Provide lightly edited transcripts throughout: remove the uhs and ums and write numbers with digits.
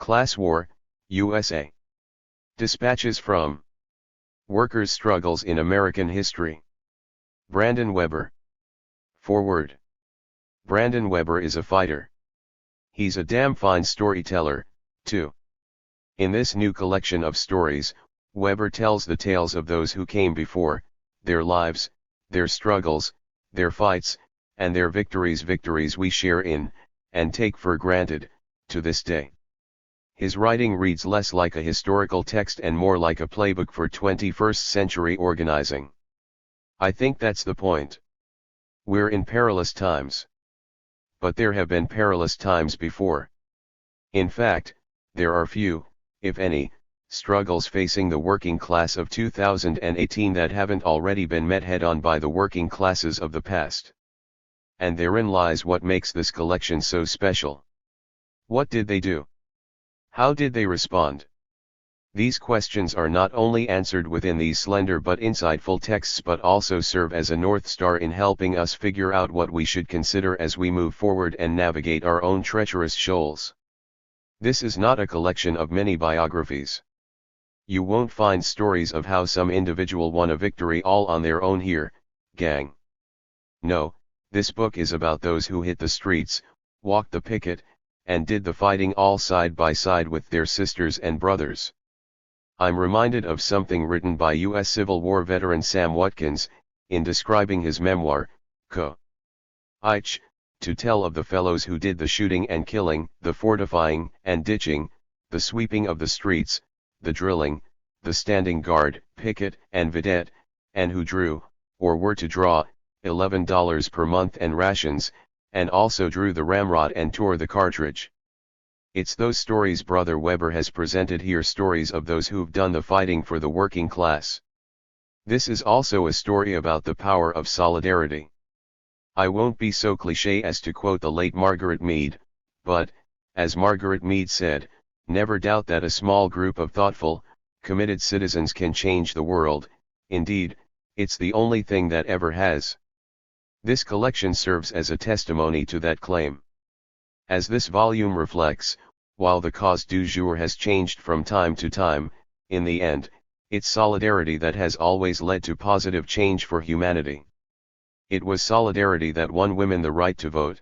Class War, USA. Dispatches from Workers' Struggles in American History. Brandon Weber. Foreword. Brandon Weber is a fighter. He's a damn fine storyteller, too. In this new collection of stories, Weber tells the tales of those who came before, their lives, their struggles, their fights, and their victories we share in, and take for granted, to this day. His writing reads less like a historical text and more like a playbook for 21st century organizing. I think that's the point. We're in perilous times. But there have been perilous times before. In fact, there are few, if any, struggles facing the working class of 2018 that haven't already been met head-on by the working classes of the past. And therein lies what makes this collection so special. What did they do? How did they respond? These questions are not only answered within these slender but insightful texts but also serve as a North Star in helping us figure out what we should consider as we move forward and navigate our own treacherous shoals. This is not a collection of many biographies. You won't find stories of how some individual won a victory all on their own here, gang. No, this book is about those who hit the streets, walked the picket, and did the fighting all side by side with their sisters and brothers. I'm reminded of something written by U.S. Civil War veteran Sam Watkins, in describing his memoir, Co-Ich, to tell of the fellows who did the shooting and killing, the fortifying and ditching, the sweeping of the streets, the drilling, the standing guard, picket, and vidette, and who drew, or were to draw, $11 per month and rations, and also drew the ramrod and tore the cartridge. It's those stories Brother Weber has presented here, stories of those who've done the fighting for the working class. This is also a story about the power of solidarity. I won't be so cliché as to quote the late Margaret Mead, but, as Margaret Mead said, never doubt that a small group of thoughtful, committed citizens can change the world. Indeed, it's the only thing that ever has. This collection serves as a testimony to that claim. As this volume reflects, while the cause du jour has changed from time to time, in the end, it's solidarity that has always led to positive change for humanity. It was solidarity that won women the right to vote.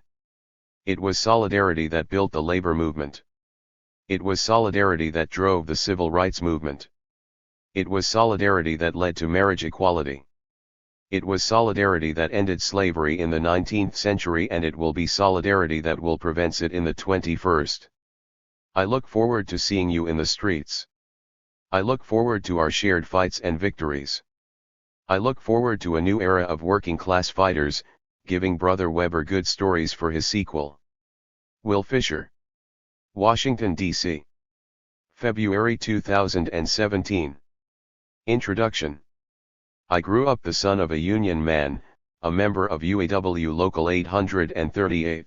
It was solidarity that built the labor movement. It was solidarity that drove the civil rights movement. It was solidarity that led to marriage equality. It was solidarity that ended slavery in the 19th century, and it will be solidarity that will prevent it in the 21st. I look forward to seeing you in the streets. I look forward to our shared fights and victories. I look forward to a new era of working class fighters, giving Brother Weber good stories for his sequel. Will Fisher. Washington, D.C. February 2017. Introduction. I grew up the son of a union man, a member of UAW Local 838.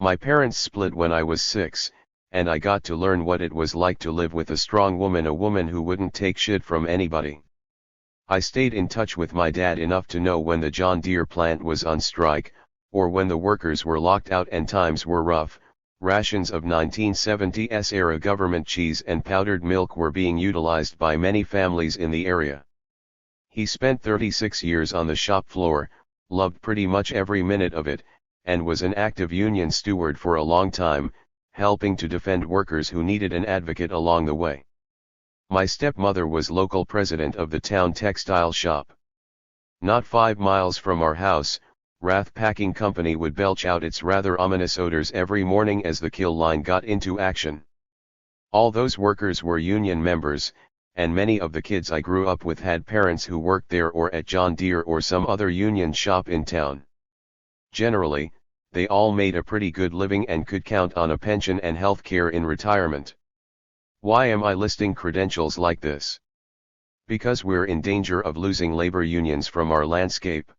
My parents split when I was 6, and I got to learn what it was like to live with a strong woman, a woman who wouldn't take shit from anybody. I stayed in touch with my dad enough to know when the John Deere plant was on strike, or when the workers were locked out and times were rough. Rations of 1970s era government cheese and powdered milk were being utilized by many families in the area. He spent 36 years on the shop floor, loved pretty much every minute of it, and was an active union steward for a long time, helping to defend workers who needed an advocate along the way. My stepmother was local president of the town textile shop. Not 5 miles from our house, Rath Packing Company would belch out its rather ominous odors every morning as the kill line got into action. All those workers were union members, and many of the kids I grew up with had parents who worked there or at John Deere or some other union shop in town. Generally, they all made a pretty good living and could count on a pension and health care in retirement. Why am I listing credentials like this? Because we're in danger of losing labor unions from our landscape.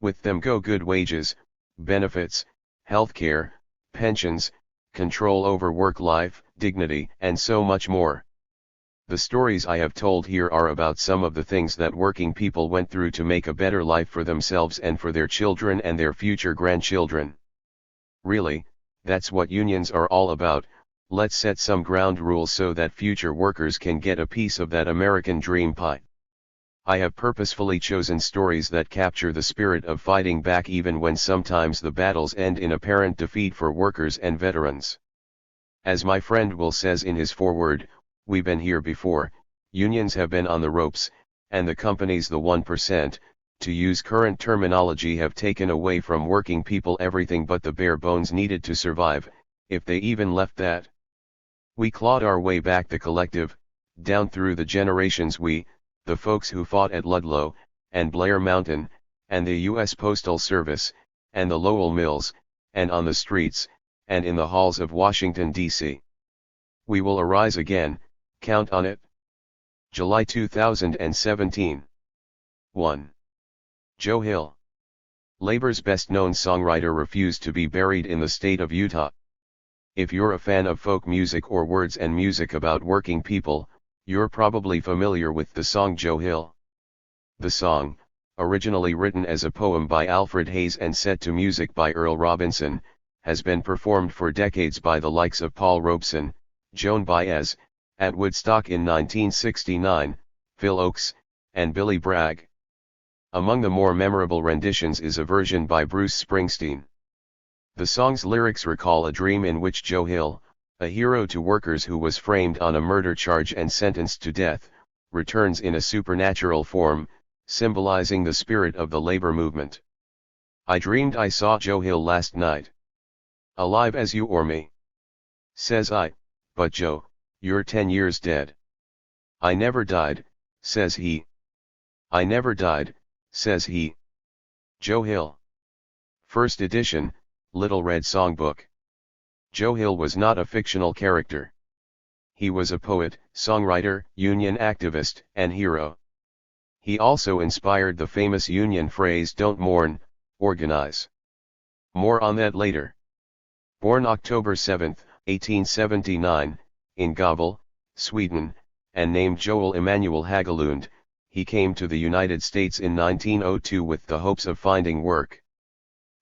With them go good wages, benefits, health care, pensions, control over work-life, dignity, and so much more. The stories I have told here are about some of the things that working people went through to make a better life for themselves and for their children and their future grandchildren. Really, that's what unions are all about, Let's set some ground rules so that future workers can get a piece of that American dream pie. I have purposefully chosen stories that capture the spirit of fighting back even when sometimes the battles end in apparent defeat for workers and veterans. As my friend Will says in his foreword, we've been here before, unions have been on the ropes, and the companies, the 1%, to use current terminology, have taken away from working people everything but the bare bones needed to survive, if they even left that. We clawed our way back, the collective, down through the generations, we, the folks who fought at Ludlow, and Blair Mountain, and the U.S. Postal Service, and the Lowell Mills, and on the streets, and in the halls of Washington, D.C. We will arise again, count on it. July 2017. 1. Joe Hill. Labor's best-known songwriter, refused to be buried in the state of Utah. If you're a fan of folk music or words and music about working people, you're probably familiar with the song Joe Hill. The song, originally written as a poem by Alfred Hayes and set to music by Earl Robinson, has been performed for decades by the likes of Paul Robeson, Joan Baez, at Woodstock in 1969, Phil Ochs, and Billy Bragg. Among the more memorable renditions is a version by Bruce Springsteen. The song's lyrics recall a dream in which Joe Hill, a hero to workers who was framed on a murder charge and sentenced to death, returns in a supernatural form, symbolizing the spirit of the labor movement. I dreamed I saw Joe Hill last night. Alive as you or me. Says I, but Joe, you're 10 years dead. I never died, says he. I never died, says he. Joe Hill. First edition, Little Red Songbook. Joe Hill was not a fictional character. He was a poet, songwriter, union activist, and hero. He also inspired the famous union phrase "Don't mourn, organize." More on that later. Born October 7, 1879, in Gävle, Sweden, and named Joel Emanuel Hagelund, he came to the United States in 1902 with the hopes of finding work.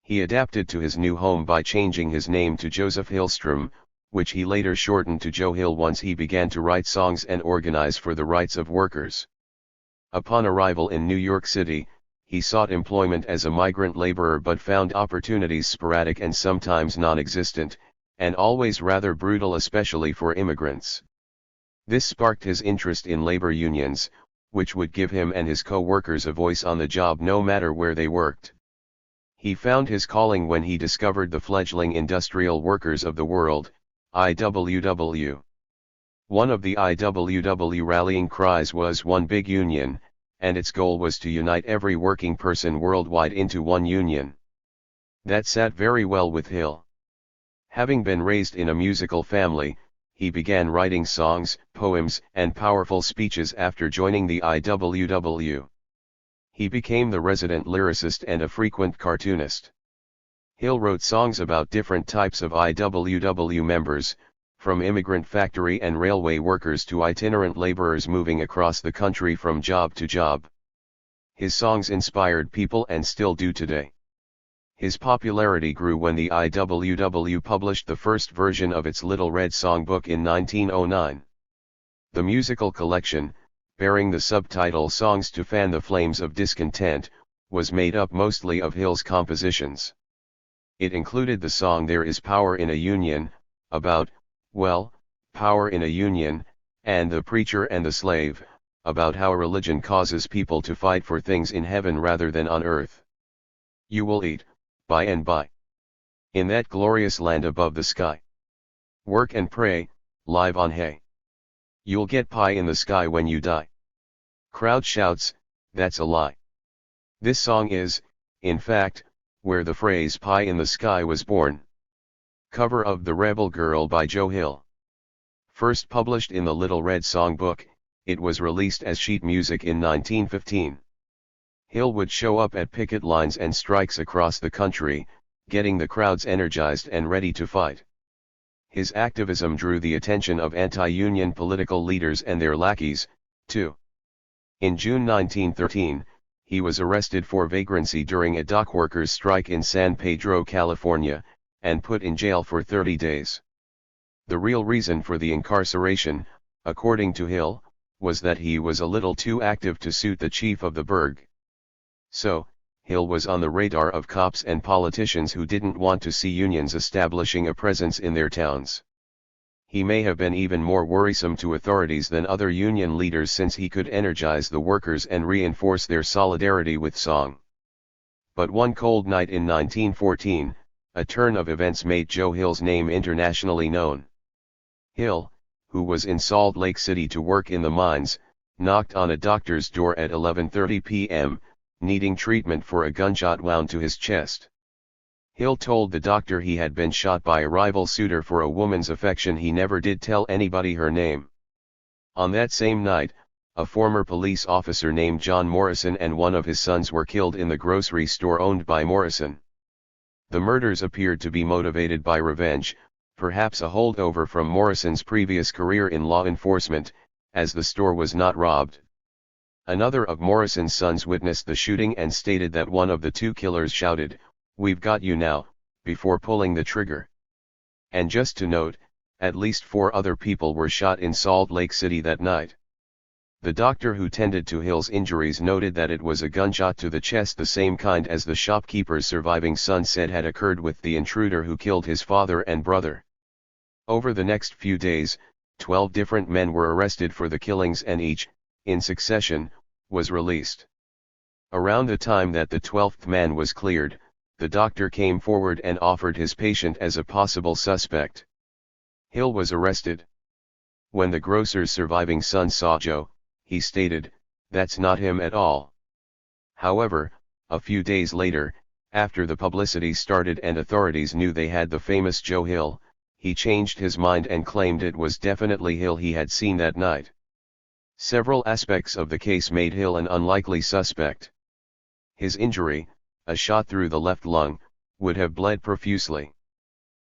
He adapted to his new home by changing his name to Joseph Hillstrom, which he later shortened to Joe Hill once he began to write songs and organize for the rights of workers. Upon arrival in New York City, he sought employment as a migrant laborer but found opportunities sporadic and sometimes non-existent, and always rather brutal, especially for immigrants. This sparked his interest in labor unions, which would give him and his co-workers a voice on the job no matter where they worked. He found his calling when he discovered the fledgling Industrial Workers of the World, IWW. One of the IWW rallying cries was "One Big Union," and its goal was to unite every working person worldwide into one union. That sat very well with Hill. Having been raised in a musical family, he began writing songs, poems, and powerful speeches after joining the IWW. He became the resident lyricist and a frequent cartoonist. Hill wrote songs about different types of IWW members, from immigrant factory and railway workers to itinerant laborers moving across the country from job to job. His songs inspired people and still do today. His popularity grew when the IWW published the first version of its Little Red Songbook in 1909. The musical collection, bearing the subtitle "Songs to Fan the Flames of Discontent," was made up mostly of Hill's compositions. It included the song "There Is Power in a Union," about, well, power in a union, and "The Preacher and the Slave," about how religion causes people to fight for things in heaven rather than on earth. "You will eat, by and by, in that glorious land above the sky. Work and pray, live on hay. You'll get pie in the sky when you die." Crowd shouts, "That's a lie." This song is, in fact, where the phrase "pie in the sky" was born. Cover of "The Rebel Girl" by Joe Hill. First published in the Little Red Songbook, it was released as sheet music in 1915. Hill would show up at picket lines and strikes across the country, getting the crowds energized and ready to fight. His activism drew the attention of anti-union political leaders and their lackeys, too. In June 1913, he was arrested for vagrancy during a dock workers' strike in San Pedro, California, and put in jail for 30 days. The real reason for the incarceration, according to Hill, was that he was a little too active to suit the chief of the burg. So, Hill was on the radar of cops and politicians who didn't want to see unions establishing a presence in their towns. He may have been even more worrisome to authorities than other union leaders since he could energize the workers and reinforce their solidarity with song. But one cold night in 1914, a turn of events made Joe Hill's name internationally known. Hill, who was in Salt Lake City to work in the mines, knocked on a doctor's door at 11:30 p.m., needing treatment for a gunshot wound to his chest. Hill told the doctor he had been shot by a rival suitor for a woman's affection. He never did tell anybody her name. On that same night, a former police officer named John Morrison and one of his sons were killed in the grocery store owned by Morrison. The murders appeared to be motivated by revenge, perhaps a holdover from Morrison's previous career in law enforcement, as the store was not robbed. Another of Morrison's sons witnessed the shooting and stated that one of the two killers shouted, "We've got you now," before pulling the trigger. And just to note, at least 4 other people were shot in Salt Lake City that night. The doctor who tended to Hill's injuries noted that it was a gunshot to the chest, the same kind as the shopkeeper's surviving son said had occurred with the intruder who killed his father and brother. Over the next few days, 12 different men were arrested for the killings and each, in succession, was released. Around the time that the 12th man was cleared, the doctor came forward and offered his patient as a possible suspect. Hill was arrested. When the grocer's surviving son saw Joe, he stated, "That's not him at all." However, a few days later, after the publicity started and authorities knew they had the famous Joe Hill, he changed his mind and claimed it was definitely Hill he had seen that night. Several aspects of the case made Hill an unlikely suspect. His injury, a shot through the left lung, would have bled profusely.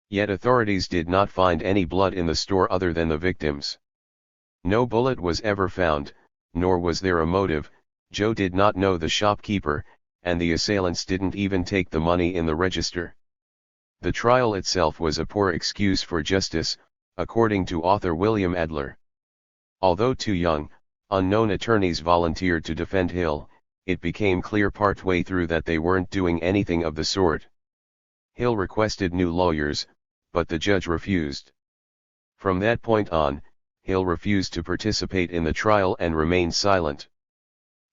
Yet authorities did not find any blood in the store other than the victim's. No bullet was ever found, nor was there a motive. Joe did not know the shopkeeper, and the assailants didn't even take the money in the register. The trial itself was a poor excuse for justice, according to author William Adler. Although too young, unknown attorneys volunteered to defend Hill. It became clear partway through that they weren't doing anything of the sort. Hill requested new lawyers, but the judge refused. From that point on, Hill refused to participate in the trial and remained silent.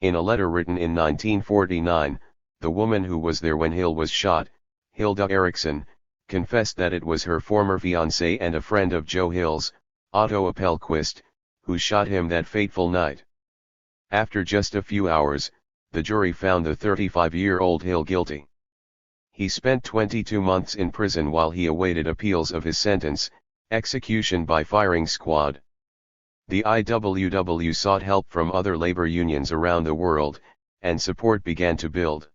In a letter written in 1949, the woman who was there when Hill was shot, Hilda Eriksson, confessed that it was her former fiancé and a friend of Joe Hill's, Otto Appelquist, who shot him that fateful night. After just a few hours, the jury found the 35-year-old Hill guilty. He spent 22 months in prison while he awaited appeals of his sentence, execution by firing squad. The IWW sought help from other labor unions around the world, and support began to build.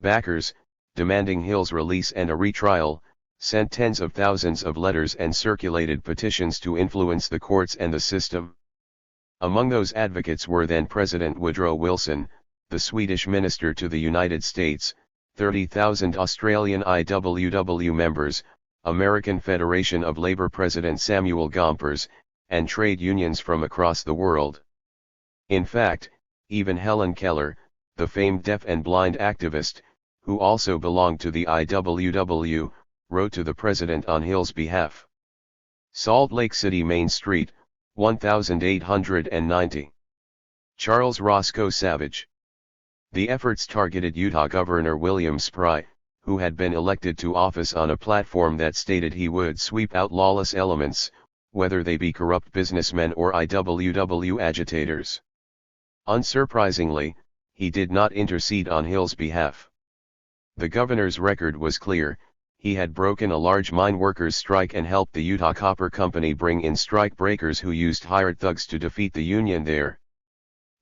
Backers, demanding Hill's release and a retrial, sent tens of thousands of letters and circulated petitions to influence the courts and the system. Among those advocates were then President Woodrow Wilson, the Swedish minister to the United States, 30,000 Australian IWW members, American Federation of Labor President Samuel Gompers, and trade unions from across the world. In fact, even Helen Keller, the famed deaf and blind activist, who also belonged to the IWW, wrote to the president on Hill's behalf. Salt Lake City, Main Street, 1890. Charles Roscoe Savage. The efforts targeted Utah Governor William Spry, who had been elected to office on a platform that stated he would sweep out lawless elements, whether they be corrupt businessmen or IWW agitators. Unsurprisingly, he did not intercede on Hill's behalf. The governor's record was clear. He had broken a large mine workers' strike and helped the Utah Copper Company bring in strike breakers who used hired thugs to defeat the union there.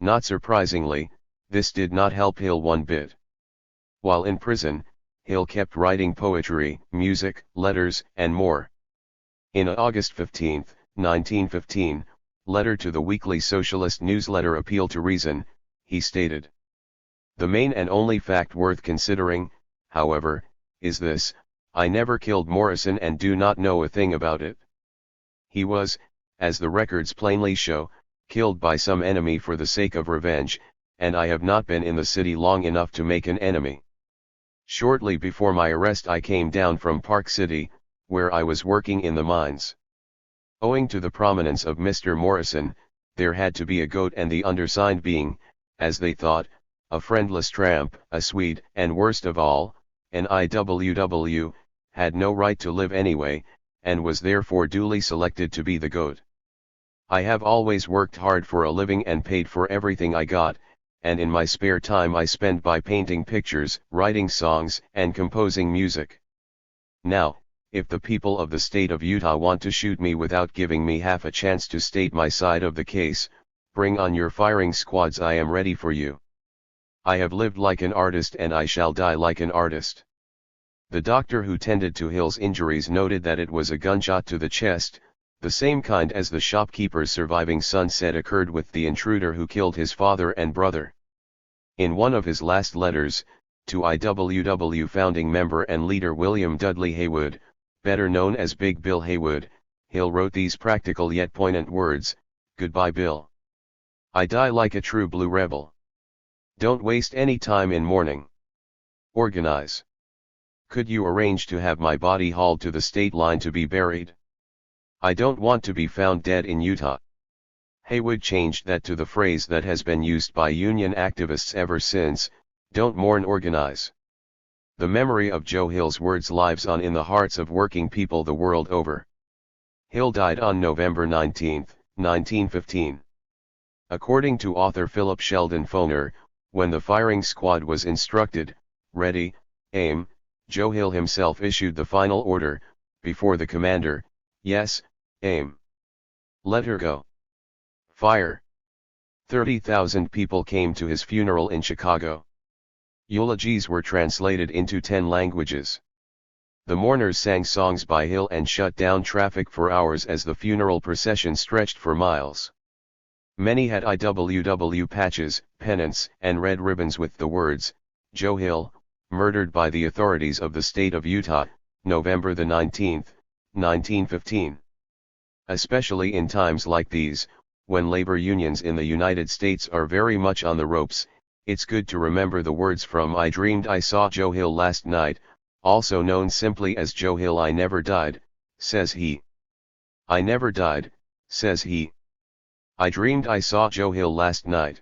Not surprisingly, this did not help Hill one bit. While in prison, Hill kept writing poetry, music, letters, and more. In a August 15, 1915, letter to the weekly socialist newsletter Appeal to Reason, he stated, "The main and only fact worth considering, however, is this: I never killed Morrison and do not know a thing about it. He was, as the records plainly show, killed by some enemy for the sake of revenge, and I have not been in the city long enough to make an enemy. Shortly before my arrest I came down from Park City, where I was working in the mines. Owing to the prominence of Mr. Morrison, there had to be a goat, and the undersigned being, as they thought, a friendless tramp, a Swede, and worst of all, an IWW, had no right to live anyway, and was therefore duly selected to be the goat. I have always worked hard for a living and paid for everything I got, and in my spare time I spend by painting pictures, writing songs, and composing music. Now, if the people of the state of Utah want to shoot me without giving me half a chance to state my side of the case, bring on your firing squads, I am ready for you. I have lived like an artist and I shall die like an artist. The doctor who tended to Hill's injuries noted that it was a gunshot to the chest, the same kind as the shopkeeper's surviving son said occurred with the intruder who killed his father and brother. In one of his last letters, to IWW founding member and leader William Dudley Haywood, better known as Big Bill Haywood, Hill wrote these practical yet poignant words: "Goodbye, Bill. I die like a true blue rebel. Don't waste any time in mourning. Organize. Could you arrange to have my body hauled to the state line to be buried? I don't want to be found dead in Utah." Haywood changed that to the phrase that has been used by union activists ever since: "Don't mourn, organize." The memory of Joe Hill's words lives on in the hearts of working people the world over. Hill died on November 19, 1915. According to author Philip Sheldon Foner, when the firing squad was instructed, "Ready, aim," Joe Hill himself issued the final order, before the commander, "Yes, aim. Let her go. Fire." 30,000 people came to his funeral in Chicago. Eulogies were translated into 10 languages. The mourners sang songs by Hill and shut down traffic for hours as the funeral procession stretched for miles. Many had IWW patches, pennants, and red ribbons with the words, "Joe Hill, murdered by the authorities of the state of Utah, November the 19th, 1915. Especially in times like these, when labor unions in the United States are very much on the ropes, it's good to remember the words from "I Dreamed I Saw Joe Hill Last Night," also known simply as Joe Hill. "I never died," says he. "I never died," says he. "I dreamed I saw Joe Hill last night.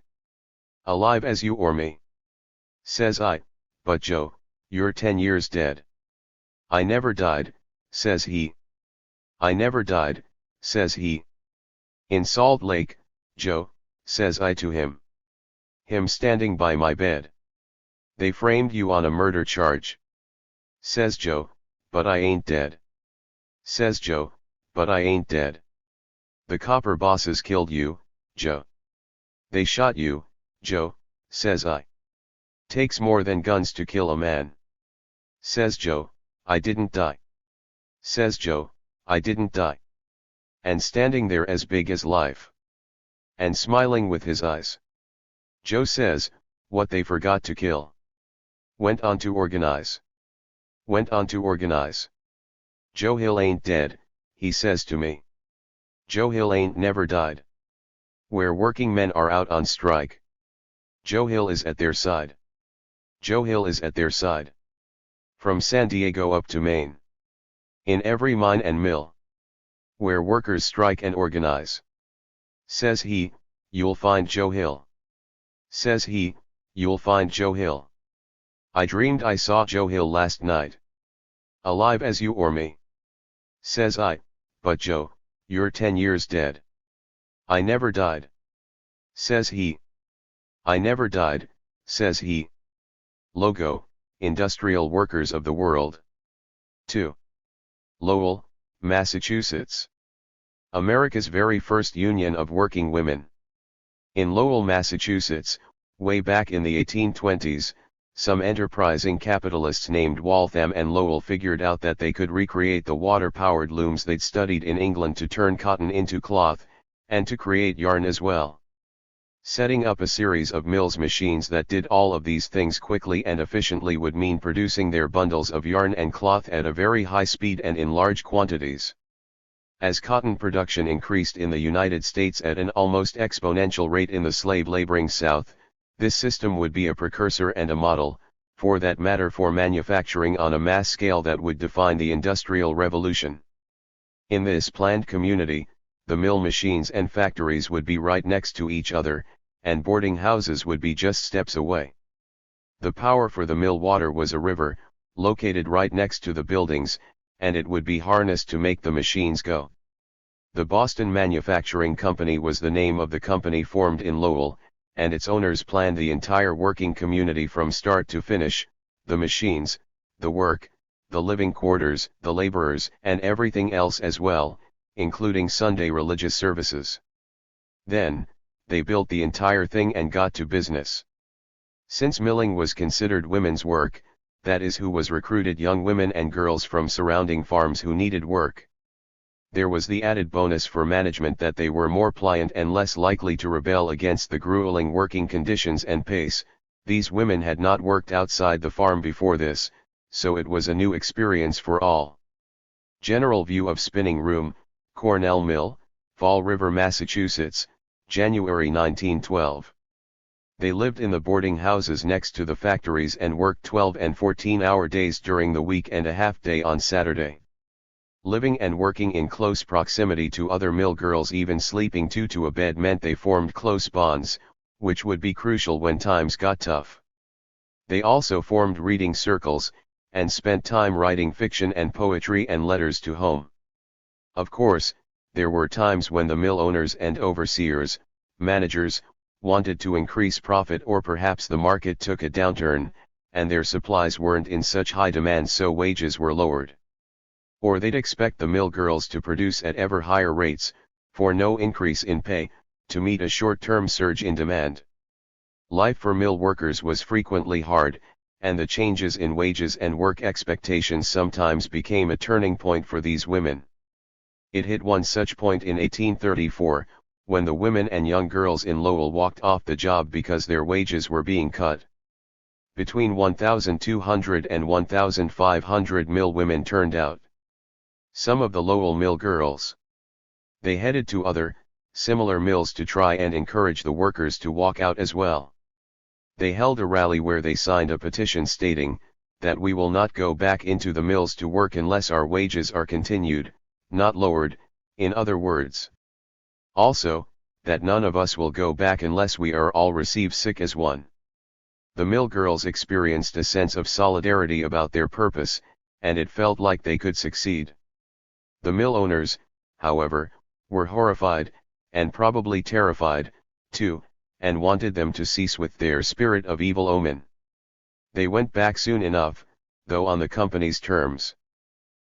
Alive as you or me," says I, "but Joe, you're 10 years dead." "I never died," says he. "I never died," says he. "In Salt Lake, Joe," says I to him. "Him standing by my bed. They framed you on a murder charge," says Joe, "but I ain't dead." Says Joe, "But I ain't dead. The copper bosses killed you, Joe. They shot you, Joe," says I. "Takes more than guns to kill a man." Says Joe, "I didn't die." Says Joe, "I didn't die." And standing there as big as life. And smiling with his eyes. Joe says, "What they forgot to kill. Went on to organize. Went on to organize. Joe Hill ain't dead," he says to me. "Joe Hill ain't never died. Where working men are out on strike, Joe Hill is at their side. Joe Hill is at their side. From San Diego up to Maine. In every mine and mill. Where workers strike and organize," says he, "you'll find Joe Hill." Says he, "You'll find Joe Hill. I dreamed I saw Joe Hill last night. Alive as you or me." Says I, "But Joe, you're 10 years dead." "I never died." Says he. "I never died," says he. Logo, Industrial Workers of the World. 2. Lowell, Massachusetts. America's very first union of working women. In Lowell, Massachusetts, way back in the 1820s, some enterprising capitalists named Waltham and Lowell figured out that they could recreate the water-powered looms they'd studied in England to turn cotton into cloth, and to create yarn as well. Setting up a series of mills machines that did all of these things quickly and efficiently would mean producing their bundles of yarn and cloth at a very high speed and in large quantities. As cotton production increased in the United States at an almost exponential rate in the slave-laboring South, this system would be a precursor and a model, for that matter, for manufacturing on a mass scale that would define the Industrial Revolution. In this planned community, the mill machines and factories would be right next to each other, and boarding houses would be just steps away. The power for the mill water was a river, located right next to the buildings, and it would be harnessed to make the machines go. The Boston Manufacturing Company was the name of the company formed in Lowell, and its owners planned the entire working community from start to finish: the machines, the work, the living quarters, the laborers, and everything else as well, including Sunday religious services. Then, they built the entire thing and got to business. Since milling was considered women's work, that is, who was recruited young women and girls from surrounding farms who needed work. There was the added bonus for management that they were more pliant and less likely to rebel against the grueling working conditions and pace. These women had not worked outside the farm before this, so it was a new experience for all. General view of spinning room, Cornell Mill, Fall River, Massachusetts, January 1912. They lived in the boarding houses next to the factories and worked 12 and 14-hour days during the week and a half day on Saturday. Living and working in close proximity to other mill girls, even sleeping two to a bed, meant they formed close bonds, which would be crucial when times got tough. They also formed reading circles, and spent time writing fiction and poetry and letters to home. Of course, there were times when the mill owners and overseers, managers, wanted to increase profit, or perhaps the market took a downturn, and their supplies weren't in such high demand, so wages were lowered. Or they'd expect the mill girls to produce at ever higher rates, for no increase in pay, to meet a short-term surge in demand. Life for mill workers was frequently hard, and the changes in wages and work expectations sometimes became a turning point for these women. It hit one such point in 1834, when the women and young girls in Lowell walked off the job because their wages were being cut. Between 1,200 and 1,500 mill women turned out. Some of the Lowell mill girls. They headed to other, similar mills to try and encourage the workers to walk out as well. They held a rally where they signed a petition stating that we will not go back into the mills to work unless our wages are continued, not lowered, in other words. Also, that none of us will go back unless we are all receive sick as one. The mill girls experienced a sense of solidarity about their purpose, and it felt like they could succeed. The mill owners, however, were horrified, and probably terrified, too, and wanted them to cease with their spirit of evil omen. They went back soon enough, though on the company's terms.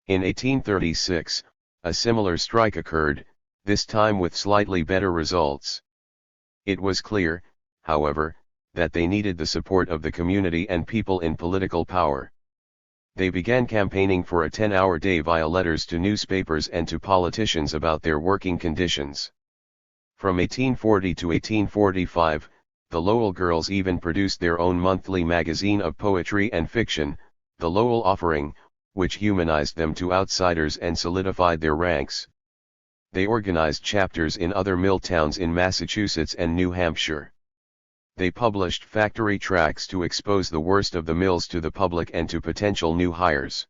In 1836, a similar strike occurred, this time with slightly better results. It was clear, however, that they needed the support of the community and people in political power. They began campaigning for a 10-hour day via letters to newspapers and to politicians about their working conditions. From 1840 to 1845, the Lowell girls even produced their own monthly magazine of poetry and fiction, the Lowell Offering, which humanized them to outsiders and solidified their ranks. They organized chapters in other mill towns in Massachusetts and New Hampshire. They published factory tracts to expose the worst of the mills to the public and to potential new hires.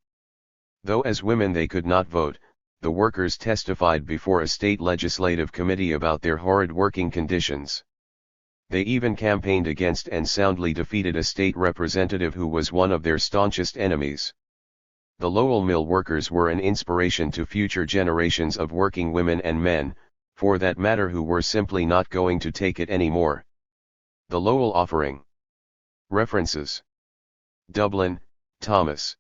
Though as women they could not vote, the workers testified before a state legislative committee about their horrid working conditions. They even campaigned against and soundly defeated a state representative who was one of their staunchest enemies. The Lowell mill workers were an inspiration to future generations of working women and men, for that matter, who were simply not going to take it anymore. The Lowell Offering. References: Dublin, Thomas.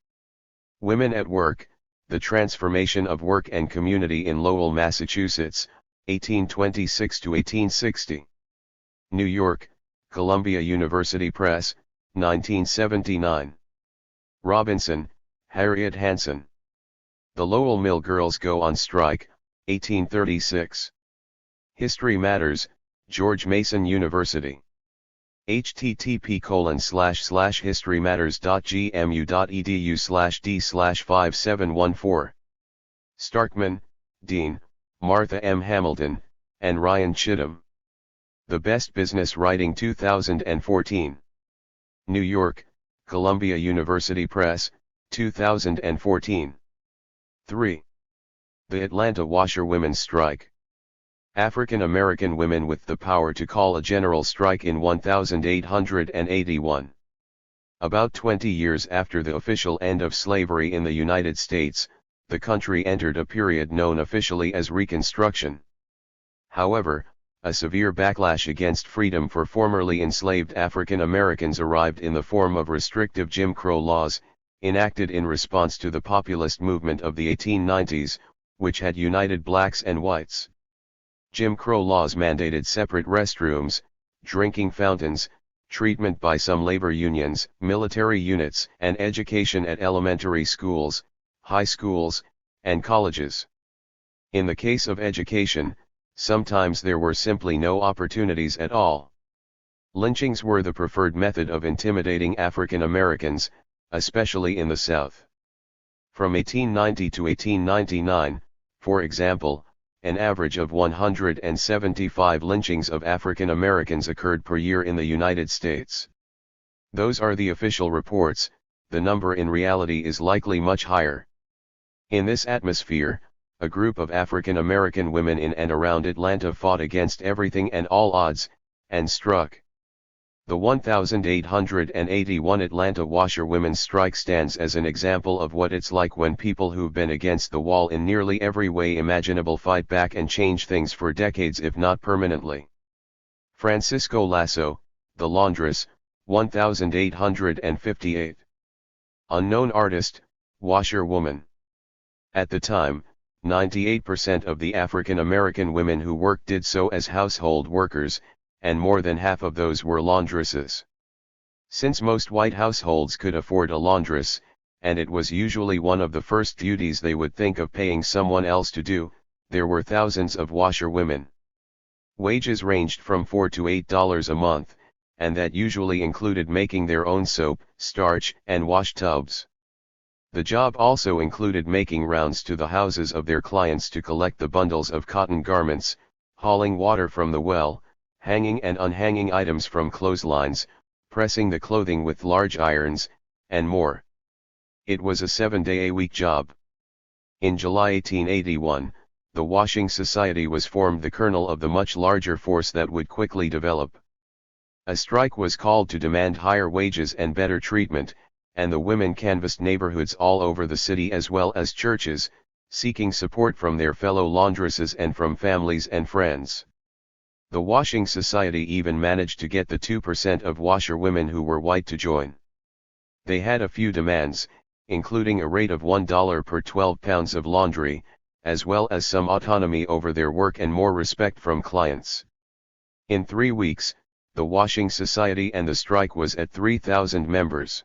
Women at Work, The Transformation of Work and Community in Lowell, Massachusetts, 1826 to 1860. New York, Columbia University Press, 1979. Robinson, Harriet Hanson. The Lowell Mill Girls Go on Strike, 1836. History Matters, George Mason University. http://historymatters.gmu.edu/d/5714. Starkman, Dean, Martha M. Hamilton, and Ryan Chittum. The Best Business Writing 2014. New York, Columbia University Press, 2014. 3. The Atlanta Washerwomen's Strike. African American women with the power to call a general strike in 1881. About 20 years after the official end of slavery in the United States, the country entered a period known officially as Reconstruction. However, a severe backlash against freedom for formerly enslaved African Americans arrived in the form of restrictive Jim Crow laws, enacted in response to the populist movement of the 1890s, which had united blacks and whites. Jim Crow laws mandated separate restrooms, drinking fountains, treatment by some labor unions, military units, and education at elementary schools, high schools, and colleges. In the case of education, sometimes there were simply no opportunities at all. Lynchings were the preferred method of intimidating African Americans, especially in the South. From 1890 to 1899, for example, an average of 175 lynchings of African Americans occurred per year in the United States. Those are the official reports, the number in reality is likely much higher. In this atmosphere, a group of African American women in and around Atlanta fought against everything and all odds, and struck. The 1881 Atlanta Washerwomen's Strike stands as an example of what it's like when people who've been against the wall in nearly every way imaginable fight back and change things for decades if not permanently. Francisco Lasso, The Laundress, 1858. Unknown artist, washerwoman. At the time, 98% of the African American women who worked did so as household workers, and more than half of those were laundresses. Since most white households could afford a laundress, and it was usually one of the first duties they would think of paying someone else to do, there were thousands of washerwomen. Wages ranged from $4 to $8 a month, and that usually included making their own soap, starch, and wash tubs. The job also included making rounds to the houses of their clients to collect the bundles of cotton garments, hauling water from the well, hanging and unhanging items from clotheslines, pressing the clothing with large irons, and more. It was a 7-day-a-week job. In July 1881, the Washing Society was formed, the kernel of the much larger force that would quickly develop. A strike was called to demand higher wages and better treatment, and the women canvassed neighborhoods all over the city as well as churches, seeking support from their fellow laundresses and from families and friends. The Washing Society even managed to get the 2% of washerwomen who were white to join. They had a few demands, including a rate of $1 per 12 pounds of laundry, as well as some autonomy over their work and more respect from clients. In 3 weeks, the Washing Society and the strike was at 3,000 members.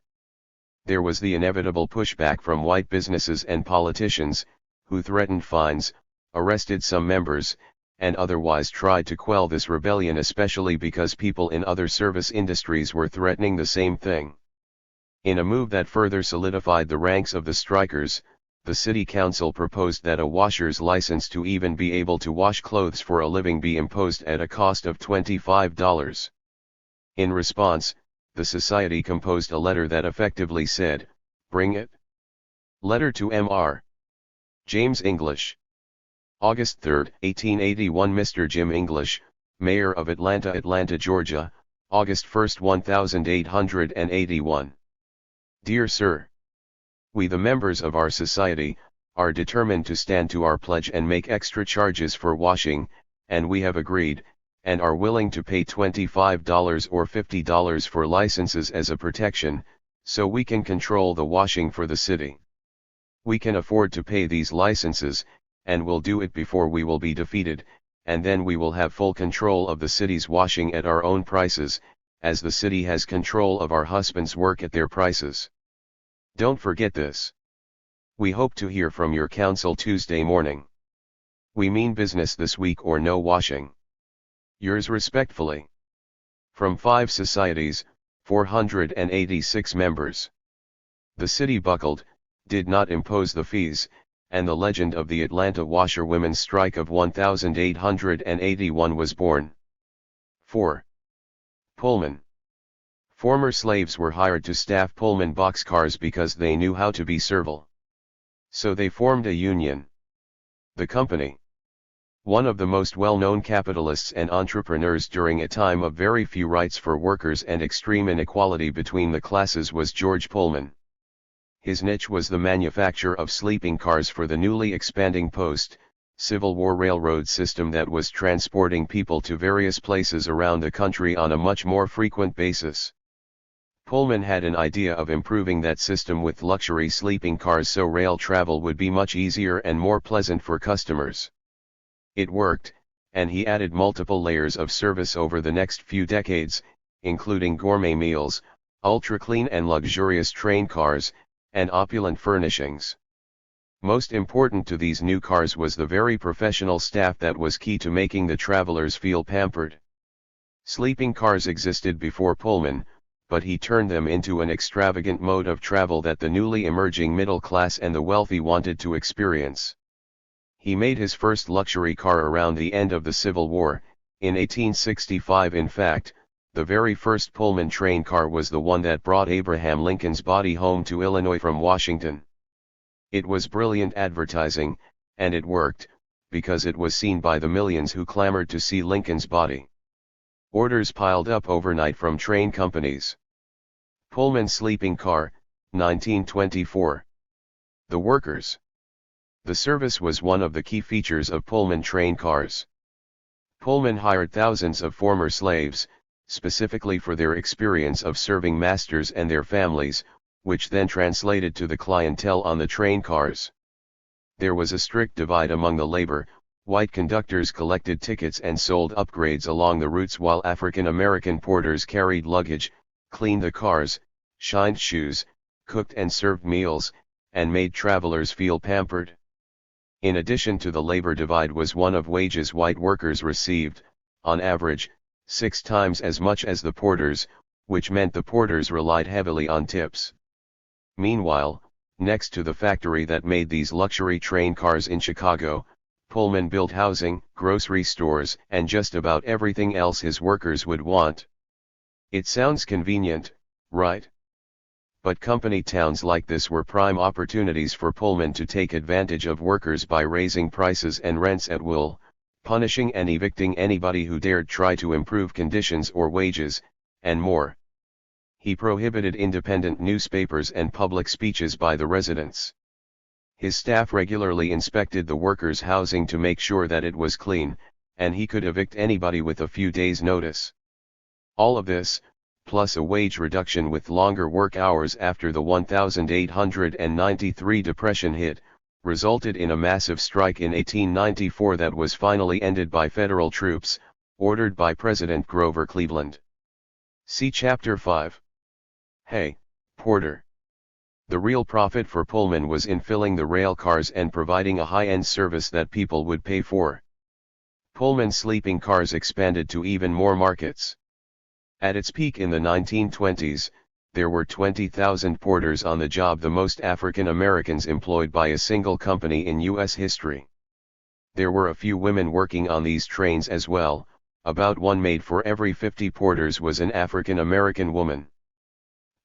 There was the inevitable pushback from white businesses and politicians, who threatened fines, arrested some members, and otherwise tried to quell this rebellion, especially because people in other service industries were threatening the same thing. In a move that further solidified the ranks of the strikers, the city council proposed that a washer's license to even be able to wash clothes for a living be imposed at a cost of $25. In response, the society composed a letter that effectively said, "Bring it." Letter to Mr. James English. August 3, 1881. Mr. Jim English, Mayor of Atlanta, Georgia, August 1, 1881. Dear Sir, we the members of our society, are determined to stand to our pledge and make extra charges for washing, and we have agreed, and are willing to pay $25 or $50 for licenses as a protection, so we can control the washing for the city. We can afford to pay these licenses, and will do it before we will be defeated, and then we will have full control of the city's washing at our own prices, as the city has control of our husbands' work at their prices. Don't forget this. We hope to hear from your council Tuesday morning. We mean business this week or no washing. Yours respectfully. From 5 societies, 486 members. The city buckled, did not impose the fees, and the legend of the Atlanta washerwomen's strike of 1881 was born. 4. Pullman. Former slaves were hired to staff Pullman boxcars because they knew how to be servile. So they formed a union. The company. One of the most well-known capitalists and entrepreneurs during a time of very few rights for workers and extreme inequality between the classes was George Pullman. His niche was the manufacture of sleeping cars for the newly expanding post-Civil War railroad system that was transporting people to various places around the country on a much more frequent basis. Pullman had an idea of improving that system with luxury sleeping cars so rail travel would be much easier and more pleasant for customers. It worked, and he added multiple layers of service over the next few decades, including gourmet meals, ultra-clean and luxurious train cars, and opulent furnishings. Most important to these new cars was the very professional staff that was key to making the travelers feel pampered. Sleeping cars existed before Pullman, but he turned them into an extravagant mode of travel that the newly emerging middle class and the wealthy wanted to experience. He made his first luxury car around the end of the Civil War, in 1865 in fact. The very first Pullman train car was the one that brought Abraham Lincoln's body home to Illinois from Washington. It was brilliant advertising, and it worked, because it was seen by the millions who clamored to see Lincoln's body. Orders piled up overnight from train companies. Pullman sleeping car, 1924. The workers. The service was one of the key features of Pullman train cars. Pullman hired thousands of former slaves, specifically for their experience of serving masters and their families, which then translated to the clientele on the train cars. There was a strict divide among the labor. White conductors collected tickets and sold upgrades along the routes while African American porters carried luggage, cleaned the cars, shined shoes, cooked and served meals, and made travelers feel pampered. In addition to the labor divide was one of wages. White workers received, on average, 6 times as much as the porters, which meant the porters relied heavily on tips. Meanwhile, next to the factory that made these luxury train cars in Chicago, Pullman built housing, grocery stores, and just about everything else his workers would want. It sounds convenient, right? But company towns like this were prime opportunities for Pullman to take advantage of workers by raising prices and rents at will, punishing and evicting anybody who dared try to improve conditions or wages, and more. He prohibited independent newspapers and public speeches by the residents. His staff regularly inspected the workers' housing to make sure that it was clean, and he could evict anybody with a few days' notice. All of this, plus a wage reduction with longer work hours after the 1893 Depression hit, resulted in a massive strike in 1894 that was finally ended by federal troops, ordered by President Grover Cleveland. See Chapter 5. Hey, Porter. The real profit for Pullman was in filling the rail cars and providing a high-end service that people would pay for. Pullman sleeping cars expanded to even more markets. At its peak in the 1920s, there were 20,000 porters on the job, the most African Americans employed by a single company in U.S. history. There were a few women working on these trains as well. About one maid for every 50 porters was an African American woman.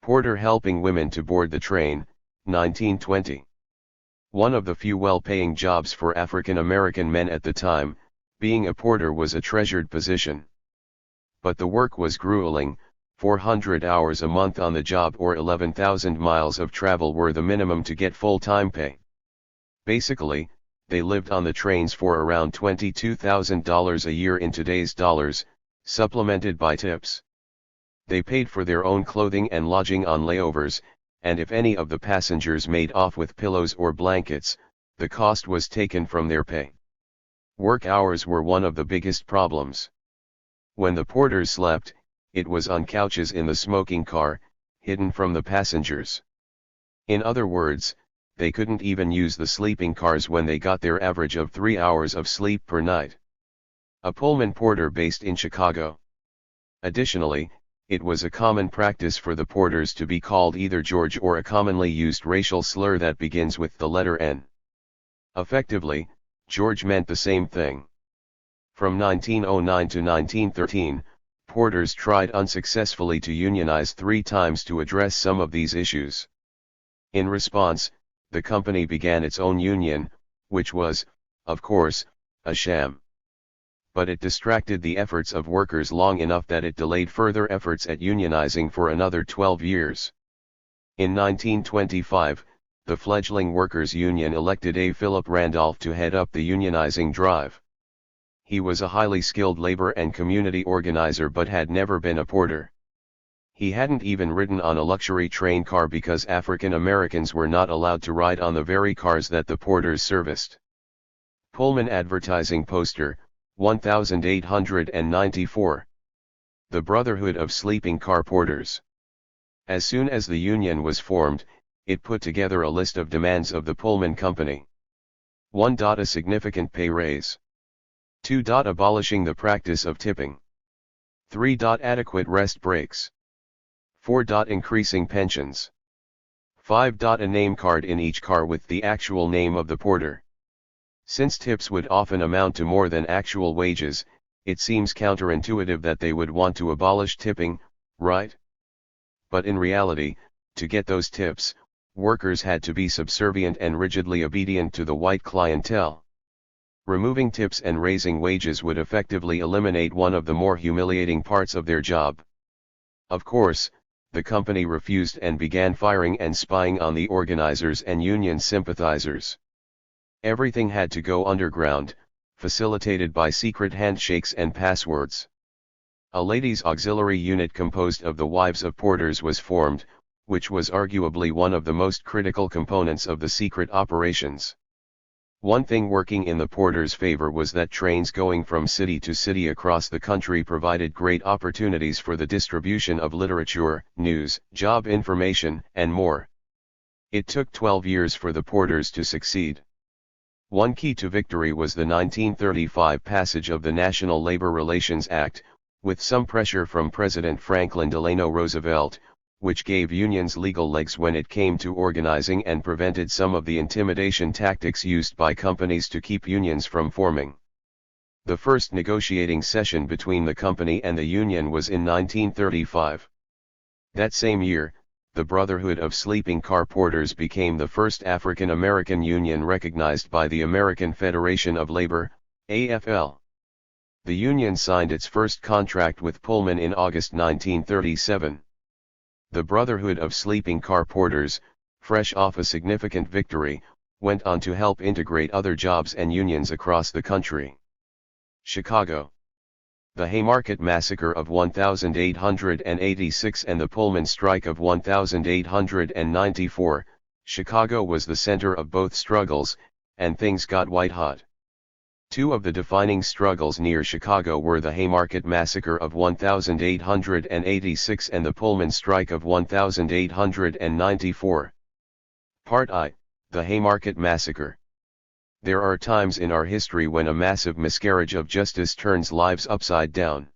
Porter helping women to board the train, 1920. One of the few well-paying jobs for African American men at the time, being a porter was a treasured position. But the work was grueling. 400 hours a month on the job or 11,000 miles of travel were the minimum to get full-time pay. Basically, they lived on the trains for around $22,000 a year in today's dollars, supplemented by tips. They paid for their own clothing and lodging on layovers, and if any of the passengers made off with pillows or blankets, the cost was taken from their pay. Work hours were one of the biggest problems. When the porters slept, it was on couches in the smoking car, hidden from the passengers. In other words, they couldn't even use the sleeping cars when they got their average of 3 hours of sleep per night. A Pullman porter based in Chicago. Additionally, it was a common practice for the porters to be called either George or a commonly used racial slur that begins with the letter N. Effectively, George meant the same thing. From 1909 to 1913, porters tried unsuccessfully to unionize 3 times to address some of these issues. In response, the company began its own union, which was, of course, a sham. But it distracted the efforts of workers long enough that it delayed further efforts at unionizing for another 12 years. In 1925, the fledgling workers' union elected A. Philip Randolph to head up the unionizing drive. He was a highly skilled labor and community organizer but had never been a porter. He hadn't even ridden on a luxury train car because African Americans were not allowed to ride on the very cars that the porters serviced. Pullman advertising poster, 1894. The Brotherhood of Sleeping Car Porters. As soon as the union was formed, it put together a list of demands of the Pullman Company. 1. A significant pay raise. 2. Abolishing the practice of tipping. 3. Adequate rest breaks. 4. Increasing pensions. 5. A name card in each car with the actual name of the porter. Since tips would often amount to more than actual wages, it seems counterintuitive that they would want to abolish tipping, right? But in reality, to get those tips, workers had to be subservient and rigidly obedient to the white clientele. Removing tips and raising wages would effectively eliminate one of the more humiliating parts of their job. Of course, the company refused and began firing and spying on the organizers and union sympathizers. Everything had to go underground, facilitated by secret handshakes and passwords. A ladies' auxiliary unit composed of the wives of porters was formed, which was arguably one of the most critical components of the secret operations. One thing working in the porters' favor was that trains going from city to city across the country provided great opportunities for the distribution of literature, news, job information, and more. It took 12 years for the porters to succeed. One key to victory was the 1935 passage of the National Labor Relations Act, with some pressure from President Franklin Delano Roosevelt, which gave unions legal legs when it came to organizing and prevented some of the intimidation tactics used by companies to keep unions from forming. The first negotiating session between the company and the union was in 1935. That same year, the Brotherhood of Sleeping Car Porters became the first African American union recognized by the American Federation of Labor, AFL. The union signed its first contract with Pullman in August 1937. The Brotherhood of Sleeping Car Porters, fresh off a significant victory, went on to help integrate other jobs and unions across the country. Chicago. The Haymarket Massacre of 1886 and the Pullman Strike of 1894, Chicago was the center of both struggles, and things got white hot. Two of the defining struggles near Chicago were the Haymarket Massacre of 1886 and the Pullman Strike of 1894. Part I, the Haymarket Massacre. There are times in our history when a massive miscarriage of justice turns lives upside down.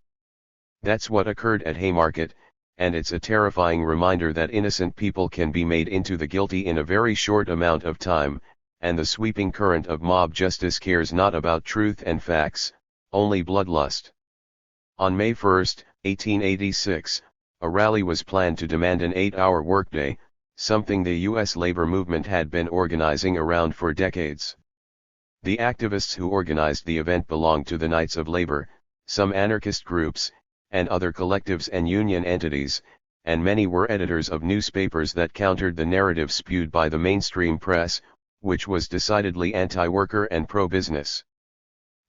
That's what occurred at Haymarket, and it's a terrifying reminder that innocent people can be made into the guilty in a very short amount of time, and the sweeping current of mob justice cares not about truth and facts, only bloodlust. On May 1, 1886, a rally was planned to demand an 8-hour workday, something the U.S. labor movement had been organizing around for decades. The activists who organized the event belonged to the Knights of Labor, some anarchist groups, and other collectives and union entities, and many were editors of newspapers that countered the narrative spewed by the mainstream press, which was decidedly anti-worker and pro-business.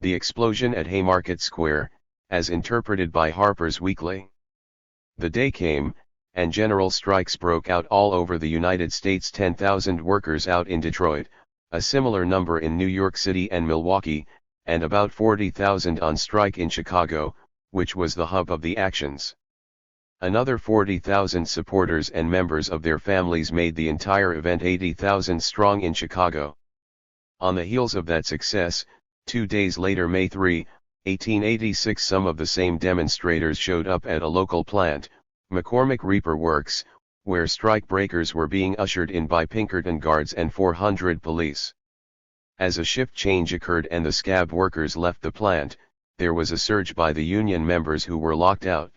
The explosion at Haymarket Square, as interpreted by Harper's Weekly. The day came, and general strikes broke out all over the United States. 10,000 workers out in Detroit, a similar number in New York City and Milwaukee, and about 40,000 on strike in Chicago, which was the hub of the actions. Another 40,000 supporters and members of their families made the entire event 80,000 strong in Chicago. On the heels of that success, 2 days later, May 3, 1886, some of the same demonstrators showed up at a local plant, McCormick Reaper Works, where strike breakers were being ushered in by Pinkerton guards and 400 police. As a shift change occurred and the scab workers left the plant, there was a surge by the union members who were locked out.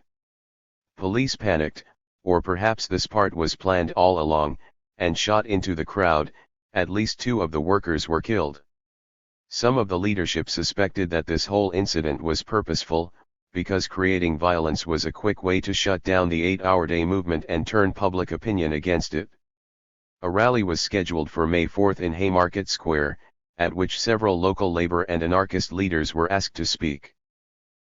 Police panicked, or perhaps this part was planned all along, and shot into the crowd. At least 2 of the workers were killed. Some of the leadership suspected that this whole incident was purposeful, because creating violence was a quick way to shut down the 8-hour-day movement and turn public opinion against it. A rally was scheduled for May 4 in Haymarket Square, at which several local labor and anarchist leaders were asked to speak.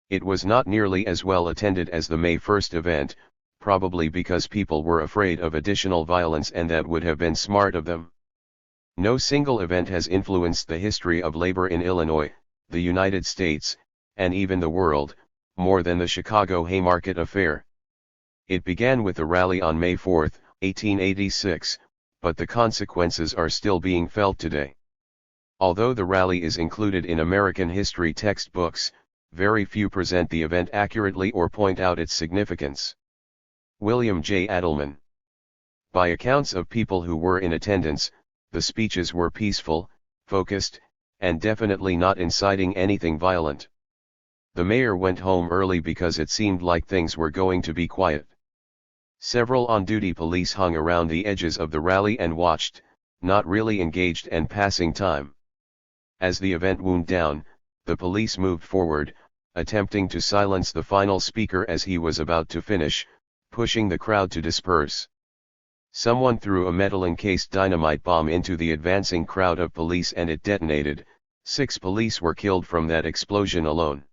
It was not nearly as well attended as the May 1 event, probably because people were afraid of additional violence, and that would have been smart of them. No single event has influenced the history of labor in Illinois, the United States, and even the world, more than the Chicago Haymarket Affair. It began with a rally on May 4, 1886, but the consequences are still being felt today. Although the rally is included in American history textbooks, very few present the event accurately or point out its significance. William J. Adelman. By accounts of people who were in attendance, the speeches were peaceful, focused, and definitely not inciting anything violent. The mayor went home early because it seemed like things were going to be quiet. Several on-duty police hung around the edges of the rally and watched, not really engaged and passing time. As the event wound down, the police moved forward, attempting to silence the final speaker as he was about to finish, pushing the crowd to disperse. Someone threw a metal-encased dynamite bomb into the advancing crowd of police and it detonated. 6 police were killed from that explosion alone.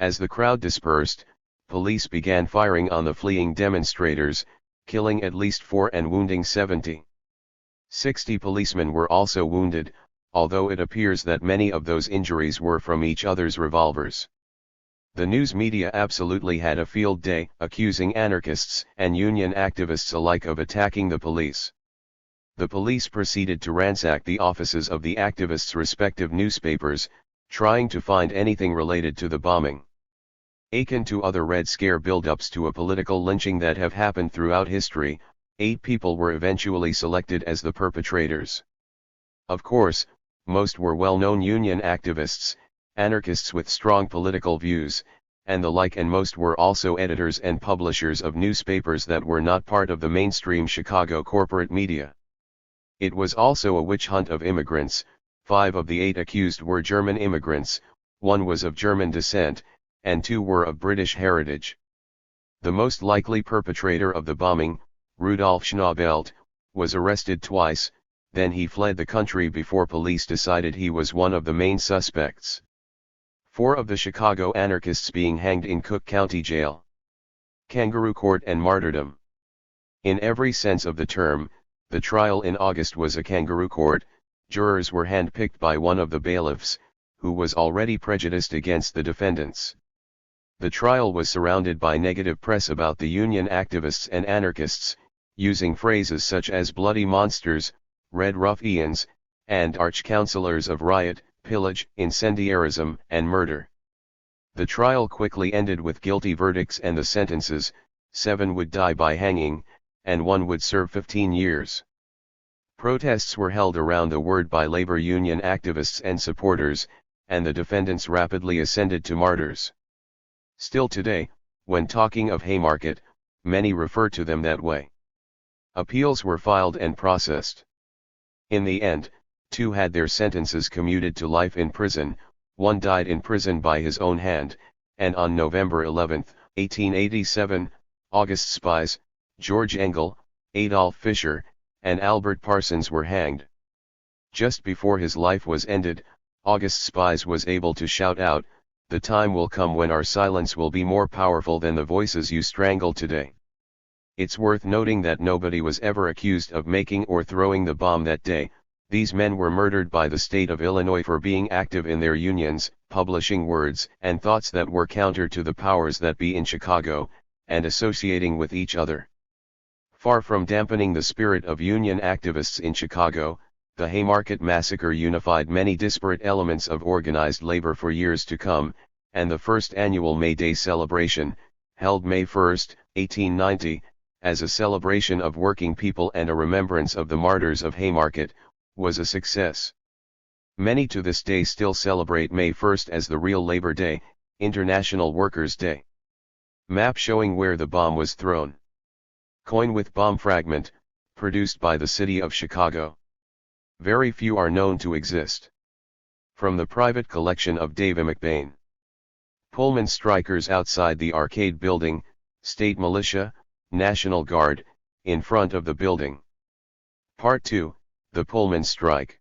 As the crowd dispersed, police began firing on the fleeing demonstrators, killing at least 4 and wounding 70. 60 policemen were also wounded, although it appears that many of those injuries were from each other's revolvers. The news media absolutely had a field day, accusing anarchists and union activists alike of attacking the police. The police proceeded to ransack the offices of the activists' respective newspapers, trying to find anything related to the bombing. Akin to other Red Scare build-ups to a political lynching that have happened throughout history, 8 people were eventually selected as the perpetrators. Of course, most were well-known union activists, anarchists with strong political views, and the like, and most were also editors and publishers of newspapers that were not part of the mainstream Chicago corporate media. It was also a witch hunt of immigrants. 5 of the 8 accused were German immigrants, 1 was of German descent, and 2 were of British heritage. The most likely perpetrator of the bombing, Rudolf Schnabelt, was arrested twice, then he fled the country before police decided he was one of the main suspects. 4 of the Chicago anarchists being hanged in Cook County Jail. Kangaroo Court and martyrdom. In every sense of the term, the trial in August was a kangaroo court. Jurors were handpicked by one of the bailiffs, who was already prejudiced against the defendants. The trial was surrounded by negative press about the union activists and anarchists, using phrases such as bloody monsters, red ruffians, and arch-counselors of riot, pillage, incendiarism, and murder. The trial quickly ended with guilty verdicts and the sentences: 7 would die by hanging, and 1 would serve 15 years. Protests were held around the world by labor union activists and supporters, and the defendants rapidly ascended to martyrs. Still today, when talking of Haymarket, many refer to them that way. Appeals were filed and processed. In the end, 2 had their sentences commuted to life in prison, 1 died in prison by his own hand, and on November 11, 1887, August Spies, George Engel, Adolf Fischer, and Albert Parsons were hanged. Just before his life was ended, August Spies was able to shout out, "The time will come when our silence will be more powerful than the voices you strangle today." It's worth noting that nobody was ever accused of making or throwing the bomb that day. These men were murdered by the state of Illinois for being active in their unions, publishing words and thoughts that were counter to the powers that be in Chicago, and associating with each other. Far from dampening the spirit of union activists in Chicago, the Haymarket Massacre unified many disparate elements of organized labor for years to come, and the first annual May Day celebration, held May 1, 1890, as a celebration of working people and a remembrance of the martyrs of Haymarket, was a success. Many to this day still celebrate May 1st as the real Labor Day, International Workers' Day. Map showing where the bomb was thrown. Coin with bomb fragment, produced by the city of Chicago. Very few are known to exist. From the private collection of David McBain. Pullman strikers outside the arcade building, state militia, National Guard, in front of the building. Part 2, The Pullman Strike.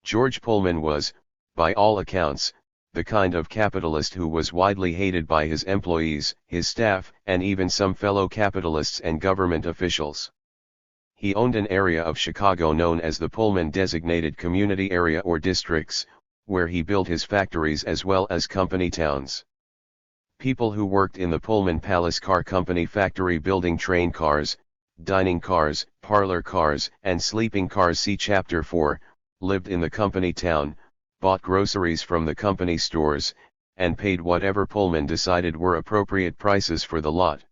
George Pullman was, by all accounts, the kind of capitalist who was widely hated by his employees, his staff, and even some fellow capitalists and government officials. He owned an area of Chicago known as the Pullman Designated Community Area or Districts, where he built his factories as well as company towns. People who worked in the Pullman Palace Car Company factory building train cars, dining cars, parlor cars, and sleeping cars, see Chapter 4, lived in the company town, bought groceries from the company stores, and paid whatever Pullman decided were appropriate prices for the lot.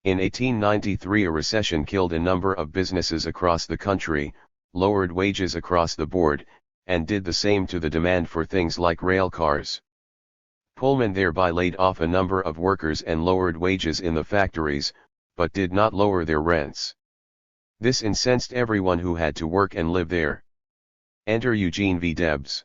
In 1893 a recession killed a number of businesses across the country, lowered wages across the board, and did the same to the demand for things like rail cars. Pullman thereby laid off a number of workers and lowered wages in the factories, but did not lower their rents. This incensed everyone who had to work and live there. Enter Eugene V. Debs.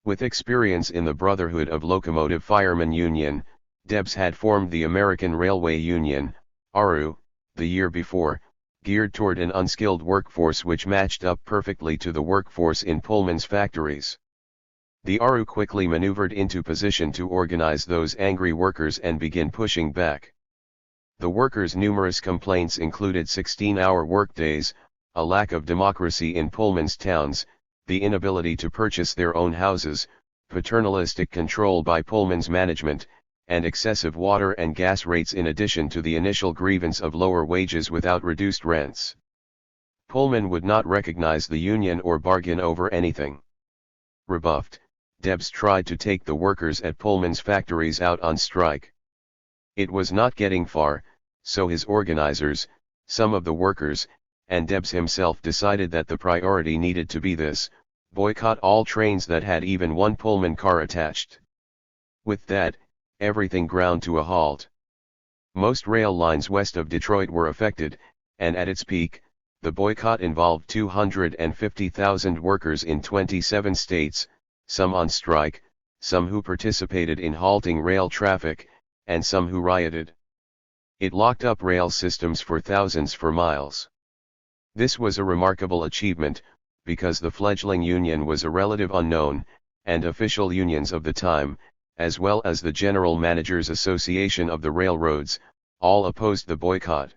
With experience in the Brotherhood of Locomotive Firemen Union, Debs had formed the American Railway Union, ARU, the year before, geared toward an unskilled workforce which matched up perfectly to the workforce in Pullman's factories. The ARU quickly maneuvered into position to organize those angry workers and begin pushing back. The workers' numerous complaints included 16-hour workdays, a lack of democracy in Pullman's towns, the inability to purchase their own houses, paternalistic control by Pullman's management, and excessive water and gas rates in addition to the initial grievance of lower wages without reduced rents. Pullman would not recognize the union or bargain over anything. Rebuffed, Debs tried to take the workers at Pullman's factories out on strike. It was not getting far, so his organizers, some of the workers, and Debs himself decided that the priority needed to be this: boycott all trains that had even one Pullman car attached. With that, everything ground to a halt. Most rail lines west of Detroit were affected, and at its peak, the boycott involved 250,000 workers in 27 states, some on strike, some who participated in halting rail traffic, and some who rioted. It locked up rail systems for thousands for miles. This was a remarkable achievement, because the fledgling union was a relative unknown, and official unions of the time, as well as the General Managers Association of the Railroads, all opposed the boycott.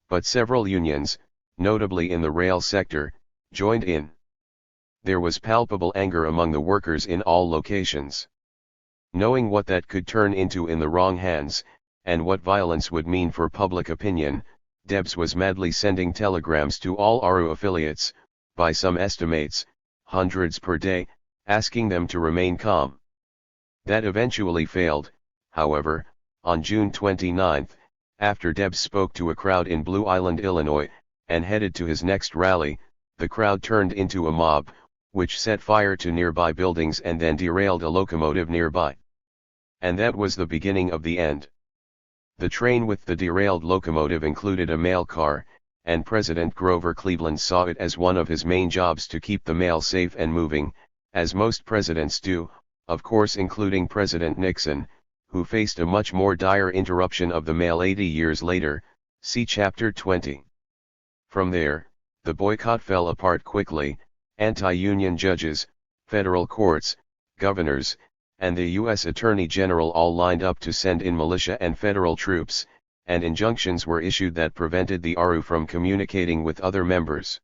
But several unions, notably in the rail sector, joined in. There was palpable anger among the workers in all locations. Knowing what that could turn into in the wrong hands, and what violence would mean for public opinion, Debs was madly sending telegrams to all ARU affiliates, by some estimates, hundreds per day, asking them to remain calm. That eventually failed, however. On June 29, after Debs spoke to a crowd in Blue Island, Illinois, and headed to his next rally, the crowd turned into a mob, which set fire to nearby buildings and then derailed a locomotive nearby. And that was the beginning of the end. The train with the derailed locomotive included a mail car, and President Grover Cleveland saw it as one of his main jobs to keep the mail safe and moving, as most presidents do, of course including President Nixon, who faced a much more dire interruption of the mail 80 years later, see Chapter 20. From there, the boycott fell apart quickly. Anti-union judges, federal courts, governors, and the U.S. Attorney General all lined up to send in militia and federal troops, and injunctions were issued that prevented the ARU from communicating with other members.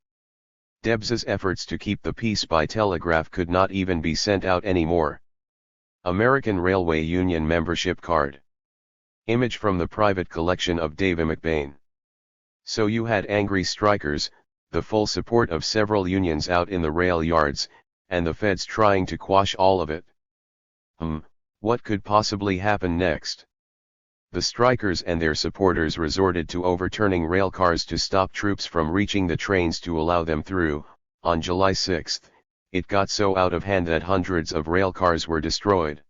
Debs's efforts to keep the peace by telegraph could not even be sent out anymore. American Railway Union Membership Card. Image from the private collection of David McBain. So you had angry strikers, the full support of several unions out in the rail yards, and the feds trying to quash all of it. What could possibly happen next? The strikers and their supporters resorted to overturning rail cars to stop troops from reaching the trains to allow them through. On July 6, it got so out of hand that hundreds of railcars were destroyed.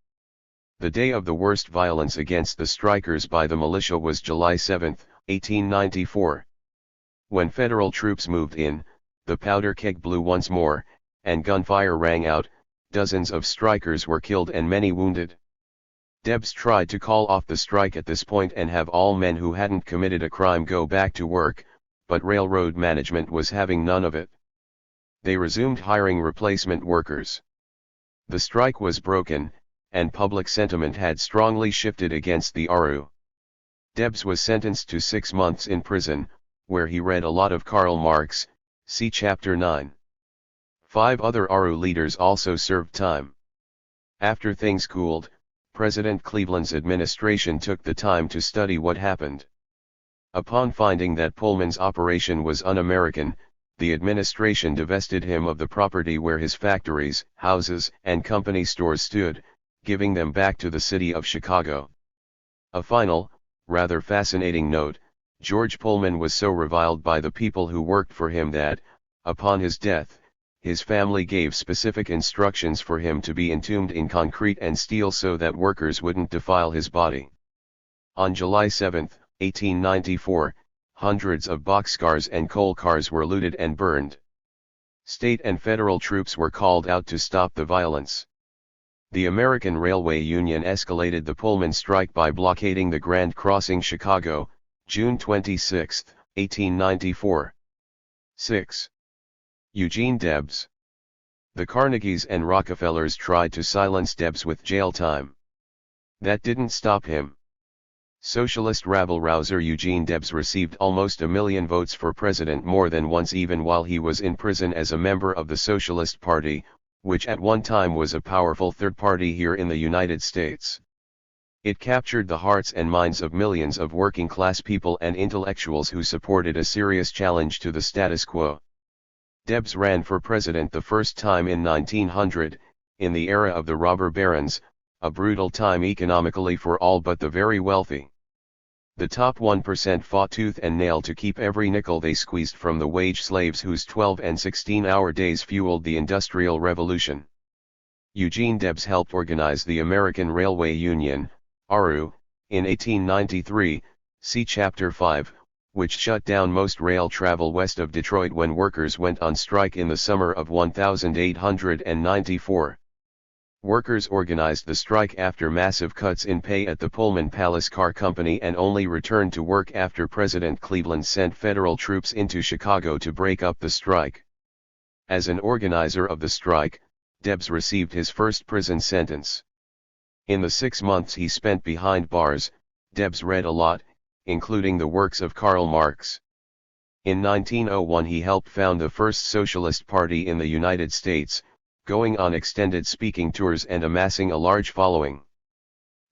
The day of the worst violence against the strikers by the militia was July 7, 1894. When federal troops moved in, the powder keg blew once more, and gunfire rang out. Dozens of strikers were killed and many wounded. Debs tried to call off the strike at this point and have all men who hadn't committed a crime go back to work, but railroad management was having none of it. They resumed hiring replacement workers. The strike was broken, and public sentiment had strongly shifted against the ARU. Debs was sentenced to 6 months in prison, where he read a lot of Karl Marx, see Chapter 9. 5 other ARU leaders also served time. After things cooled, President Cleveland's administration took the time to study what happened. Upon finding that Pullman's operation was un-American, the administration divested him of the property where his factories, houses, and company stores stood, giving them back to the city of Chicago. A final, rather fascinating note: George Pullman was so reviled by the people who worked for him that, upon his death, his family gave specific instructions for him to be entombed in concrete and steel so that workers wouldn't defile his body. On July 7, 1894, hundreds of boxcars and coal cars were looted and burned. State and federal troops were called out to stop the violence. The American Railway Union escalated the Pullman strike by blockading the Grand Crossing, Chicago, June 26, 1894. 6. Eugene Debs. The Carnegies and Rockefellers tried to silence Debs with jail time. That didn't stop him. Socialist rabble-rouser Eugene Debs received almost 1 million votes for president more than once, even while he was in prison as a member of the Socialist Party, which at one time was a powerful third party here in the United States. It captured the hearts and minds of millions of working-class people and intellectuals who supported a serious challenge to the status quo. Debs ran for president the first time in 1900, in the era of the robber barons, a brutal time economically for all but the very wealthy. The top 1% fought tooth and nail to keep every nickel they squeezed from the wage slaves whose 12 and 16-hour days fueled the Industrial Revolution. Eugene Debs helped organize the American Railway Union, ARU, in 1893, see Chapter 5, which shut down most rail travel west of Detroit when workers went on strike in the summer of 1894. Workers organized the strike after massive cuts in pay at the Pullman Palace Car Company and only returned to work after President Cleveland sent federal troops into Chicago to break up the strike. As an organizer of the strike, Debs received his first prison sentence. In the 6 months he spent behind bars, Debs read a lot, including the works of Karl Marx. In 1901 he helped found the first Socialist Party in the United States, going on extended speaking tours and amassing a large following.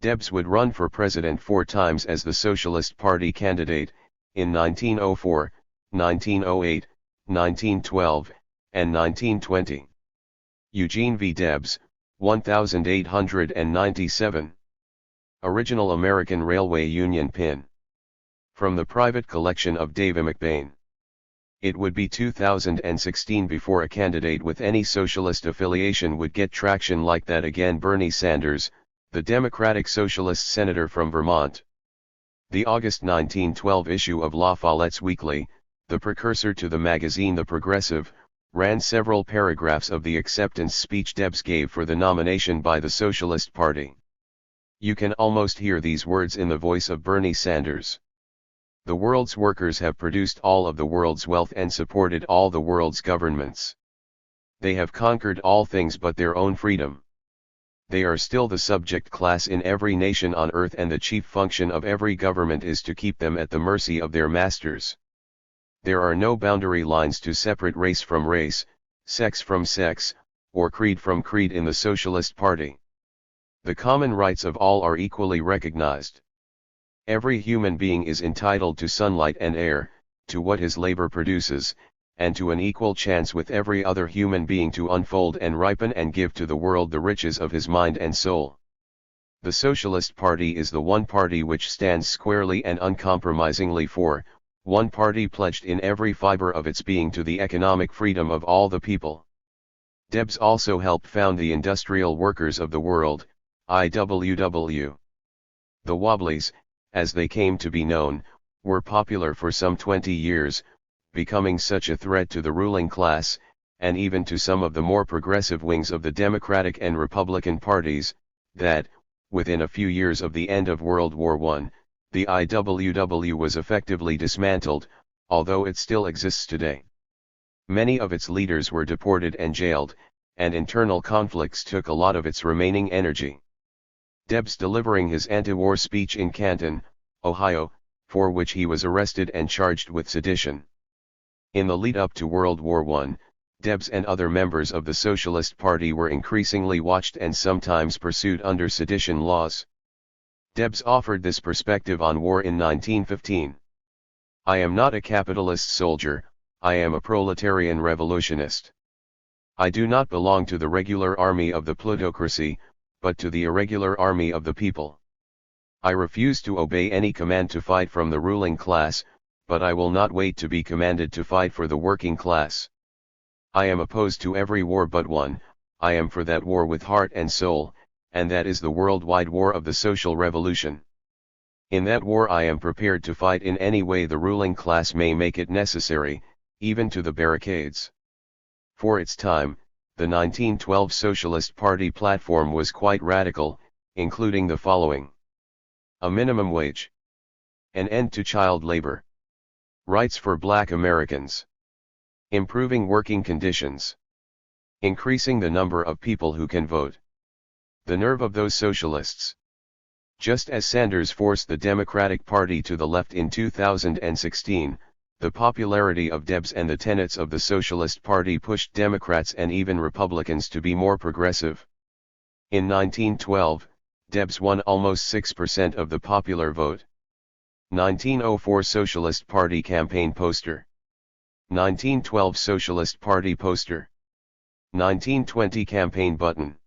Debs would run for president 4 times as the Socialist Party candidate, in 1904, 1908, 1912, and 1920. Eugene V. Debs, 1897. Original American Railway Union pin. From the private collection of David McBain. It would be 2016 before a candidate with any socialist affiliation would get traction like that again. Bernie Sanders, the Democratic Socialist senator from Vermont. The August 1912 issue of La Follette's Weekly, the precursor to the magazine The Progressive, ran several paragraphs of the acceptance speech Debs gave for the nomination by the Socialist Party. You can almost hear these words in the voice of Bernie Sanders. The world's workers have produced all of the world's wealth and supported all the world's governments. They have conquered all things but their own freedom. They are still the subject class in every nation on earth, and the chief function of every government is to keep them at the mercy of their masters. There are no boundary lines to separate race from race, sex from sex, or creed from creed in the Socialist Party. The common rights of all are equally recognized. Every human being is entitled to sunlight and air, to what his labor produces, and to an equal chance with every other human being to unfold and ripen and give to the world the riches of his mind and soul. The Socialist Party is the one party which stands squarely and uncompromisingly for, one party pledged in every fiber of its being to the economic freedom of all the people. Debs also helped found the Industrial Workers of the World, IWW. The Wobblies, as they came to be known, were popular for some 20 years, becoming such a threat to the ruling class, and even to some of the more progressive wings of the Democratic and Republican parties, that, within a few years of the end of World War I, the IWW was effectively dismantled, although it still exists today. Many of its leaders were deported and jailed, and internal conflicts took a lot of its remaining energy. Debs delivering his anti-war speech in Canton, Ohio, for which he was arrested and charged with sedition. In the lead-up to World War I, Debs and other members of the Socialist Party were increasingly watched and sometimes pursued under sedition laws. Debs offered this perspective on war in 1915. "I am not a capitalist soldier, I am a proletarian revolutionist. I do not belong to the regular army of the plutocracy, but to the irregular army of the people. I refuse to obey any command to fight from the ruling class, but I will not wait to be commanded to fight for the working class. I am opposed to every war but one, I am for that war with heart and soul, and that is the worldwide war of the social revolution. In that war I am prepared to fight in any way the ruling class may make it necessary, even to the barricades." For its time, the 1912 Socialist Party platform was quite radical, including the following: a minimum wage, an end to child labor, rights for Black Americans, improving working conditions, increasing the number of people who can vote. The nerve of those socialists! Just as Sanders forced the Democratic Party to the left in 2016, the popularity of Debs and the tenets of the Socialist Party pushed Democrats and even Republicans to be more progressive. In 1912, Debs won almost 6% of the popular vote. 1904 Socialist Party campaign poster. 1912 Socialist Party poster. 1920 campaign button.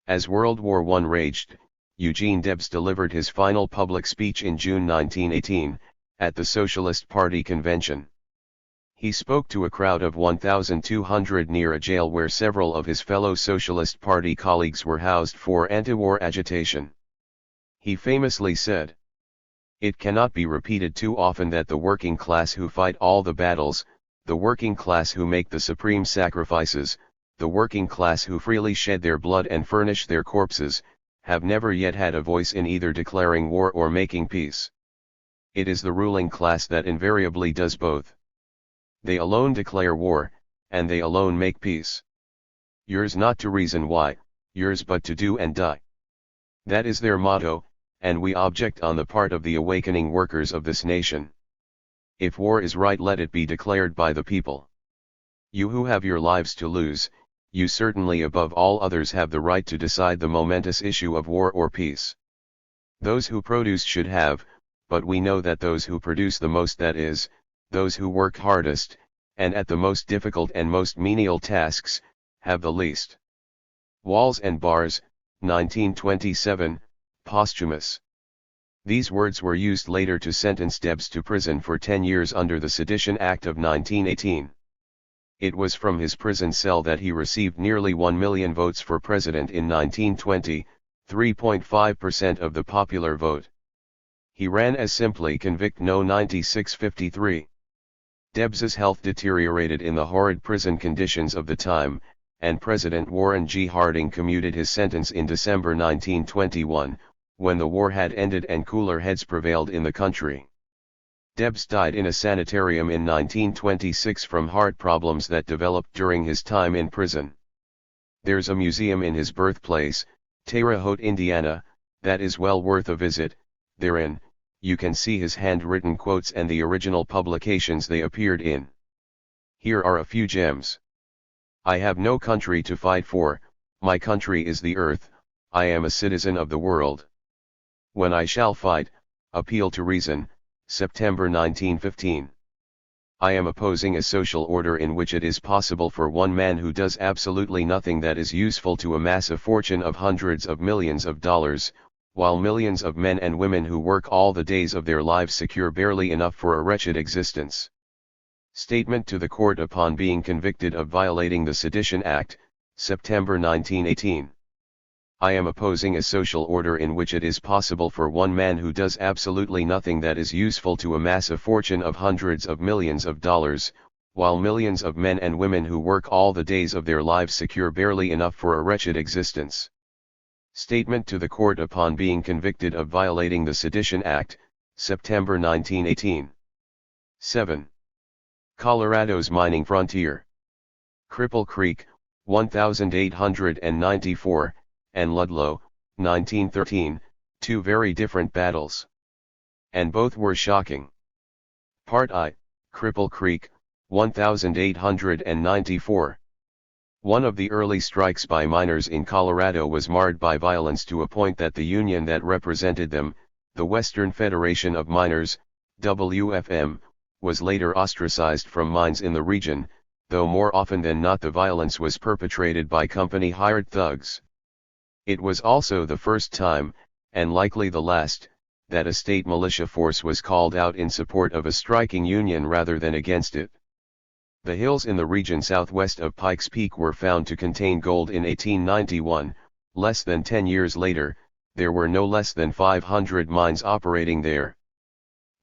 As World War I raged, Eugene Debs delivered his final public speech in June 1918, at the Socialist Party convention. He spoke to a crowd of 1,200 near a jail where several of his fellow Socialist Party colleagues were housed for anti-war agitation. He famously said, "It cannot be repeated too often that the working class who fight all the battles, the working class who make the supreme sacrifices, the working class who freely shed their blood and furnish their corpses, have never yet had a voice in either declaring war or making peace. It is the ruling class that invariably does both. They alone declare war, and they alone make peace. Yours not to reason why, yours but to do and die. That is their motto, and we object on the part of the awakening workers of this nation. If war is right, let it be declared by the people. You who have your lives to lose, you certainly above all others have the right to decide the momentous issue of war or peace. Those who produce should have, but we know that those who produce the most, that is, those who work hardest, and at the most difficult and most menial tasks, have the least." Walls and Bars, 1927, posthumous. These words were used later to sentence Debs to prison for 10 years under the Sedition Act of 1918. It was from his prison cell that he received nearly 1 million votes for president in 1920, 3.5% of the popular vote. He ran as simply Convict No. 9653. Debs's health deteriorated in the horrid prison conditions of the time, and President Warren G. Harding commuted his sentence in December 1921, when the war had ended and cooler heads prevailed in the country. Debs died in a sanitarium in 1926 from heart problems that developed during his time in prison. There's a museum in his birthplace, Terre Haute, Indiana, that is well worth a visit. Therein, you can see his handwritten quotes and the original publications they appeared in. Here are a few gems. "I have no country to fight for, my country is the earth, I am a citizen of the world. When I shall fight, appeal to reason," September 1915. "I am opposing a social order in which it is possible for one man who does absolutely nothing that is useful to amass a fortune of hundreds of millions of dollars, while millions of men and women who work all the days of their lives secure barely enough for a wretched existence." Statement to the court upon being convicted of violating the Sedition Act, September 1918. I am opposing a social order in which it is possible for one man who does absolutely nothing that is useful to amass a fortune of hundreds of millions of dollars, while millions of men and women who work all the days of their lives secure barely enough for a wretched existence. Statement to the court upon being convicted of violating the Sedition Act, September 1918. 7. Colorado's mining frontier. Cripple Creek, 1894, and Ludlow, 1913, two very different battles. And both were shocking. Part I, Cripple Creek, 1894. One of the early strikes by miners in Colorado was marred by violence to a point that the union that represented them, the Western Federation of Miners, WFM, was later ostracized from mines in the region, though more often than not the violence was perpetrated by company-hired thugs. It was also the first time, and likely the last, that a state militia force was called out in support of a striking union rather than against it. The hills in the region southwest of Pikes Peak were found to contain gold in 1891, less than 10 years later, there were no less than 500 mines operating there.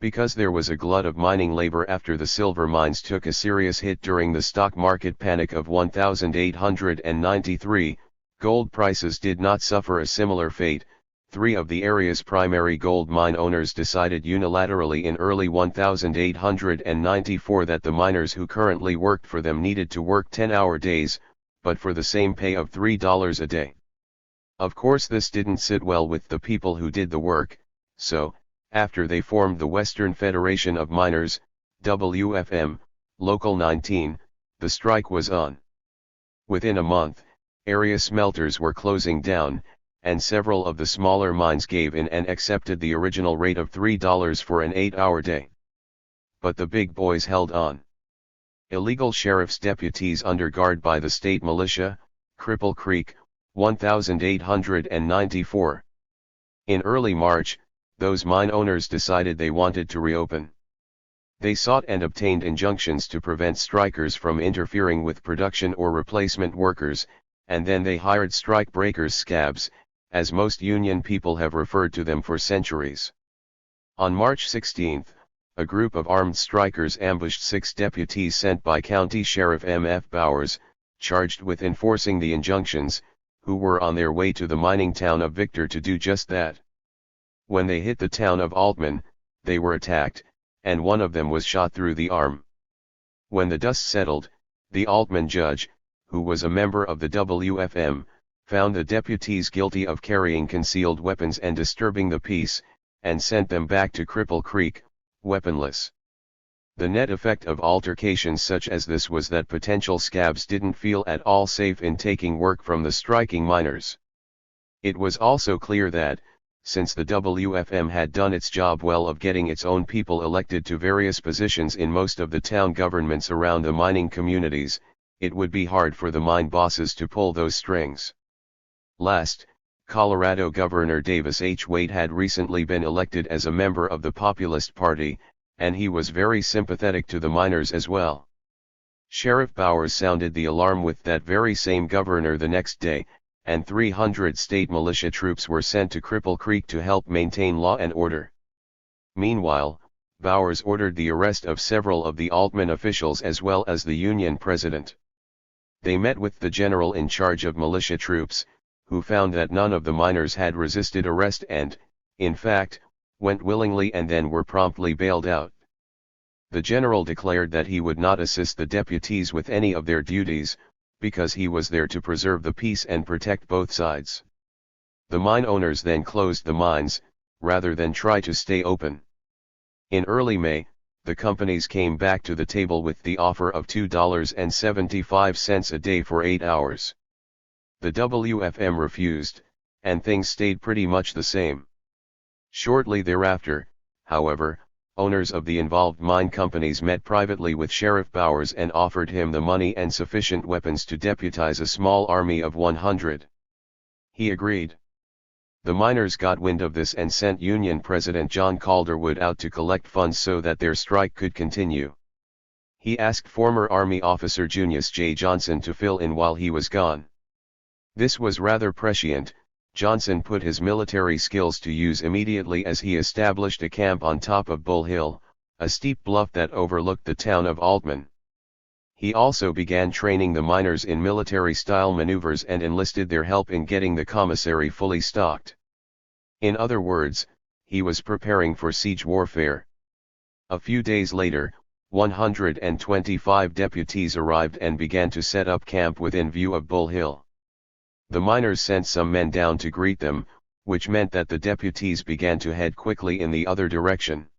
Because there was a glut of mining labor after the silver mines took a serious hit during the stock market panic of 1893, gold prices did not suffer a similar fate. Three of the area's primary gold mine owners decided unilaterally in early 1894 that the miners who currently worked for them needed to work 10-hour days, but for the same pay of $3 a day. Of course this didn't sit well with the people who did the work, so, after they formed the Western Federation of Miners, WFM, Local 19, the strike was on. Within a month, area smelters were closing down, and several of the smaller mines gave in and accepted the original rate of $3 for an 8-hour day. But the big boys held on. Illegal sheriff's deputies under guard by the state militia, Cripple Creek, 1894. In early March, those mine owners decided they wanted to reopen. They sought and obtained injunctions to prevent strikers from interfering with production or replacement workers, and then they hired strike breakers, scabs, as most union people have referred to them for centuries. On March 16, a group of armed strikers ambushed 6 deputies sent by County Sheriff M.F. Bowers, charged with enforcing the injunctions, who were on their way to the mining town of Victor to do just that. When they hit the town of Altman, they were attacked, and one of them was shot through the arm. When the dust settled, the Altman judge, who was a member of the WFM, found the deputies guilty of carrying concealed weapons and disturbing the peace, and sent them back to Cripple Creek, weaponless. The net effect of altercations such as this was that potential scabs didn't feel at all safe in taking work from the striking miners. It was also clear that, since the WFM had done its job well of getting its own people elected to various positions in most of the town governments around the mining communities, it would be hard for the mine bosses to pull those strings. Last, Colorado Governor Davis H. Wade had recently been elected as a member of the Populist Party, and he was very sympathetic to the miners as well. Sheriff Bowers sounded the alarm with that very same governor the next day, and 300 state militia troops were sent to Cripple Creek to help maintain law and order. Meanwhile, Bowers ordered the arrest of several of the Altman officials as well as the Union president. They met with the general in charge of militia troops, who found that none of the miners had resisted arrest and, in fact, went willingly and then were promptly bailed out. The general declared that he would not assist the deputies with any of their duties, because he was there to preserve the peace and protect both sides. The mine owners then closed the mines, rather than try to stay open. In early May, the companies came back to the table with the offer of $2.75 a day for 8 hours. The WFM refused, and things stayed pretty much the same. Shortly thereafter, however, owners of the involved mine companies met privately with Sheriff Bowers and offered him the money and sufficient weapons to deputize a small army of 100. He agreed. The miners got wind of this and sent Union President John Calderwood out to collect funds so that their strike could continue. He asked former Army officer Junius J. Johnson to fill in while he was gone. This was rather prescient. Johnson put his military skills to use immediately as he established a camp on top of Bull Hill, a steep bluff that overlooked the town of Altman. He also began training the miners in military-style maneuvers and enlisted their help in getting the commissary fully stocked. In other words, he was preparing for siege warfare. A few days later, 125 deputies arrived and began to set up camp within view of Bull Hill. The miners sent some men down to greet them, which meant that the deputies began to head quickly in the other direction.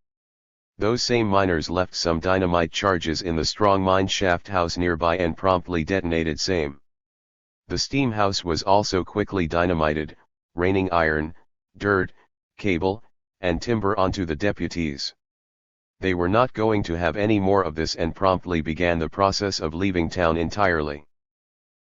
Those same miners left some dynamite charges in the strong mine shaft house nearby and promptly detonated same. The steam house was also quickly dynamited, raining iron, dirt, cable, and timber onto the deputies. They were not going to have any more of this and promptly began the process of leaving town entirely.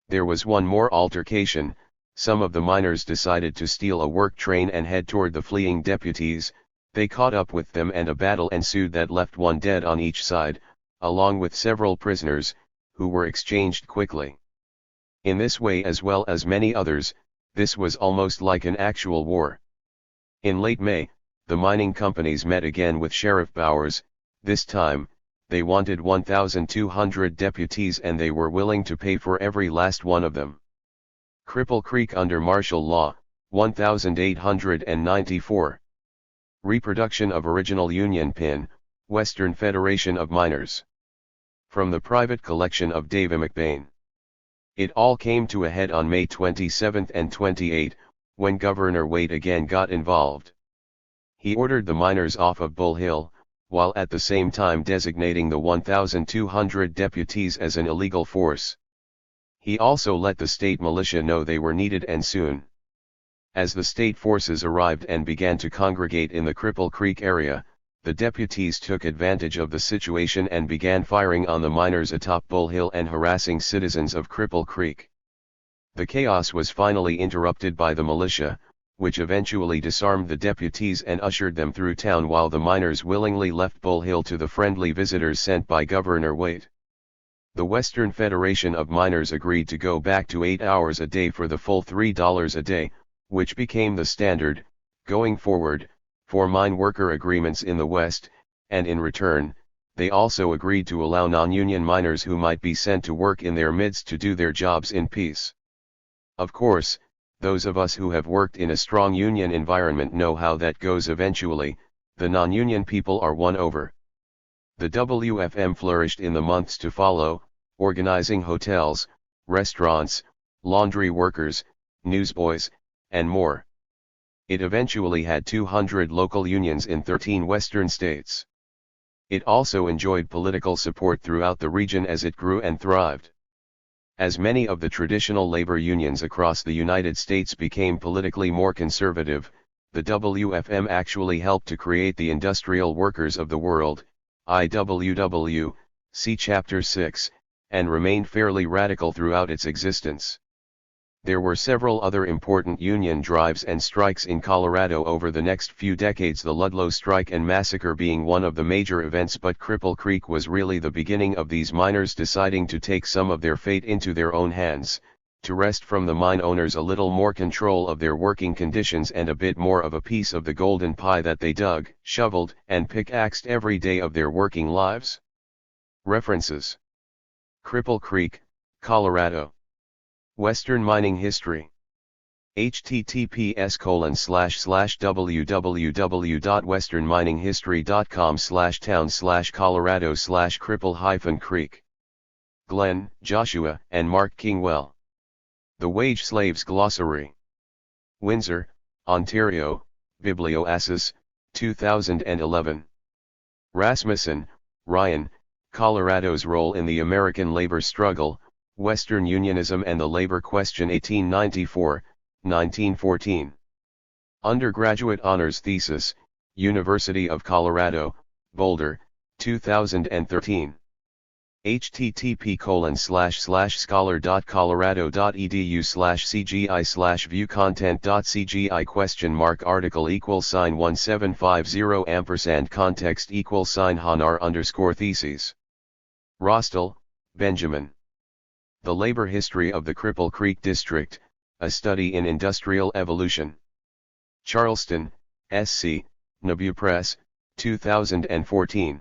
There was one more altercation. Some of the miners decided to steal a work train and head toward the fleeing deputies. They caught up with them and a battle ensued that left one dead on each side, along with several prisoners, who were exchanged quickly. In this way as well as many others, this was almost like an actual war. In late May, the mining companies met again with Sheriff Bowers. This time, they wanted 1,200 deputies and they were willing to pay for every last one of them. Cripple Creek under martial law, 1894. Reproduction of original Union pin, Western Federation of Miners. From the private collection of David McBain. It all came to a head on May 27 and 28, when Governor Waite again got involved. He ordered the miners off of Bull Hill, while at the same time designating the 1,200 deputies as an illegal force. He also let the state militia know they were needed and soon. As the state forces arrived and began to congregate in the Cripple Creek area, the deputies took advantage of the situation and began firing on the miners atop Bull Hill and harassing citizens of Cripple Creek. The chaos was finally interrupted by the militia, which eventually disarmed the deputies and ushered them through town while the miners willingly left Bull Hill to the friendly visitors sent by Governor Waite. The Western Federation of Miners agreed to go back to 8 hours a day for the full $3 a day, which became the standard, going forward, for mine worker agreements in the West, and in return, they also agreed to allow non-union miners who might be sent to work in their midst to do their jobs in peace. Of course, those of us who have worked in a strong union environment know how that goes eventually. The non-union people are won over. The WFM flourished in the months to follow, organizing hotels, restaurants, laundry workers, newsboys, and more. It eventually had 200 local unions in 13 western states. It also enjoyed political support throughout the region as it grew and thrived. As many of the traditional labor unions across the United States became politically more conservative, the WFM actually helped to create the Industrial Workers of the World, IWW, see Chapter 6, and remained fairly radical throughout its existence. There were several other important union drives and strikes in Colorado over the next few decades, the Ludlow Strike and Massacre being one of the major events, but Cripple Creek was really the beginning of these miners deciding to take some of their fate into their own hands, to wrest from the mine owners a little more control of their working conditions and a bit more of a piece of the golden pie that they dug, shoveled, and pickaxed every day of their working lives. References: Cripple Creek, Colorado. Western Mining History. https://www.westernmininghistory.com/town/colorado/cripple-creek. Glenn, Joshua, and Mark Kingwell. The Wage Slaves Glossary. Windsor, Ontario, Biblioasis, 2011. Rasmussen, Ryan, Colorado's Role in the American Labor Struggle, Western Unionism and the Labor Question 1894-1914. Undergraduate Honors Thesis, University of Colorado, Boulder, 2013. http://scholar.colorado.edu/cgi/viewcontent.cgi Article =1750 context =Hanar_theses. Rostel, Benjamin. The Labor History of the Cripple Creek District, A Study in Industrial Evolution. Charleston, SC, Nabu Press, 2014.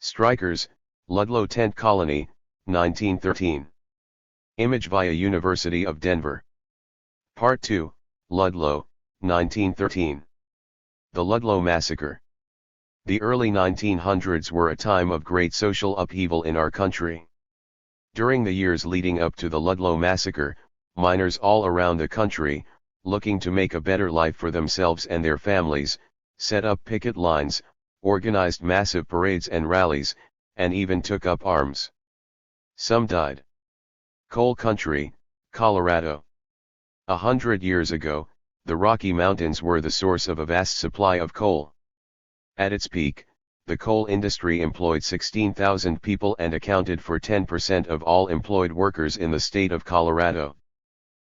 Strikers, Ludlow Tent Colony, 1913. Image via University of Denver. Part 2, Ludlow, 1913. The Ludlow Massacre. The early 1900s were a time of great social upheaval in our country. During the years leading up to the Ludlow Massacre, miners all around the country, looking to make a better life for themselves and their families, set up picket lines, organized massive parades and rallies, and even took up arms. Some died. Coal Country, Colorado. 100 years ago, the Rocky Mountains were the source of a vast supply of coal. At its peak, the coal industry employed 16,000 people and accounted for 10% of all employed workers in the state of Colorado.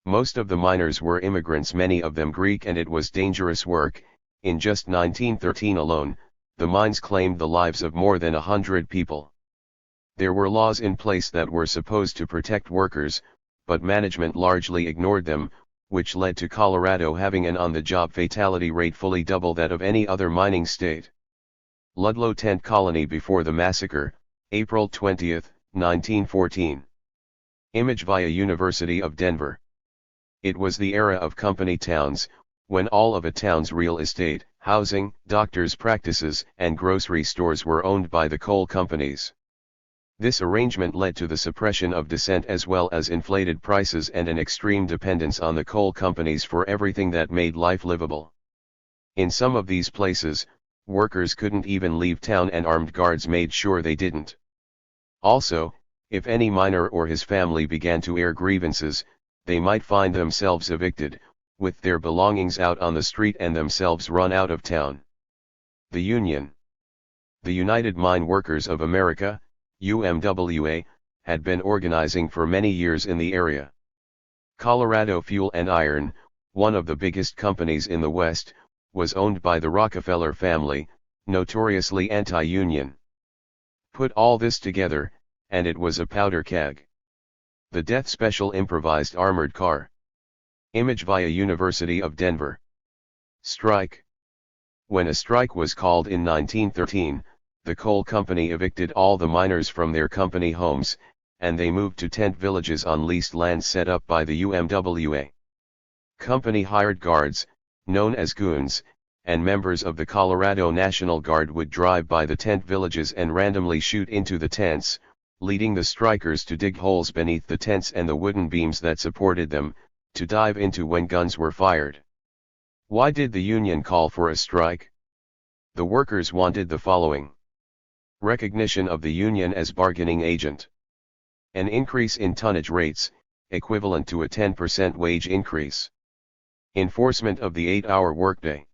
Most of the miners were immigrants, many of them Greek, and it was dangerous work. In just 1913 alone, the mines claimed the lives of more than 100 people. There were laws in place that were supposed to protect workers, but management largely ignored them, which led to Colorado having an on-the-job fatality rate fully double that of any other mining state. Ludlow Tent Colony before the massacre, April 20, 1914. Image via University of Denver. It was the era of company towns, when all of a town's real estate, housing, doctors' practices, and grocery stores were owned by the coal companies. This arrangement led to the suppression of dissent as well as inflated prices and an extreme dependence on the coal companies for everything that made life livable. In some of these places, workers couldn't even leave town and armed guards made sure they didn't. Also, if any miner or his family began to air grievances, they might find themselves evicted, with their belongings out on the street and themselves run out of town. The Union. The United Mine Workers of America, UMWA, had been organizing for many years in the area. Colorado Fuel and Iron, one of the biggest companies in the West, was owned by the Rockefeller family, notoriously anti-union. Put all this together, and it was a powder keg. The Death Special Improvised Armored Car. Image via University of Denver. Strike. When a strike was called in 1913, the coal company evicted all the miners from their company homes, and they moved to tent villages on leased land set up by the UMWA. Company hired guards, known as goons, and members of the Colorado National Guard would drive by the tent villages and randomly shoot into the tents, leading the strikers to dig holes beneath the tents and the wooden beams that supported them, to dive into when guns were fired. Why did the union call for a strike? The workers wanted the following: recognition of the union as bargaining agent, an increase in tonnage rates, equivalent to a 10% wage increase, enforcement of the 8-hour workday,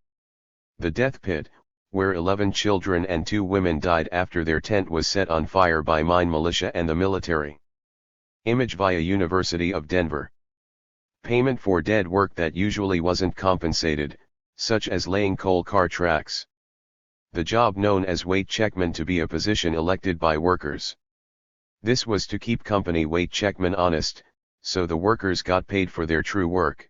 the death pit, where 11 children and 2 women died after their tent was set on fire by mine militia and the military. Image via University of Denver. Payment for dead work that usually wasn't compensated, such as laying coal car tracks. The job known as weight checkman to be a position elected by workers. This was to keep company weight checkmen honest, so the workers got paid for their true work.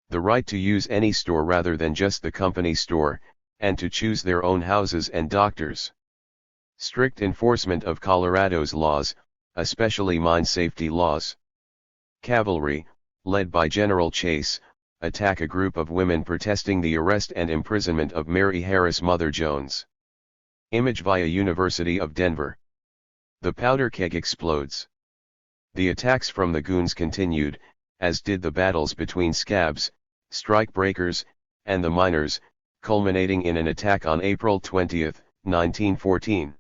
The right to use any store rather than just the company store, and to choose their own houses and doctors. Strict enforcement of Colorado's laws, especially mine safety laws. Cavalry, led by General Chase, attack a group of women protesting the arrest and imprisonment of Mary Harris Mother Jones. Image via University of Denver. The powder keg explodes. The attacks from the goons continued, as did the battles between scabs, strike breakers, and the miners, culminating in an attack on April 20, 1914.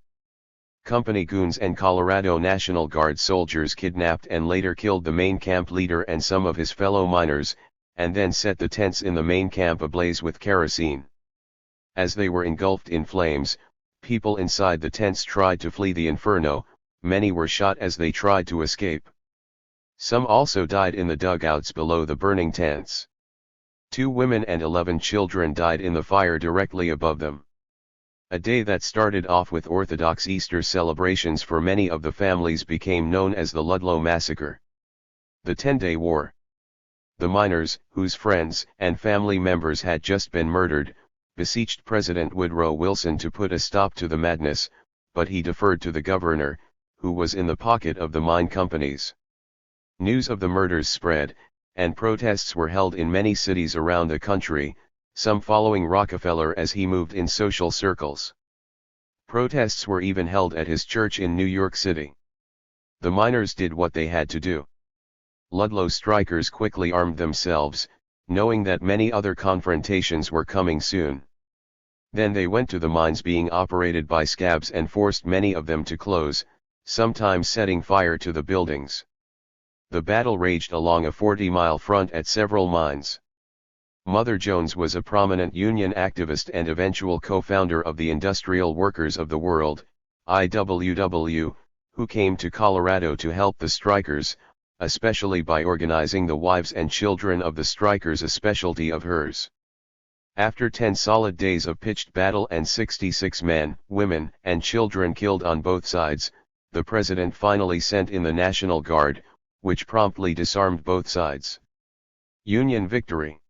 Company goons and Colorado National Guard soldiers kidnapped and later killed the main camp leader and some of his fellow miners, and then set the tents in the main camp ablaze with kerosene. As they were engulfed in flames, people inside the tents tried to flee the inferno, many were shot as they tried to escape. Some also died in the dugouts below the burning tents. 2 women and 11 children died in the fire directly above them. A day that started off with Orthodox Easter celebrations for many of the families became known as the Ludlow Massacre. The 10-Day War. The miners, whose friends and family members had just been murdered, beseeched President Woodrow Wilson to put a stop to the madness, but he deferred to the governor, who was in the pocket of the mine companies. News of the murders spread, and protests were held in many cities around the country, some following Rockefeller as he moved in social circles. Protests were even held at his church in New York City. The miners did what they had to do. Ludlow strikers quickly armed themselves, knowing that many other confrontations were coming soon. Then they went to the mines being operated by scabs and forced many of them to close, sometimes setting fire to the buildings. The battle raged along a 40-mile front at several mines. Mother Jones was a prominent union activist and eventual co-founder of the Industrial Workers of the World, IWW, who came to Colorado to help the strikers, especially by organizing the wives and children of the strikers, a specialty of hers. After 10 solid days of pitched battle and 66 men, women, and children killed on both sides, the president finally sent in the National Guard, which promptly disarmed both sides. Union victory.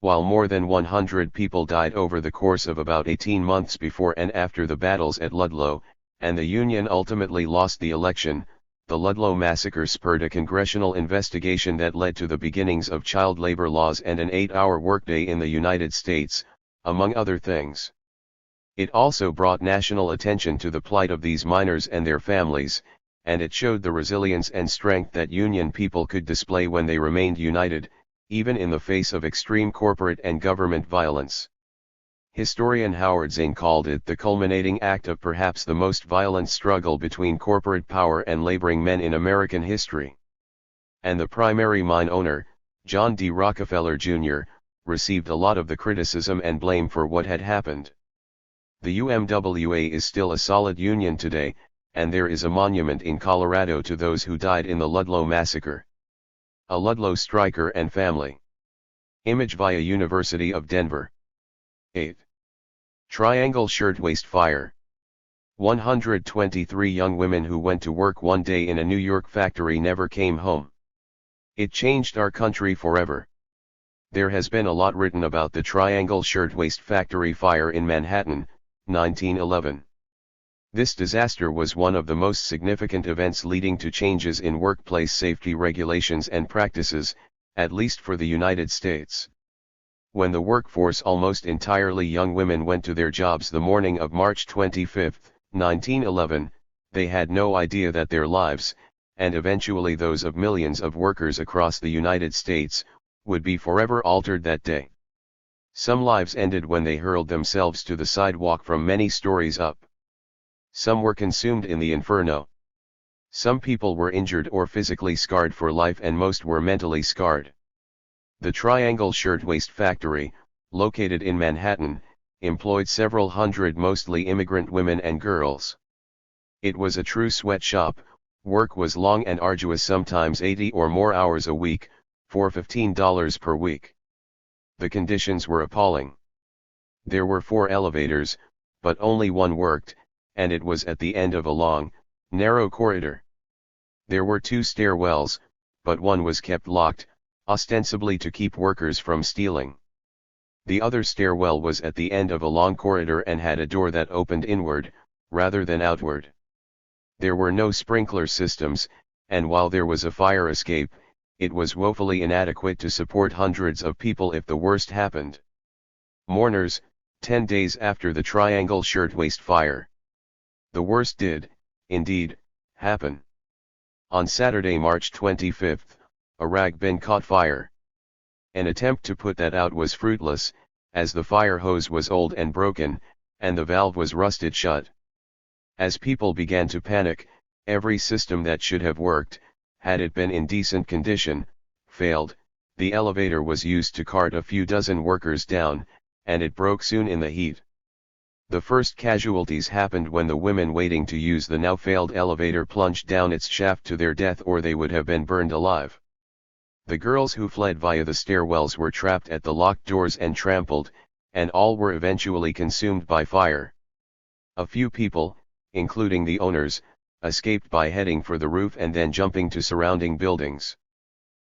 While more than 100 people died over the course of about 18 months before and after the battles at Ludlow, and the Union ultimately lost the election, the Ludlow massacre spurred a congressional investigation that led to the beginnings of child labor laws and an 8-hour workday in the United States, among other things. It also brought national attention to the plight of these miners and their families, and it showed the resilience and strength that Union people could display when they remained united, even in the face of extreme corporate and government violence. Historian Howard Zinn called it the culminating act of perhaps the most violent struggle between corporate power and laboring men in American history. And the primary mine owner, John D. Rockefeller Jr., received a lot of the criticism and blame for what had happened. The UMWA is still a solid union today, and there is a monument in Colorado to those who died in the Ludlow massacre. A Ludlow striker and family. Image via University of Denver. 8. Triangle Shirtwaist Fire. 123 young women who went to work one day in a New York factory never came home. It changed our country forever. There has been a lot written about the Triangle Shirtwaist Factory fire in Manhattan, 1911. This disaster was one of the most significant events leading to changes in workplace safety regulations and practices, at least for the United States. When the workforce, almost entirely young women, went to their jobs the morning of March 25, 1911, they had no idea that their lives, and eventually those of millions of workers across the United States, would be forever altered that day. Some lives ended when they hurled themselves to the sidewalk from many stories up. Some were consumed in the inferno. Some people were injured or physically scarred for life, and most were mentally scarred. The Triangle Shirtwaist Factory, located in Manhattan, employed several hundred mostly immigrant women and girls. It was a true sweatshop. Work was long and arduous, sometimes 80 or more hours a week, for $15 per week. The conditions were appalling. There were 4 elevators, but only one worked, and it was at the end of a long, narrow corridor. There were 2 stairwells, but one was kept locked, ostensibly to keep workers from stealing. The other stairwell was at the end of a long corridor and had a door that opened inward, rather than outward. There were no sprinkler systems, and while there was a fire escape, it was woefully inadequate to support hundreds of people if the worst happened. Mourners, 10 days after the Triangle Shirtwaist fire. The worst did, indeed, happen. On Saturday, March 25, a rag bin caught fire. An attempt to put that out was fruitless, as the fire hose was old and broken, and the valve was rusted shut. As people began to panic, every system that should have worked, had it been in decent condition, failed. The elevator was used to cart a few dozen workers down, and it broke soon in the heat. The first casualties happened when the women waiting to use the now failed elevator plunged down its shaft to their death, or they would have been burned alive. The girls who fled via the stairwells were trapped at the locked doors and trampled, and all were eventually consumed by fire. A few people, including the owners, escaped by heading for the roof and then jumping to surrounding buildings.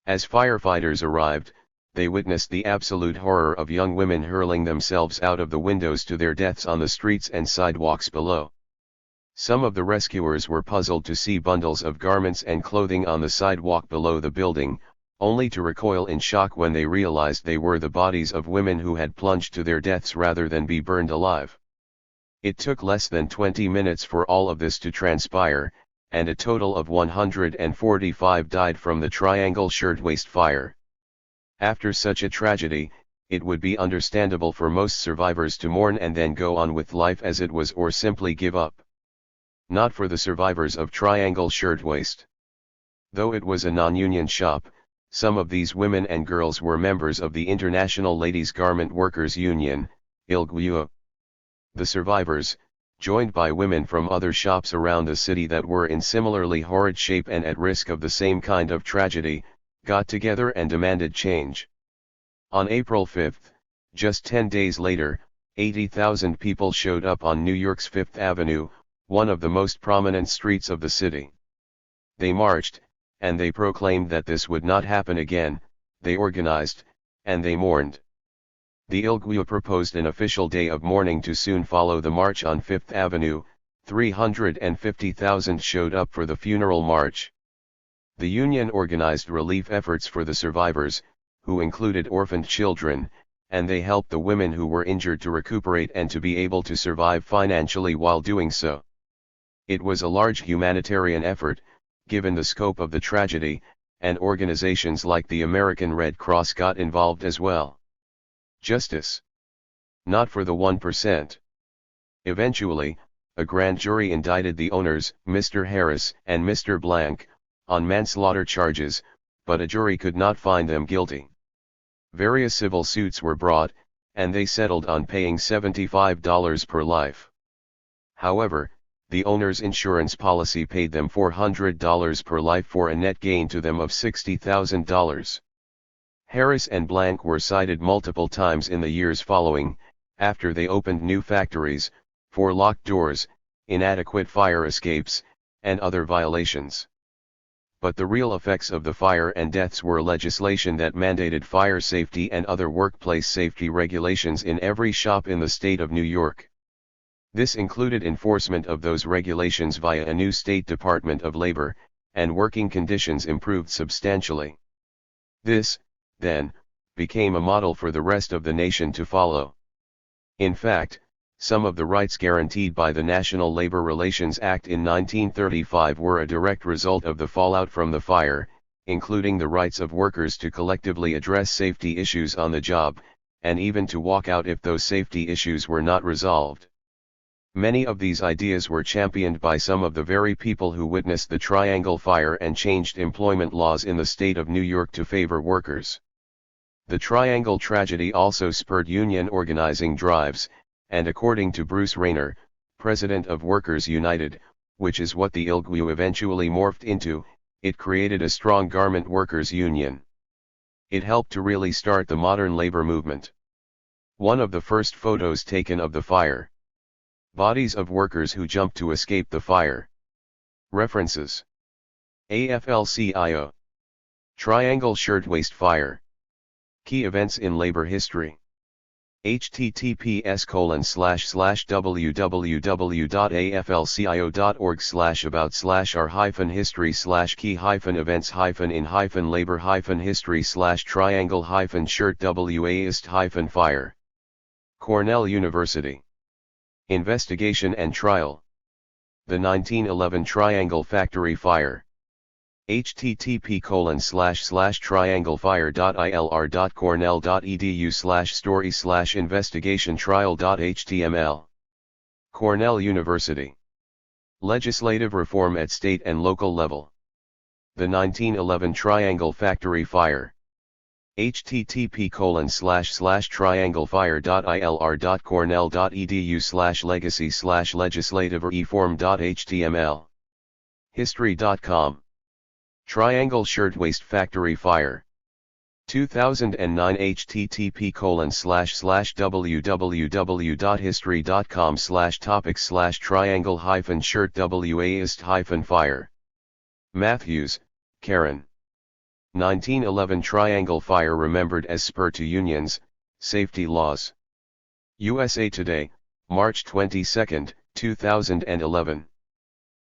As firefighters arrived, they witnessed the absolute horror of young women hurling themselves out of the windows to their deaths on the streets and sidewalks below. Some of the rescuers were puzzled to see bundles of garments and clothing on the sidewalk below the building, only to recoil in shock when they realized they were the bodies of women who had plunged to their deaths rather than be burned alive. It took less than 20 minutes for all of this to transpire, and a total of 145 died from the Triangle Shirtwaist Fire. After such a tragedy, it would be understandable for most survivors to mourn and then go on with life as it was or simply give up. Not for the survivors of Triangle Shirtwaist. Though it was a non-union shop, some of these women and girls were members of the International Ladies Garment Workers Union, ILGWU. The survivors, joined by women from other shops around the city that were in similarly horrid shape and at risk of the same kind of tragedy, got together and demanded change. On April 5, just 10 days later, 80,000 people showed up on New York's Fifth Avenue, one of the most prominent streets of the city. They marched, and they proclaimed that this would not happen again. They organized, and they mourned. The ILGWU proposed an official day of mourning to soon follow the march on Fifth Avenue. 350,000 showed up for the funeral march. The union organized relief efforts for the survivors, who included orphaned children, and they helped the women who were injured to recuperate and to be able to survive financially while doing so. It was a large humanitarian effort, given the scope of the tragedy, and organizations like the American Red Cross got involved as well. Justice. Not for the 1%. Eventually, a grand jury indicted the owners, Mr. Harris and Mr. Blank, on manslaughter charges, but a jury could not find them guilty. Various civil suits were brought, and they settled on paying $75 per life. However, the owner's insurance policy paid them $400 per life for a net gain to them of $60,000. Harris and Blank were cited multiple times in the years following, after they opened new factories, for locked doors, inadequate fire escapes, and other violations. But the real effects of the fire and deaths were legislation that mandated fire safety and other workplace safety regulations in every shop in the state of New York. This included enforcement of those regulations via a new State Department of Labor, and working conditions improved substantially. This, then, became a model for the rest of the nation to follow. In fact, some of the rights guaranteed by the National Labor Relations Act in 1935 were a direct result of the fallout from the fire, including the rights of workers to collectively address safety issues on the job, and even to walk out if those safety issues were not resolved. Many of these ideas were championed by some of the very people who witnessed the Triangle Fire and changed employment laws in the state of New York to favor workers. The Triangle tragedy also spurred union organizing drives, and according to Bruce Rayner, president of Workers United, which is what the ILGWU eventually morphed into, it created a strong garment workers union. It helped to really start the modern labor movement. One of the first photos taken of the fire. Bodies of workers who jumped to escape the fire. References. AFL-CIO. Triangle Shirtwaist Fire. Key events in labor history. https://www.aflcio.org/about/r-history/key-events-labor-history/triangle-shirt-waist-fire. Cornell University. Investigation and Trial. The 1911 Triangle Factory Fire. http://trianglefire.ilr.cornell.edu/story/investigation-trial.html. Cornell University. Legislative reform at state and local level. The 1911 Triangle Factory Fire. http://trianglefire.ilr.cornell.edu/legacy/legislative-reform.html. History.com. Triangle Shirtwaist Factory Fire. 2009 http://www.history.com/topics/triangle-shirt-waist-fire. Matthews, Karen. 1911 Triangle Fire remembered as spur to unions, safety laws. USA Today, March 22, 2011.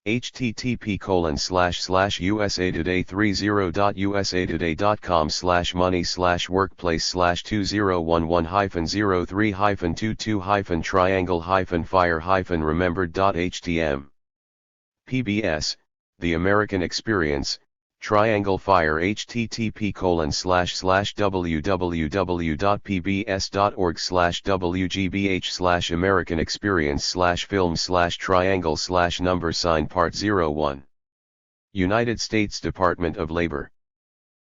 http://usa-today.money/workplace/2011-money/money/workplace/2023-money-3-20-fire-remembered.htm. PBS, The American Experience, Triangle Fire http://www.pbs.org/wgbh/American Experience/film/triangle/number Part 01. United States Department of Labor.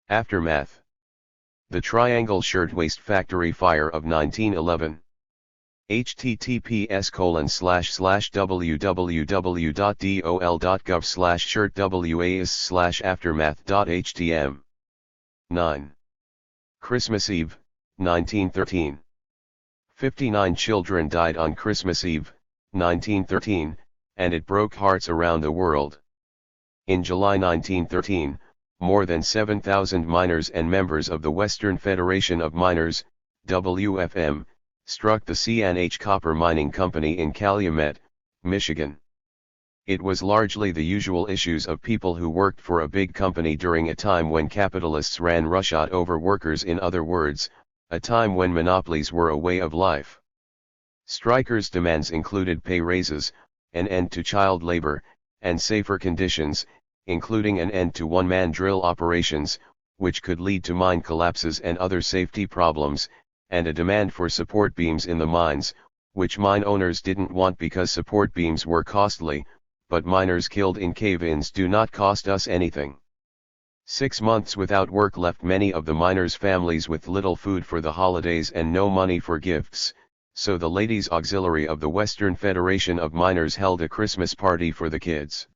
Aftermath. The Triangle Shirtwaist Factory Fire of 1911. https://www.dol.gov/shirtwas/aftermath.htm. 9. Christmas Eve, 1913. 59 children died on Christmas Eve, 1913, and it broke hearts around the world. In July 1913, more than 7,000 miners and members of the Western Federation of Miners, WFM, struck the C&H Copper Mining Company in Calumet, Michigan. It was largely the usual issues of people who worked for a big company during a time when capitalists ran roughshod over workers, in other words, a time when monopolies were a way of life. Strikers' demands included pay raises, an end to child labor, and safer conditions, including an end to one-man drill operations, which could lead to mine collapses and other safety problems, and a demand for support beams in the mines, which mine owners didn't want because support beams were costly, but miners killed in cave-ins do not cost us anything. 6 months without work left many of the miners' families with little food for the holidays and no money for gifts, so the Ladies' Auxiliary of the Western Federation of Miners held a Christmas party for the kids.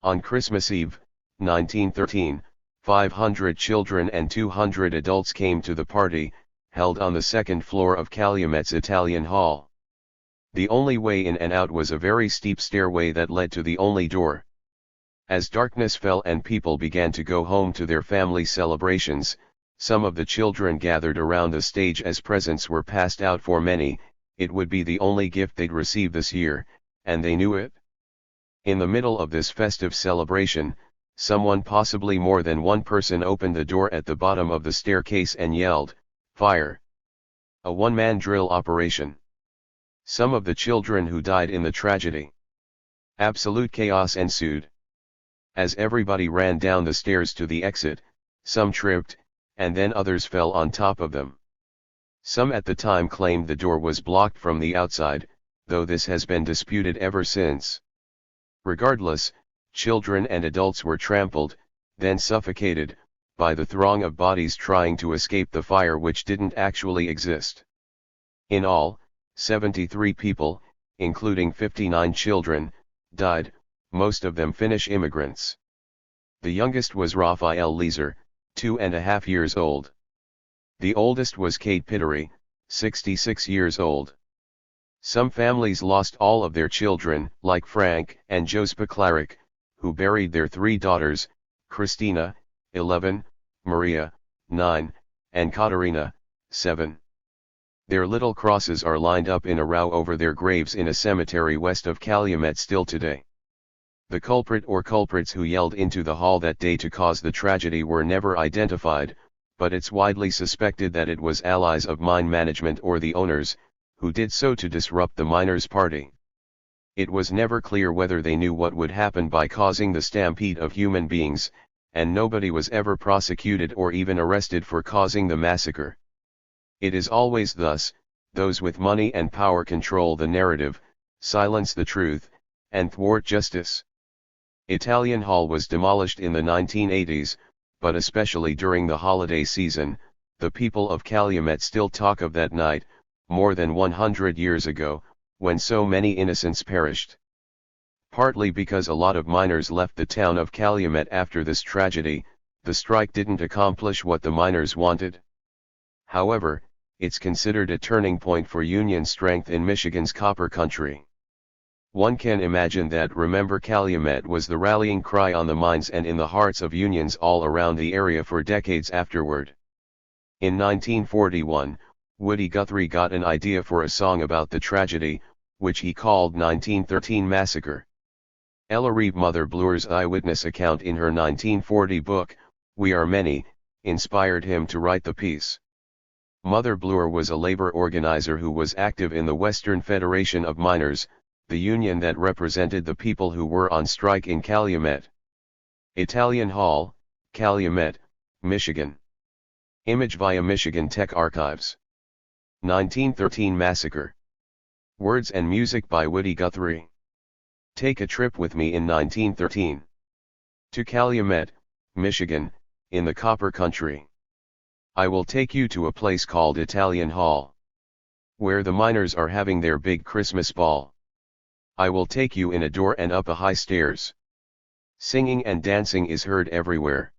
On Christmas Eve, 1913, 500 children and 200 adults came to the party, held on the second floor of Calumet's Italian Hall. The only way in and out was a very steep stairway that led to the only door. As darkness fell and people began to go home to their family celebrations, some of the children gathered around the stage as presents were passed out for many. It would be the only gift they'd receive this year, and they knew it. In the middle of this festive celebration, someone, possibly more than one person, opened the door at the bottom of the staircase and yelled, "Fire!" A one-man drill operation. Some of the children who died in the tragedy. Absolute chaos ensued. As everybody ran down the stairs to the exit, some tripped, and then others fell on top of them. Some at the time claimed the door was blocked from the outside, though this has been disputed ever since. Regardless, children and adults were trampled, then suffocated, by the throng of bodies trying to escape the fire which didn't actually exist. In all, 73 people, including 59 children, died, most of them Finnish immigrants. The youngest was Raphael Leeser, 2.5 years old. The oldest was Kate Pitteri, 66 years old. Some families lost all of their children, like Frank and Jospa Clarick, who buried their 3 daughters, Christina, 11, Maria, 9, and Katerina, 7. Their little crosses are lined up in a row over their graves in a cemetery west of Calumet still today. The culprit or culprits who yelled into the hall that day to cause the tragedy were never identified, but it's widely suspected that it was allies of mine management or the owners, who did so to disrupt the miners' party. It was never clear whether they knew what would happen by causing the stampede of human beings, and nobody was ever prosecuted or even arrested for causing the massacre. It is always thus: those with money and power control the narrative, silence the truth, and thwart justice. Italian Hall was demolished in the 1980s, but especially during the holiday season, the people of Calumet still talk of that night, more than 100 years ago, when so many innocents perished. Partly because a lot of miners left the town of Calumet after this tragedy, the strike didn't accomplish what the miners wanted. However, it's considered a turning point for Union strength in Michigan's copper country. One can imagine that Remember Calumet was the rallying cry on the minds and in the hearts of Unions all around the area for decades afterward. In 1941, Woody Guthrie got an idea for a song about the tragedy, which he called 1913 Massacre. Ella Reeve Mother Bloor's eyewitness account in her 1940 book, We Are Many, inspired him to write the piece. Mother Bloor was a labor organizer who was active in the Western Federation of Miners, the union that represented the people who were on strike in Calumet. Italian Hall, Calumet, Michigan. Image via Michigan Tech Archives. 1913 Massacre. Words and music by Woody Guthrie. Take a trip with me in 1913. To Calumet, Michigan, in the Copper Country. I will take you to a place called Italian Hall, where the miners are having their big Christmas ball. I will take you in a door and up a high stairs. Singing and dancing is heard everywhere.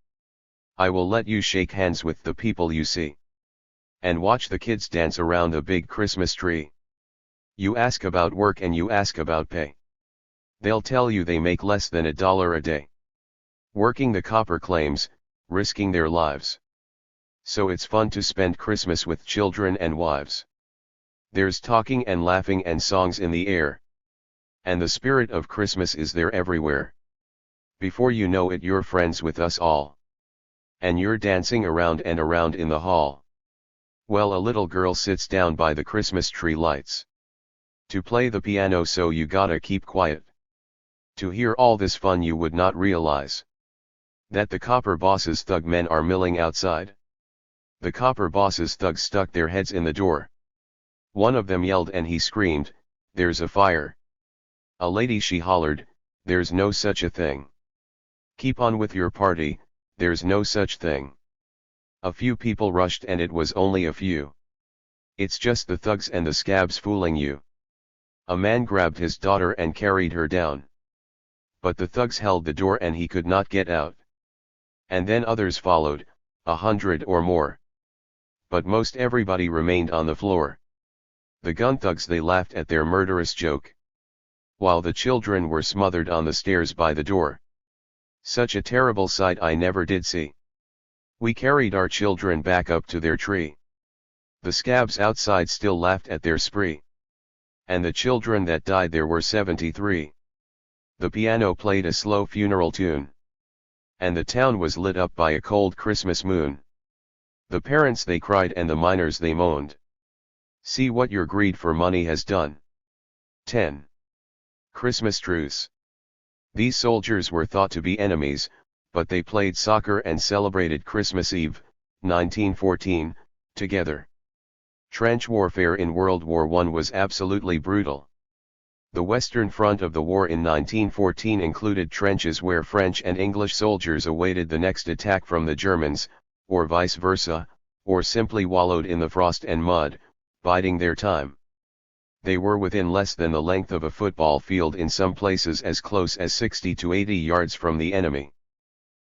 I will let you shake hands with the people you see. And watch the kids dance around a big Christmas tree. You ask about work and you ask about pay. They'll tell you they make less than $1 a day. Working the copper claims, risking their lives. So it's fun to spend Christmas with children and wives. There's talking and laughing and songs in the air. And the spirit of Christmas is there everywhere. Before you know it, you're friends with us all. And you're dancing around and around in the hall. Well, a little girl sits down by the Christmas tree lights to play the piano, so you gotta keep quiet. To hear all this fun, you would not realize that the copper boss's thug men are milling outside. The copper boss's thugs stuck their heads in the door. One of them yelled and he screamed, "There's a fire." A lady, she hollered, "There's no such a thing. Keep on with your party, there's no such thing." A few people rushed, and it was only a few. It's just the thugs and the scabs fooling you. A man grabbed his daughter and carried her down. But the thugs held the door and he could not get out. And then others followed, 100 or more. But most everybody remained on the floor. The gun thugs, they laughed at their murderous joke, while the children were smothered on the stairs by the door. Such a terrible sight I never did see. We carried our children back up to their tree. The scabs outside still laughed at their spree. And the children that died there were 73. The piano played a slow funeral tune. And the town was lit up by a cold Christmas moon. The parents, they cried, and the miners, they moaned. See what your greed for money has done. 10. Christmas truce. These soldiers were thought to be enemies, but they played soccer and celebrated Christmas Eve, 1914, together. Trench warfare in World War I was absolutely brutal. The Western Front of the war in 1914 included trenches where French and English soldiers awaited the next attack from the Germans, or vice versa, or simply wallowed in the frost and mud, biding their time. They were within less than the length of a football field, in some places as close as 60 to 80 yards from the enemy.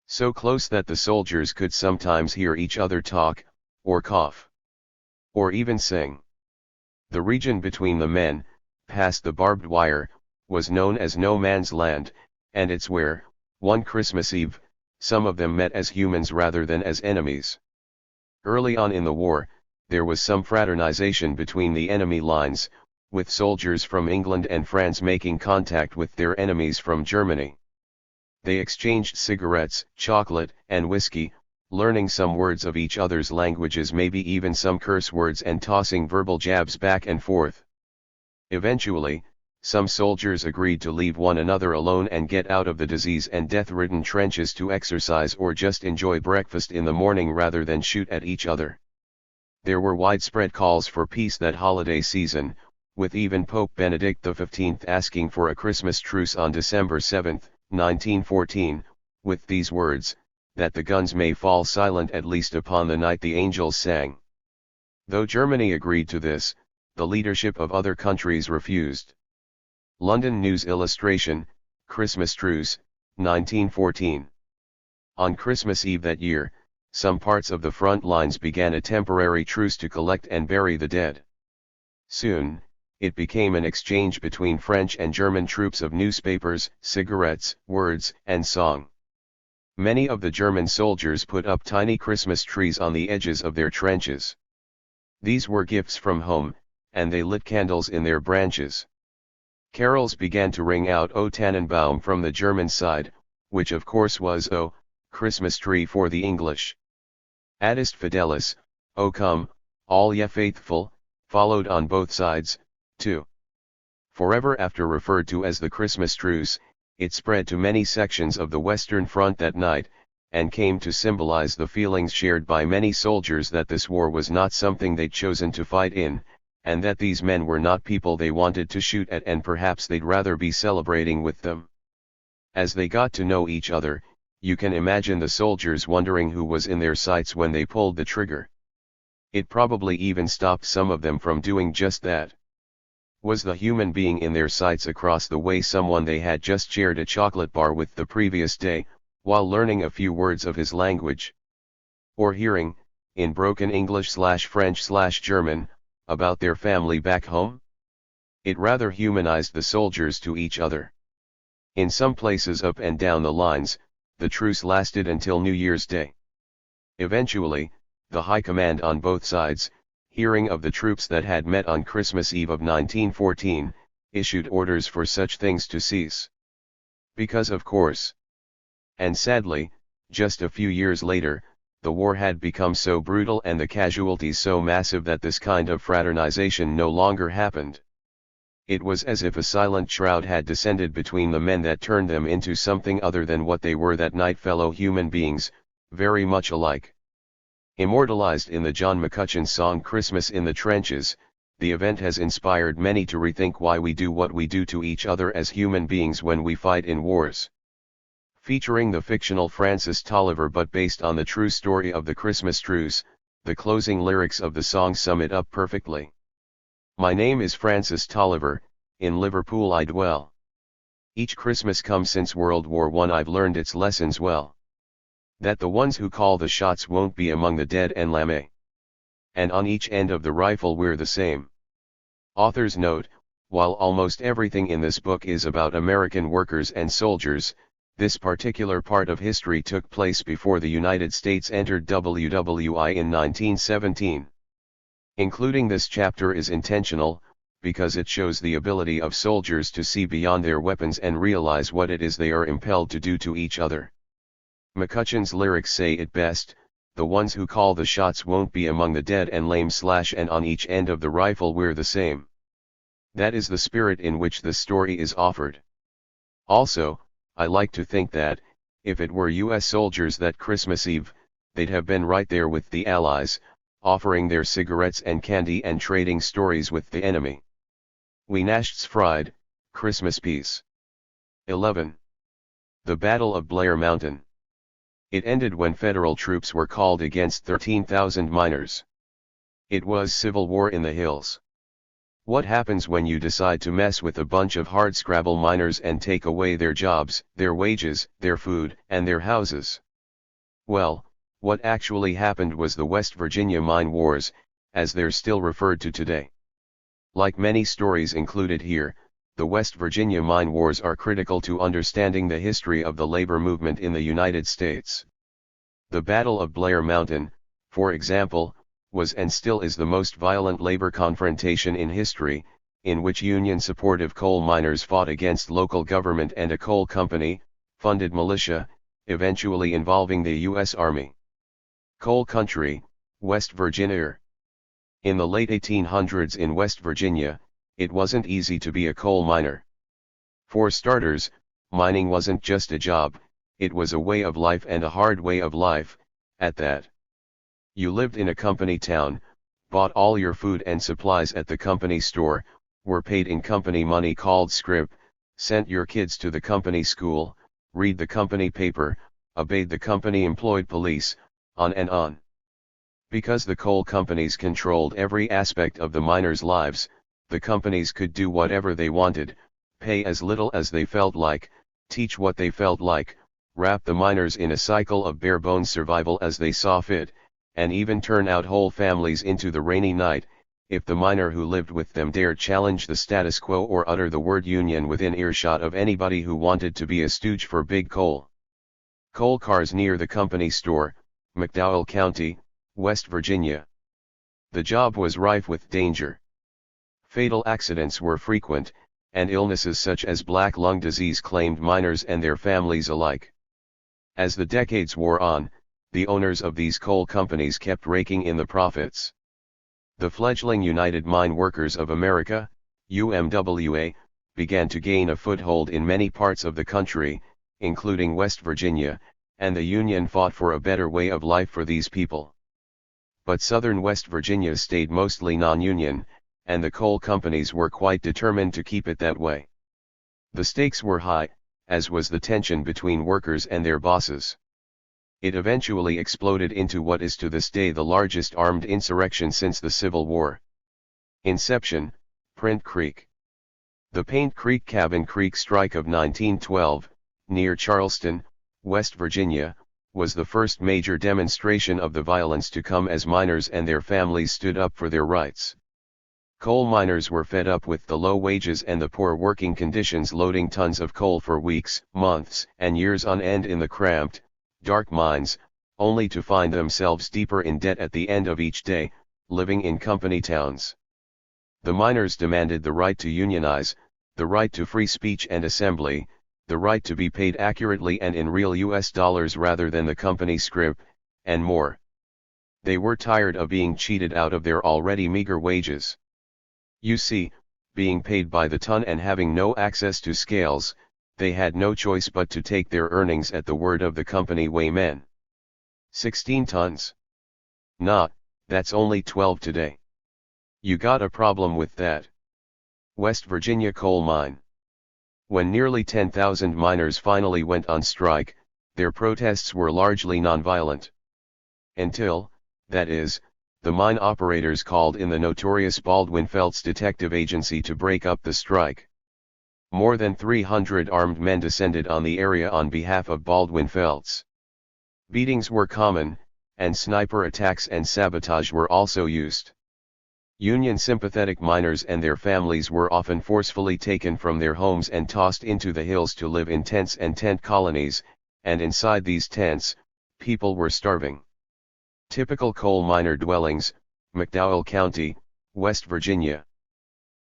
So close that the soldiers could sometimes hear each other talk, or cough, or even sing. The region between the men, past the barbed wire, was known as No Man's Land, and it's where, one Christmas Eve, some of them met as humans rather than as enemies. Early on in the war, there was some fraternization between the enemy lines, with soldiers from England and France making contact with their enemies from Germany. They exchanged cigarettes, chocolate, and whiskey, learning some words of each other's languages, maybe even some curse words, and tossing verbal jabs back and forth. Eventually, some soldiers agreed to leave one another alone and get out of the disease and death-ridden trenches to exercise or just enjoy breakfast in the morning rather than shoot at each other. There were widespread calls for peace that holiday season, with even Pope Benedict XV asking for a Christmas truce on December 7, 1914, with these words, that the guns may fall silent at least upon the night the angels sang. Though Germany agreed to this, the leadership of other countries refused. London News Illustration, Christmas Truce, 1914. On Christmas Eve that year, some parts of the front lines began a temporary truce to collect and bury the dead. Soon, it became an exchange between French and German troops of newspapers, cigarettes, words, and song. Many of the German soldiers put up tiny Christmas trees on the edges of their trenches. These were gifts from home, and they lit candles in their branches. Carols began to ring out O Tannenbaum from the German side, which of course was O, Christmas tree for the English. Adest Fidelis, O come, all ye faithful, followed on both sides, too. Forever after referred to as the Christmas truce, it spread to many sections of the Western Front that night, and came to symbolize the feelings shared by many soldiers that this war was not something they'd chosen to fight in, and that these men were not people they wanted to shoot at, and perhaps they'd rather be celebrating with them. As they got to know each other, you can imagine the soldiers wondering who was in their sights when they pulled the trigger. It probably even stopped some of them from doing just that. Was the human being in their sights across the way someone they had just shared a chocolate bar with the previous day, while learning a few words of his language? Or hearing, in broken English/French/German, about their family back home? It rather humanized the soldiers to each other. In some places up and down the lines, the truce lasted until New Year's Day. Eventually, the high command on both sides, hearing of the troops that had met on Christmas Eve of 1914, issued orders for such things to cease. Because of course. And sadly, just a few years later, the war had become so brutal and the casualties so massive that this kind of fraternization no longer happened. It was as if a silent shroud had descended between the men that turned them into something other than what they were that night, fellow human beings, very much alike. Immortalized in the John McCutcheon song Christmas in the Trenches, the event has inspired many to rethink why we do what we do to each other as human beings when we fight in wars. Featuring the fictional Francis Tolliver but based on the true story of the Christmas truce, the closing lyrics of the song sum it up perfectly. My name is Francis Tolliver, in Liverpool I dwell. Each Christmas come since World War I I've learned its lessons well. That the ones who call the shots won't be among the dead and lame. And on each end of the rifle we're the same. Author's note: while almost everything in this book is about American workers and soldiers, this particular part of history took place before the United States entered WWI in 1917. Including this chapter is intentional, because it shows the ability of soldiers to see beyond their weapons and realize what it is they are impelled to do to each other. McCutcheon's lyrics say it best: the ones who call the shots won't be among the dead and lame / and on each end of the rifle we're the same. That is the spirit in which the story is offered. Also, I like to think that, if it were US soldiers that Christmas Eve, they'd have been right there with the Allies, offering their cigarettes and candy and trading stories with the enemy. Weihnachtsfried, Christmas peace. 11. The Battle of Blair Mountain. It ended when federal troops were called against 13,000 miners. It was civil war in the hills. What happens when you decide to mess with a bunch of hardscrabble miners and take away their jobs, their wages, their food, and their houses? Well, what actually happened was the West Virginia Mine Wars, as they're still referred to today. Like many stories included here, the West Virginia Mine Wars are critical to understanding the history of the labor movement in the United States. The Battle of Blair Mountain, for example, was and still is the most violent labor confrontation in history, in which Union-supportive coal miners fought against local government and a coal company-funded militia, eventually involving the U.S. Army. Coal country, West Virginia. In the late 1800s in West Virginia, it wasn't easy to be a coal miner. For starters, mining wasn't just a job, it was a way of life, and a hard way of life, at that. You lived in a company town, bought all your food and supplies at the company store, were paid in company money called scrip, sent your kids to the company school, read the company paper, obeyed the company-employed police, on and on. Because the coal companies controlled every aspect of the miners' lives, the companies could do whatever they wanted, pay as little as they felt like, teach what they felt like, wrap the miners in a cycle of bare-bones survival as they saw fit, and even turn out whole families into the rainy night, if the miner who lived with them dared challenge the status quo or utter the word union within earshot of anybody who wanted to be a stooge for big coal. Coal cars near the company store, McDowell County, West Virginia. The job was rife with danger. Fatal accidents were frequent, and illnesses such as black lung disease claimed miners and their families alike. As the decades wore on, the owners of these coal companies kept raking in the profits. The fledgling United Mine Workers of America, UMWA, began to gain a foothold in many parts of the country, including West Virginia, and the Union fought for a better way of life for these people. But southern West Virginia stayed mostly non-union, and the coal companies were quite determined to keep it that way. The stakes were high, as was the tension between workers and their bosses. It eventually exploded into what is to this day the largest armed insurrection since the Civil War. Inception, Print Creek. The Paint Creek Cabin Creek strike of 1912, near Charleston, West Virginia, was the first major demonstration of the violence to come as miners and their families stood up for their rights. Coal miners were fed up with the low wages and the poor working conditions, loading tons of coal for weeks, months, and years on end in the cramped, dark mines, only to find themselves deeper in debt at the end of each day, living in company towns. The miners demanded the right to unionize, the right to free speech and assembly, the right to be paid accurately and in real US dollars rather than the company scrip, and more. They were tired of being cheated out of their already meager wages. You see, being paid by the ton and having no access to scales, they had no choice but to take their earnings at the word of the company weighmen. 16 tons. Nah, that's only 12 today. You got a problem with that. West Virginia coal mine. When nearly 10,000 miners finally went on strike, their protests were largely nonviolent. Until, that is, the mine operators called in the notorious Baldwin Felts Detective Agency to break up the strike. More than 300 armed men descended on the area on behalf of Baldwin Felts. Beatings were common, and sniper attacks and sabotage were also used. Union-sympathetic miners and their families were often forcefully taken from their homes and tossed into the hills to live in tents and tent colonies, and inside these tents, people were starving. Typical coal miner dwellings, McDowell County, West Virginia.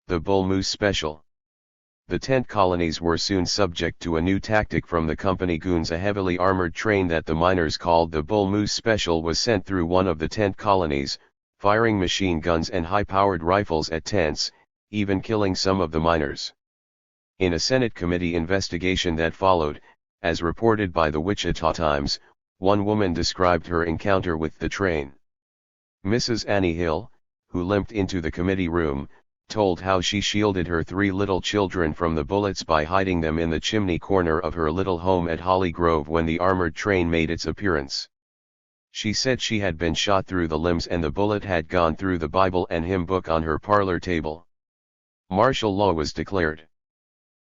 The Bull Moose Special. The tent colonies were soon subject to a new tactic from the company goons. A heavily armored train that the miners called the Bull Moose Special was sent through one of the tent colonies, firing machine guns and high-powered rifles at tents, even killing some of the miners. In a Senate committee investigation that followed, as reported by the Wichita Times, one woman described her encounter with the train. Mrs. Annie Hill, who limped into the committee room, told how she shielded her 3 little children from the bullets by hiding them in the chimney corner of her little home at Holly Grove when the armored train made its appearance. She said she had been shot through the limbs and the bullet had gone through the Bible and hymn book on her parlor table. Martial law was declared.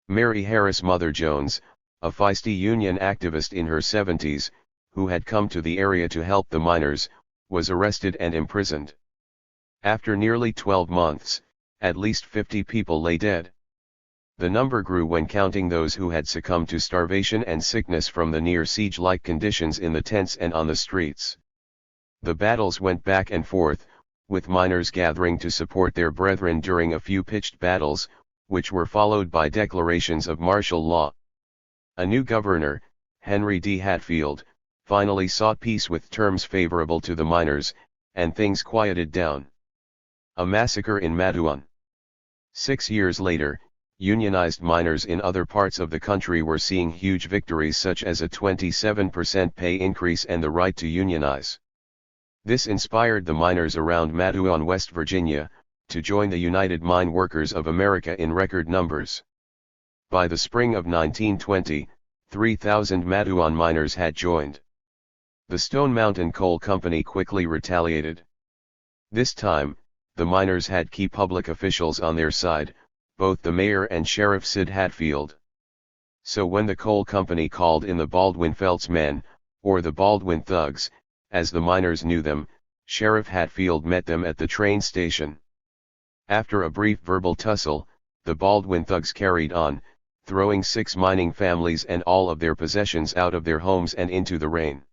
Mary Harris Mother Jones, a feisty union activist in her 70s, who had come to the area to help the miners, was arrested and imprisoned. After nearly 12 months, at least 50 people lay dead. The number grew when counting those who had succumbed to starvation and sickness from the near siege-like conditions in the tents and on the streets. The battles went back and forth, with miners gathering to support their brethren during a few pitched battles, which were followed by declarations of martial law. A new governor, Henry D. Hatfield, finally sought peace with terms favorable to the miners, and things quieted down. A massacre in Matawan. 6 years later, unionized miners in other parts of the country were seeing huge victories such as a 27% pay increase and the right to unionize. This inspired the miners around Matawan, West Virginia, to join the United Mine Workers of America in record numbers. By the spring of 1920, 3,000 Matawan miners had joined. The Stone Mountain Coal Company quickly retaliated. This time, the miners had key public officials on their side, both the mayor and Sheriff Sid Hatfield. So when the coal company called in the Baldwin Felts men, or the Baldwin Thugs, as the miners knew them, Sheriff Hatfield met them at the train station. After a brief verbal tussle, the Baldwin thugs carried on, throwing 6 mining families and all of their possessions out of their homes and into the rain.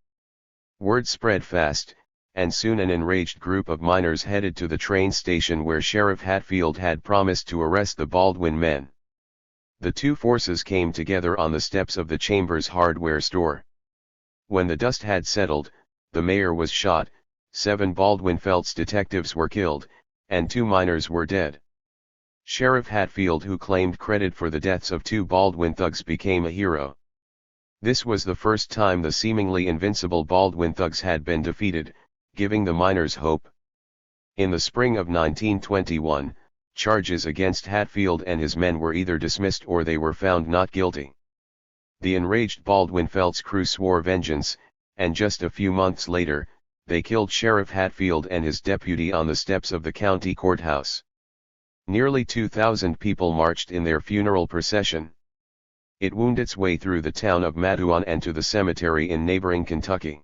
Word spread fast, and soon an enraged group of miners headed to the train station where Sheriff Hatfield had promised to arrest the Baldwin men. The two forces came together on the steps of the Chambers hardware store. When the dust had settled, the mayor was shot, 7 Baldwin Felts detectives were killed, and 2 miners were dead. Sheriff Hatfield, who claimed credit for the deaths of 2 Baldwin thugs, became a hero. This was the first time the seemingly invincible Baldwin thugs had been defeated, giving the miners hope. In the spring of 1921, charges against Hatfield and his men were either dismissed or they were found not guilty. The enraged Baldwin Felts crew swore vengeance, and just a few months later, they killed Sheriff Hatfield and his deputy on the steps of the county courthouse. Nearly 2,000 people marched in their funeral procession. It wound its way through the town of Matawan and to the cemetery in neighboring Kentucky.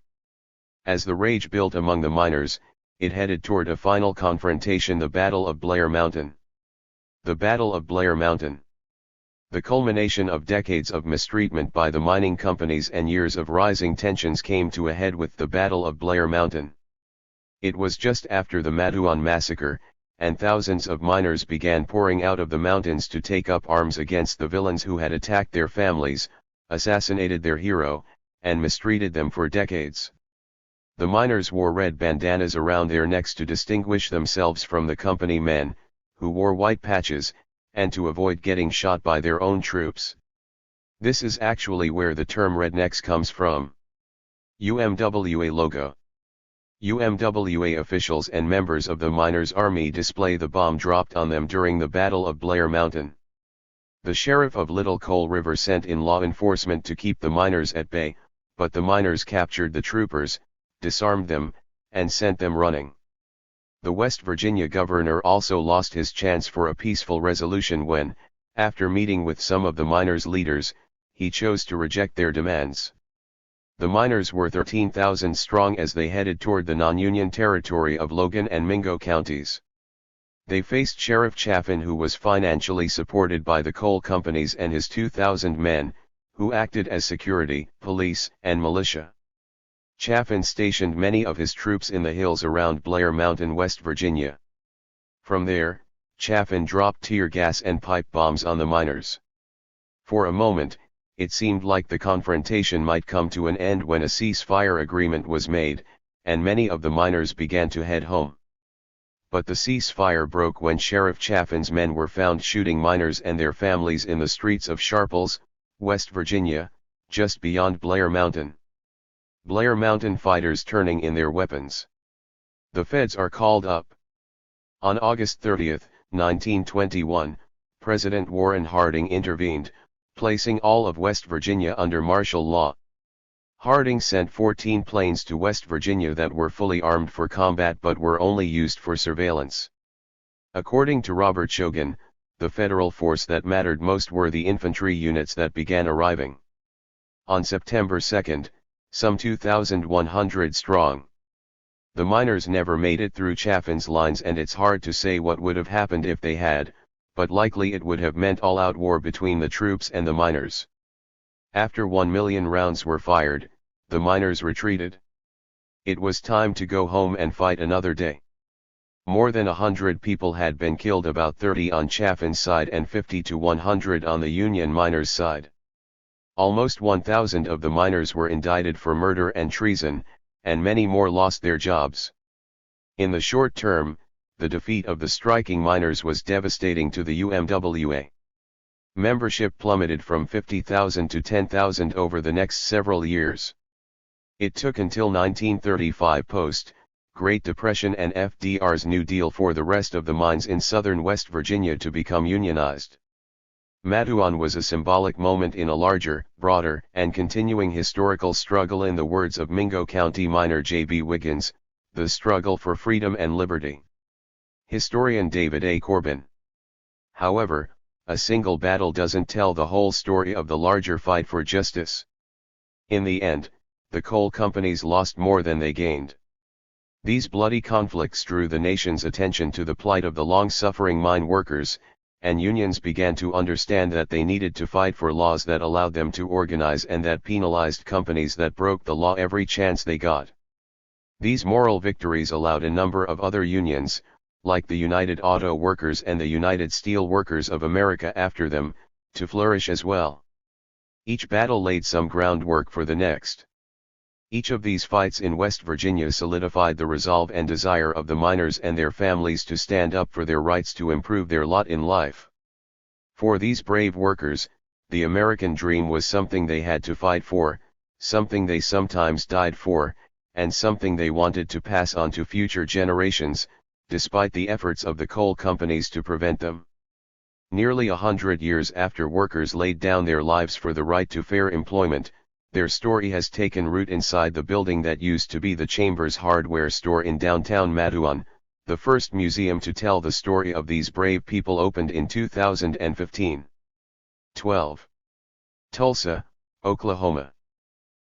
As the rage built among the miners, it headed toward a final confrontation: the Battle of Blair Mountain. The Battle of Blair Mountain. The culmination of decades of mistreatment by the mining companies and years of rising tensions came to a head with the Battle of Blair Mountain. It was just after the Matawan massacre, and thousands of miners began pouring out of the mountains to take up arms against the villains who had attacked their families, assassinated their hero, and mistreated them for decades. The miners wore red bandanas around their necks to distinguish themselves from the company men, who wore white patches, and to avoid getting shot by their own troops. This is actually where the term rednecks comes from. UMWA logo. UMWA officials and members of the Miners' Army display the bomb dropped on them during the Battle of Blair Mountain. The sheriff of Little Coal River sent in law enforcement to keep the miners at bay, but the miners captured the troopers, disarmed them, and sent them running. The West Virginia governor also lost his chance for a peaceful resolution when, after meeting with some of the miners' leaders, he chose to reject their demands. The miners were 13,000 strong as they headed toward the non-Union territory of Logan and Mingo counties. They faced Sheriff Chaffin, who was financially supported by the coal companies, and his 2,000 men, who acted as security, police, and militia. Chaffin stationed many of his troops in the hills around Blair Mountain, West Virginia. From there, Chaffin dropped tear gas and pipe bombs on the miners. For a moment, it seemed like the confrontation might come to an end when a ceasefire agreement was made, and many of the miners began to head home. But the ceasefire broke when Sheriff Chaffin's men were found shooting miners and their families in the streets of Sharples, West Virginia, just beyond Blair Mountain. Blair Mountain fighters turning in their weapons. The feds are called up. On August 30, 1921, President Warren Harding intervened, placing all of West Virginia under martial law. Harding sent 14 planes to West Virginia that were fully armed for combat but were only used for surveillance. According to Robert Shogan, the federal force that mattered most were the infantry units that began arriving. On September 2, some 2,100 strong. The miners never made it through Chaffin's lines, and it's hard to say what would have happened if they had, but likely it would have meant all-out war between the troops and the miners. After 1 million rounds were fired, the miners retreated. It was time to go home and fight another day. More than 100 people had been killed, about 30 on Chaffin's side and 50 to 100 on the Union miners' side. Almost 1,000 of the miners were indicted for murder and treason, and many more lost their jobs. In the short term, the defeat of the striking miners was devastating to the UMWA. Membership plummeted from 50,000 to 10,000 over the next several years. It took until 1935 post-Great Depression and FDR's New Deal for the rest of the mines in southern West Virginia to become unionized. Matawan was a symbolic moment in a larger, broader, and continuing historical struggle. In the words of Mingo County miner J.B. Wiggins, the struggle for freedom and liberty. Historian David A. Corbin. However, a single battle doesn't tell the whole story of the larger fight for justice. In the end, the coal companies lost more than they gained. These bloody conflicts drew the nation's attention to the plight of the long-suffering mine workers, and unions began to understand that they needed to fight for laws that allowed them to organize and that penalized companies that broke the law every chance they got. These moral victories allowed a number of other unions, like the United Auto Workers and the United Steel Workers of America after them, to flourish as well. Each battle laid some groundwork for the next. Each of these fights in West Virginia solidified the resolve and desire of the miners and their families to stand up for their rights to improve their lot in life. For these brave workers, the American dream was something they had to fight for, something they sometimes died for, and something they wanted to pass on to future generations, despite the efforts of the coal companies to prevent them. Nearly 100 years after workers laid down their lives for the right to fair employment, their story has taken root inside the building that used to be the Chambers hardware store in downtown Mattawan. The first museum to tell the story of these brave people opened in 2015. 12. Tulsa, Oklahoma.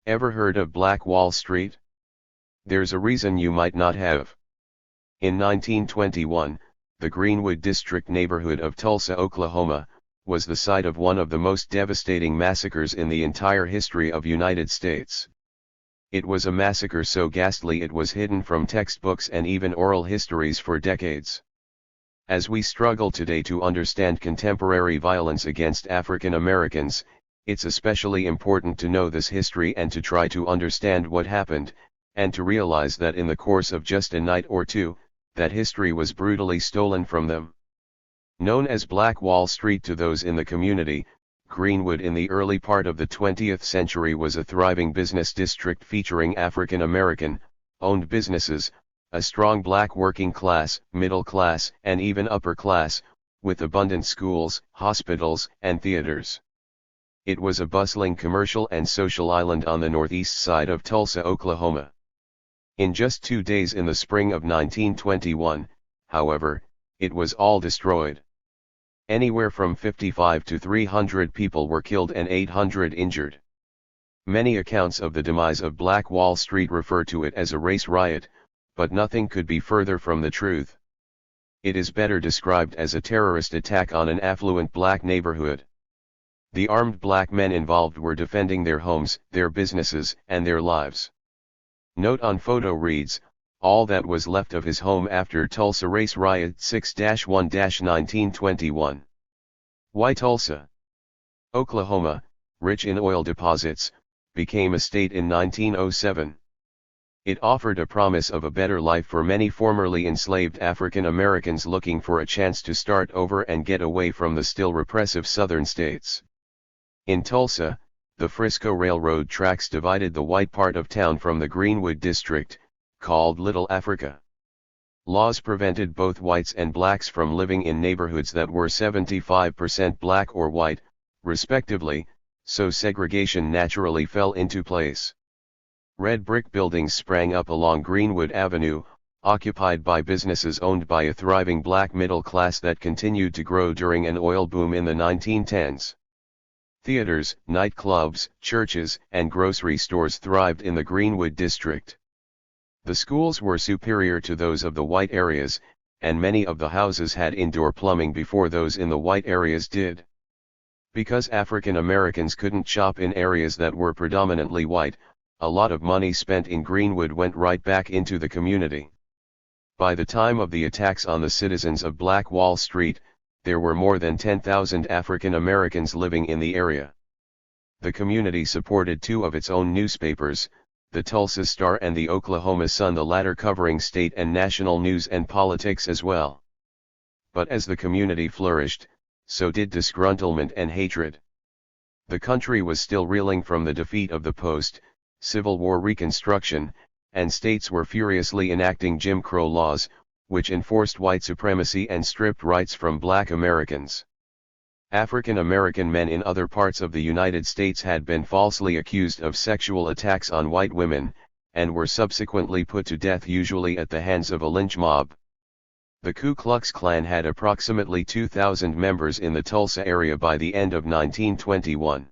Ever heard of Black Wall Street? There's a reason you might not have. In 1921, the Greenwood District neighborhood of Tulsa, Oklahoma, was the site of one of the most devastating massacres in the entire history of United States. It was a massacre so ghastly it was hidden from textbooks and even oral histories for decades. As we struggle today to understand contemporary violence against African Americans, it's especially important to know this history and to try to understand what happened, and to realize that in the course of just a night or two, that history was brutally stolen from them. Known as Black Wall Street to those in the community, Greenwood in the early part of the 20th century was a thriving business district featuring African American owned businesses, a strong black working class, middle class, and even upper class, with abundant schools, hospitals, and theaters. It was a bustling commercial and social island on the northeast side of Tulsa, Oklahoma. In just 2 days in the spring of 1921, however, it was all destroyed. Anywhere from 55 to 300 people were killed and 800 injured. Many accounts of the demise of Black Wall Street refer to it as a race riot, but nothing could be further from the truth. It is better described as a terrorist attack on an affluent black neighborhood. The armed black men involved were defending their homes, their businesses, and their lives. Note on photo reads, all that was left of his home after Tulsa Race Riot 6-1-1921. Why Tulsa? Oklahoma, rich in oil deposits, became a state in 1907. It offered a promise of a better life for many formerly enslaved African Americans looking for a chance to start over and get away from the still repressive southern states. In Tulsa, the Frisco Railroad tracks divided the white part of town from the Greenwood District, called Little Africa. Laws prevented both whites and blacks from living in neighborhoods that were 75% black or white, respectively, so segregation naturally fell into place. Red brick buildings sprang up along Greenwood Avenue, occupied by businesses owned by a thriving black middle class that continued to grow during an oil boom in the 1910s. Theaters, nightclubs, churches, and grocery stores thrived in the Greenwood District. The schools were superior to those of the white areas, and many of the houses had indoor plumbing before those in the white areas did. Because African Americans couldn't shop in areas that were predominantly white, a lot of money spent in Greenwood went right back into the community. By the time of the attacks on the citizens of Black Wall Street, there were more than 10,000 African Americans living in the area. The community supported two of its own newspapers, the Tulsa Star and the Oklahoma Sun, the latter covering state and national news and politics as well. But as the community flourished, so did disgruntlement and hatred. The country was still reeling from the defeat of the post-Civil War Reconstruction, and states were furiously enacting Jim Crow laws, which enforced white supremacy and stripped rights from black Americans. African American men in other parts of the United States had been falsely accused of sexual attacks on white women, and were subsequently put to death, usually at the hands of a lynch mob. The Ku Klux Klan had approximately 2,000 members in the Tulsa area by the end of 1921.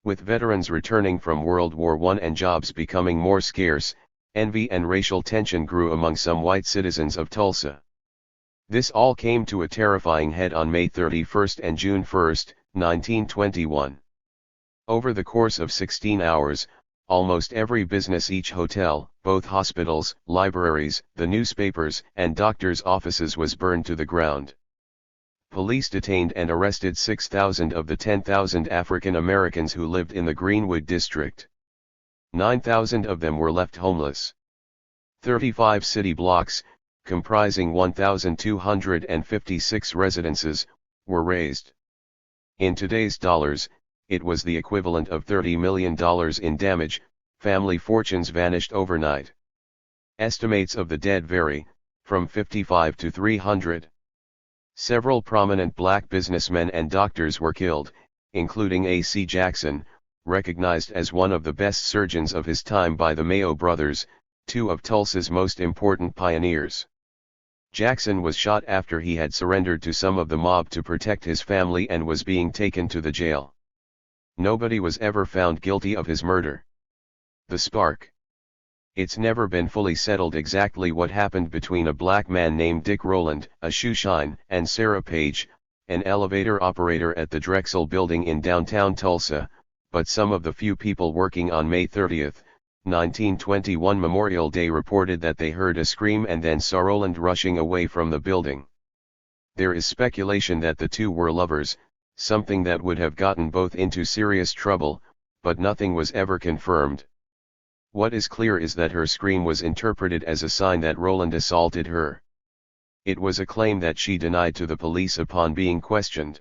With veterans returning from World War I and jobs becoming more scarce, Envy and racial tension grew among some white citizens of Tulsa. This all came to a terrifying head on May 31 and June 1, 1921. Over the course of 16 hours, almost every business, each hotel, both hospitals, libraries, the newspapers, and doctors' offices was burned to the ground. Police detained and arrested 6,000 of the 10,000 African Americans who lived in the Greenwood district. 9,000 of them were left homeless. 35 city blocks, comprising 1,256 residences, were razed. In today's dollars, it was the equivalent of $30 million in damage. Family fortunes vanished overnight. Estimates of the dead vary, from 55 to 300. Several prominent black businessmen and doctors were killed, including A.C. Jackson, recognized as one of the best surgeons of his time by the Mayo brothers, two of Tulsa's most important pioneers. Jackson was shot after he had surrendered to some of the mob to protect his family and was being taken to the jail. Nobody was ever found guilty of his murder. The spark. It's never been fully settled exactly what happened between a black man named Dick Rowland, a shoeshine, and Sarah Page, an elevator operator at the Drexel Building in downtown Tulsa, but some of the few people working on May 30, 1921 Memorial Day reported that they heard a scream and then saw Rowland rushing away from the building. There is speculation that the two were lovers, something that would have gotten both into serious trouble, but nothing was ever confirmed. What is clear is that her scream was interpreted as a sign that Rowland assaulted her. It was a claim that she denied to the police upon being questioned.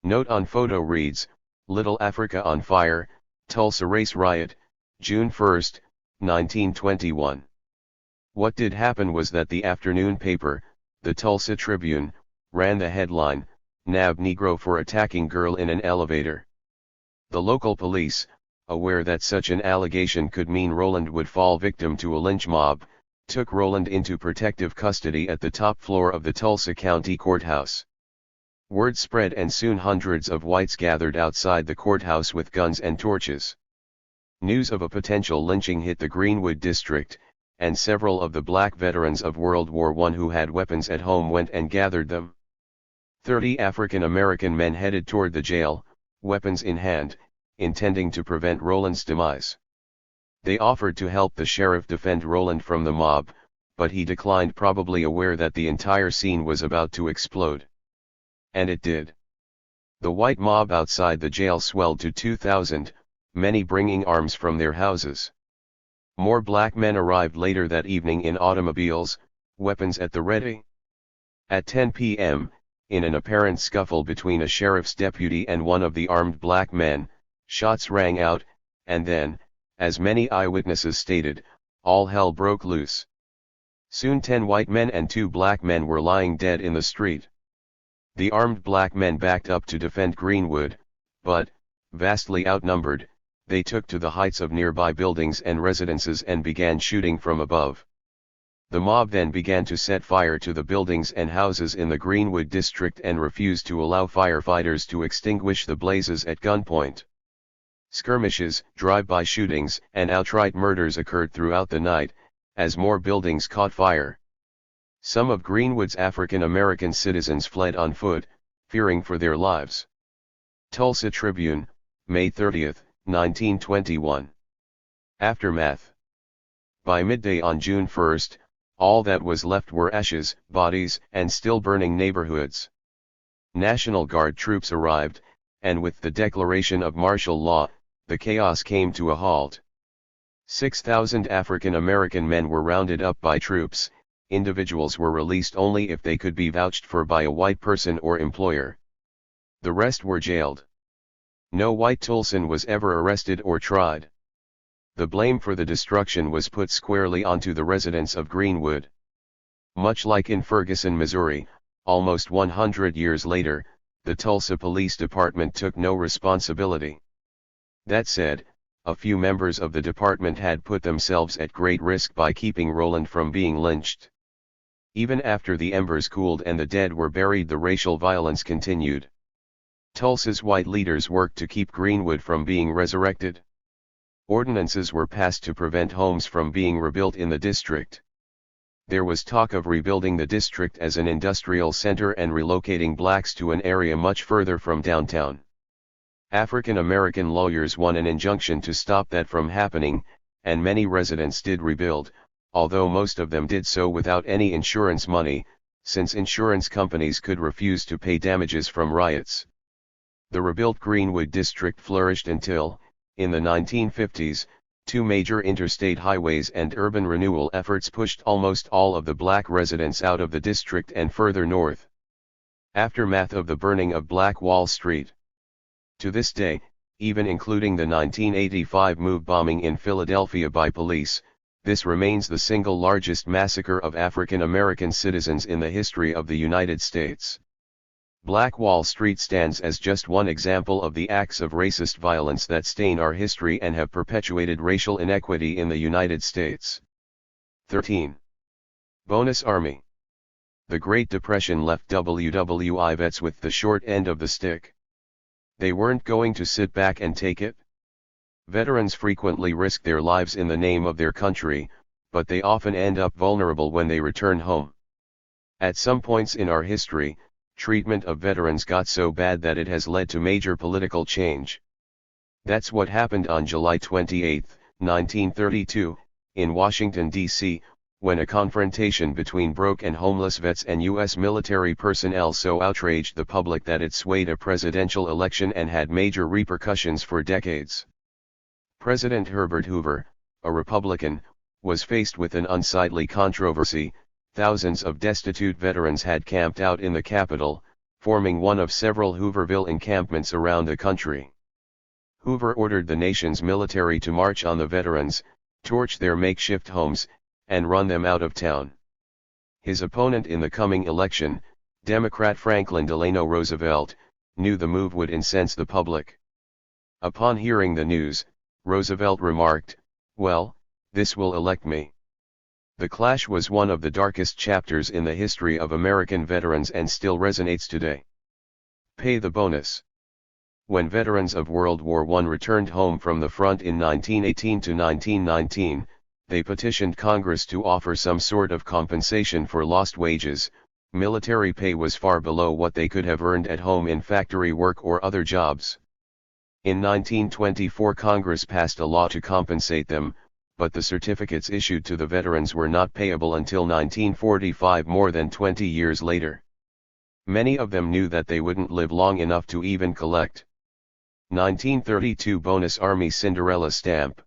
Note on photo reads, Little Africa on Fire, Tulsa Race Riot, June 1, 1921. What did happen was that the afternoon paper, the Tulsa Tribune, ran the headline, Nab Negro for attacking girl in an elevator. The local police, aware that such an allegation could mean Rowland would fall victim to a lynch mob, took Rowland into protective custody at the top floor of the Tulsa County Courthouse. Word spread and soon hundreds of whites gathered outside the courthouse with guns and torches. News of a potential lynching hit the Greenwood district, and several of the black veterans of World War I who had weapons at home went and gathered them. 30 African American men headed toward the jail, weapons in hand, intending to prevent Rowland's demise. They offered to help the sheriff defend Rowland from the mob, but he declined, probably aware that the entire scene was about to explode. And it did. The white mob outside the jail swelled to 2,000, many bringing arms from their houses. More black men arrived later that evening in automobiles, weapons at the ready. At 10 p.m., in an apparent scuffle between a sheriff's deputy and one of the armed black men, shots rang out, and then, as many eyewitnesses stated, all hell broke loose. Soon 10 white men and 2 black men were lying dead in the street. The armed black men backed up to defend Greenwood, but, vastly outnumbered, they took to the heights of nearby buildings and residences and began shooting from above. The mob then began to set fire to the buildings and houses in the Greenwood district and refused to allow firefighters to extinguish the blazes at gunpoint. Skirmishes, drive-by shootings, and outright murders occurred throughout the night, as more buildings caught fire. Some of Greenwood's African American citizens fled on foot, fearing for their lives. Tulsa Tribune, May 30, 1921. Aftermath. By midday on June 1, all that was left were ashes, bodies, and still burning neighborhoods. National Guard troops arrived, and with the declaration of martial law, the chaos came to a halt. 6,000 African American men were rounded up by troops. Individuals were released only if they could be vouched for by a white person or employer. The rest were jailed. No white Tulsan was ever arrested or tried. The blame for the destruction was put squarely onto the residents of Greenwood. Much like in Ferguson, Missouri, almost 100 years later, the Tulsa Police Department took no responsibility. That said, a few members of the department had put themselves at great risk by keeping Rowland from being lynched. Even after the embers cooled and the dead were buried, the racial violence continued. Tulsa's white leaders worked to keep Greenwood from being resurrected. Ordinances were passed to prevent homes from being rebuilt in the district. There was talk of rebuilding the district as an industrial center and relocating blacks to an area much further from downtown. African American lawyers won an injunction to stop that from happening, and many residents did rebuild, although most of them did so without any insurance money, since insurance companies could refuse to pay damages from riots. The rebuilt Greenwood district flourished until, in the 1950s, two major interstate highways and urban renewal efforts pushed almost all of the black residents out of the district and further north. Aftermath of the burning of Black Wall Street. To this day, even including the 1985 MOVE bombing in Philadelphia by police, this remains the single largest massacre of African American citizens in the history of the United States. Black Wall Street stands as just one example of the acts of racist violence that stain our history and have perpetuated racial inequity in the United States. 13. Bonus Army. The Great Depression left WWI vets with the short end of the stick. They weren't going to sit back and take it. Veterans frequently risk their lives in the name of their country, but they often end up vulnerable when they return home. At some points in our history, treatment of veterans got so bad that it has led to major political change. That's what happened on July 28, 1932, in Washington, D.C., when a confrontation between broke and homeless vets and U.S. military personnel so outraged the public that it swayed a presidential election and had major repercussions for decades. President Herbert Hoover, a Republican, was faced with an unsightly controversy. Thousands of destitute veterans had camped out in the Capitol, forming one of several Hooverville encampments around the country. Hoover ordered the nation's military to march on the veterans, torch their makeshift homes, and run them out of town. His opponent in the coming election, Democrat Franklin Delano Roosevelt, knew the move would incense the public. Upon hearing the news, Roosevelt remarked, "Well, this will elect me." The clash was one of the darkest chapters in the history of American veterans and still resonates today. Pay the bonus. When veterans of World War I returned home from the front in 1918 to 1919, they petitioned Congress to offer some sort of compensation for lost wages. Military pay was far below what they could have earned at home in factory work or other jobs. In 1924 Congress passed a law to compensate them, but the certificates issued to the veterans were not payable until 1945, more than 20 years later. Many of them knew that they wouldn't live long enough to even collect. 1932 Bonus Army Cinderella Stamp.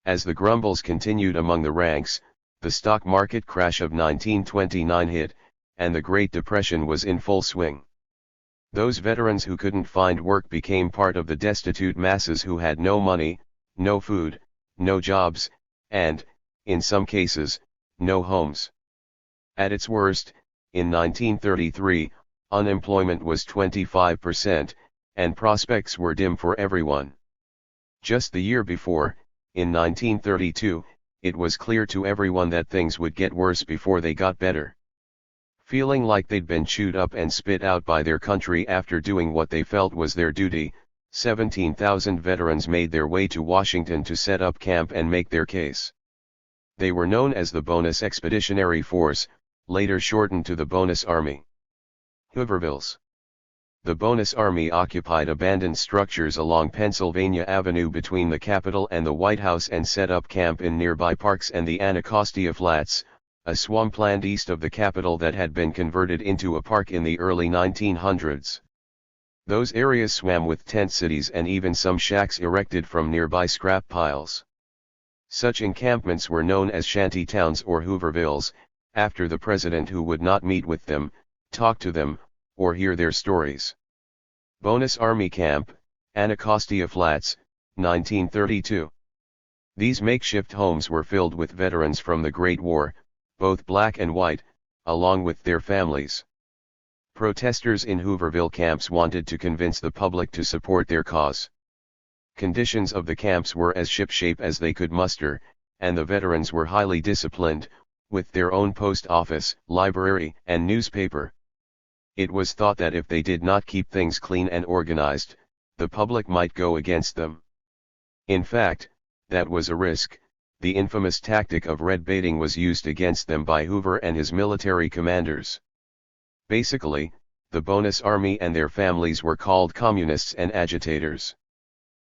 As the grumbles continued among the ranks, the stock market crash of 1929 hit, and the Great Depression was in full swing. Those veterans who couldn't find work became part of the destitute masses who had no money, no food, no jobs, and, in some cases, no homes. At its worst, in 1933, unemployment was 25%, and prospects were dim for everyone. Just the year before, in 1932, it was clear to everyone that things would get worse before they got better. Feeling like they'd been chewed up and spit out by their country after doing what they felt was their duty, 17,000 veterans made their way to Washington to set up camp and make their case. They were known as the Bonus Expeditionary Force, later shortened to the Bonus Army. Hoovervilles. The Bonus Army occupied abandoned structures along Pennsylvania Avenue between the Capitol and the White House and set up camp in nearby parks and the Anacostia Flats, a swampland east of the Capitol that had been converted into a park in the early 1900s. Those areas swam with tent cities and even some shacks erected from nearby scrap piles. Such encampments were known as shanty towns or Hoovervilles, after the president who would not meet with them, talk to them, or hear their stories. Bonus Army Camp, Anacostia Flats, 1932. These makeshift homes were filled with veterans from the Great War, both black and white, along with their families. Protesters in Hooverville camps wanted to convince the public to support their cause. Conditions of the camps were as shipshape as they could muster, and the veterans were highly disciplined, with their own post office, library, and newspaper. It was thought that if they did not keep things clean and organized, the public might go against them. In fact, that was a risk. The infamous tactic of red baiting was used against them by Hoover and his military commanders. Basically, the Bonus Army and their families were called communists and agitators.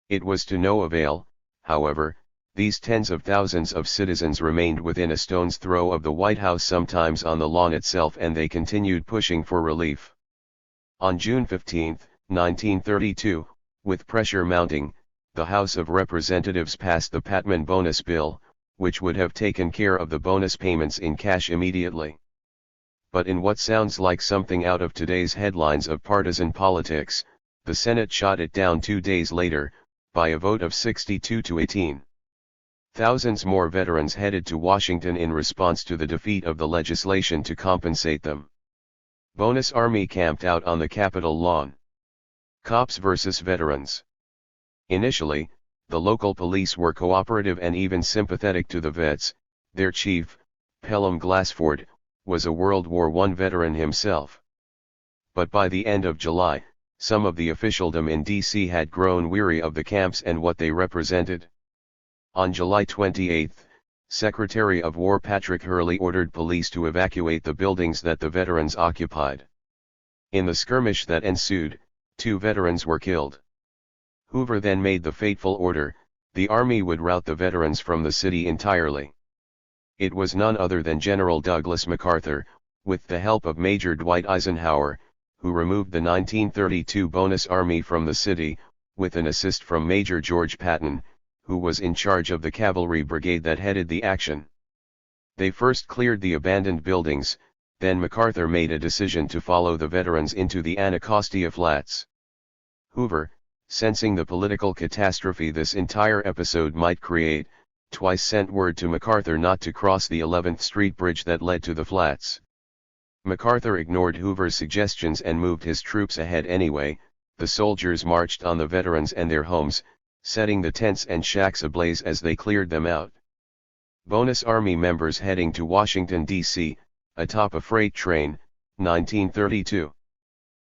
It was to no avail, however. These tens of thousands of citizens remained within a stone's throw of the White House, sometimes on the lawn itself, and they continued pushing for relief. On June 15, 1932, with pressure mounting, the House of Representatives passed the Patman Bonus Bill, which would have taken care of the bonus payments in cash immediately. But in what sounds like something out of today's headlines of partisan politics, the Senate shot it down 2 days later, by a vote of 62 to 18. Thousands more veterans headed to Washington in response to the defeat of the legislation to compensate them. Bonus Army camped out on the Capitol lawn. Cops versus veterans. Initially, the local police were cooperative and even sympathetic to the vets. Their chief, Pelham Glassford, was a World War I veteran himself. But by the end of July, some of the officialdom in D.C. had grown weary of the camps and what they represented. On July 28, Secretary of War Patrick Hurley ordered police to evacuate the buildings that the veterans occupied. In the skirmish that ensued, 2 veterans were killed. Hoover then made the fateful order: the Army would rout the veterans from the city entirely. It was none other than General Douglas MacArthur, with the help of Major Dwight Eisenhower, who removed the 1932 Bonus Army from the city, with an assist from Major George Patton, who was in charge of the cavalry brigade that headed the action. They first cleared the abandoned buildings, then MacArthur made a decision to follow the veterans into the Anacostia Flats. Hoover, sensing the political catastrophe this entire episode might create, twice sent word to MacArthur not to cross the 11th Street bridge that led to the flats. MacArthur ignored Hoover's suggestions and moved his troops ahead anyway. The soldiers marched on the veterans and their homes, setting the tents and shacks ablaze as they cleared them out. Bonus Army members heading to Washington, D.C., atop a freight train, 1932.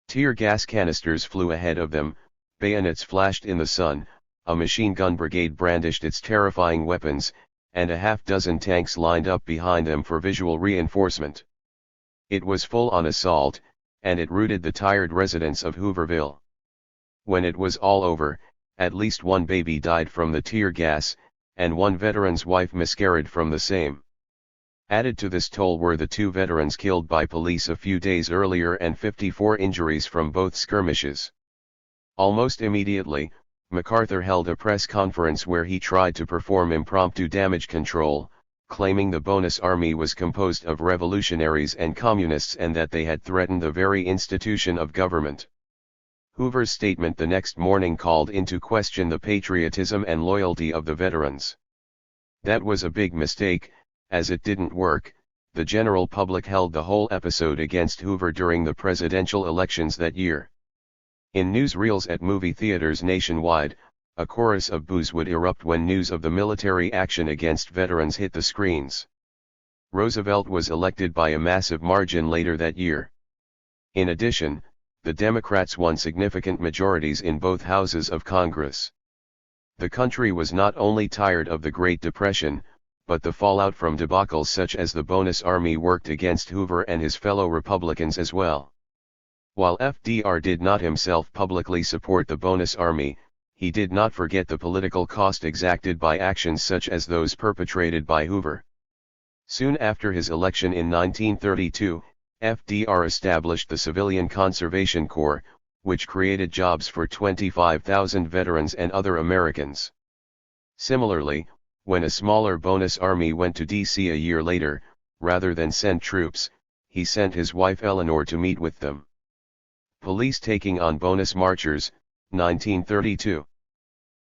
Tear gas canisters flew ahead of them, bayonets flashed in the sun, a machine gun brigade brandished its terrifying weapons, and a half-dozen tanks lined up behind them for visual reinforcement. It was full-on assault, and it routed the tired residents of Hooverville. When it was all over, at least one baby died from the tear gas, and one veteran's wife miscarried from the same. Added to this toll were the 2 veterans killed by police a few days earlier and 54 injuries from both skirmishes. Almost immediately, MacArthur held a press conference where he tried to perform impromptu damage control, claiming the Bonus Army was composed of revolutionaries and communists and that they had threatened the very institution of government. Hoover's statement the next morning called into question the patriotism and loyalty of the veterans. That was a big mistake, as it didn't work. The general public held the whole episode against Hoover during the presidential elections that year. In newsreels at movie theaters nationwide, a chorus of boos would erupt when news of the military action against veterans hit the screens. Roosevelt was elected by a massive margin later that year. In addition, the Democrats won significant majorities in both houses of Congress. The country was not only tired of the Great Depression, but the fallout from debacles such as the Bonus Army worked against Hoover and his fellow Republicans as well. While FDR did not himself publicly support the Bonus Army, he did not forget the political cost exacted by actions such as those perpetrated by Hoover. Soon after his election in 1932, FDR established the Civilian Conservation Corps, which created jobs for 25,000 veterans and other Americans. Similarly, when a smaller Bonus Army went to D.C. a year later, rather than send troops, he sent his wife Eleanor to meet with them. Police taking on bonus marchers, 1932.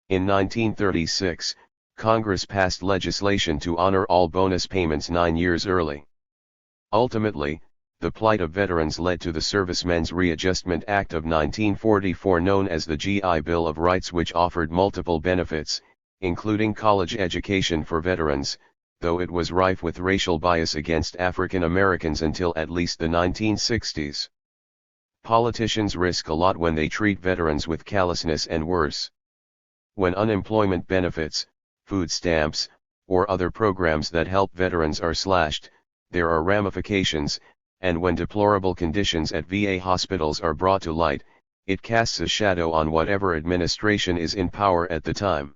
In 1936, Congress passed legislation to honor all bonus payments 9 years early. Ultimately, the plight of veterans led to the Servicemen's Readjustment Act of 1944, known as the GI Bill of Rights, which offered multiple benefits, including college education for veterans, though it was rife with racial bias against African Americans until at least the 1960s. Politicians risk a lot when they treat veterans with callousness and worse. When unemployment benefits, food stamps, or other programs that help veterans are slashed, there are ramifications, and when deplorable conditions at VA hospitals are brought to light, it casts a shadow on whatever administration is in power at the time.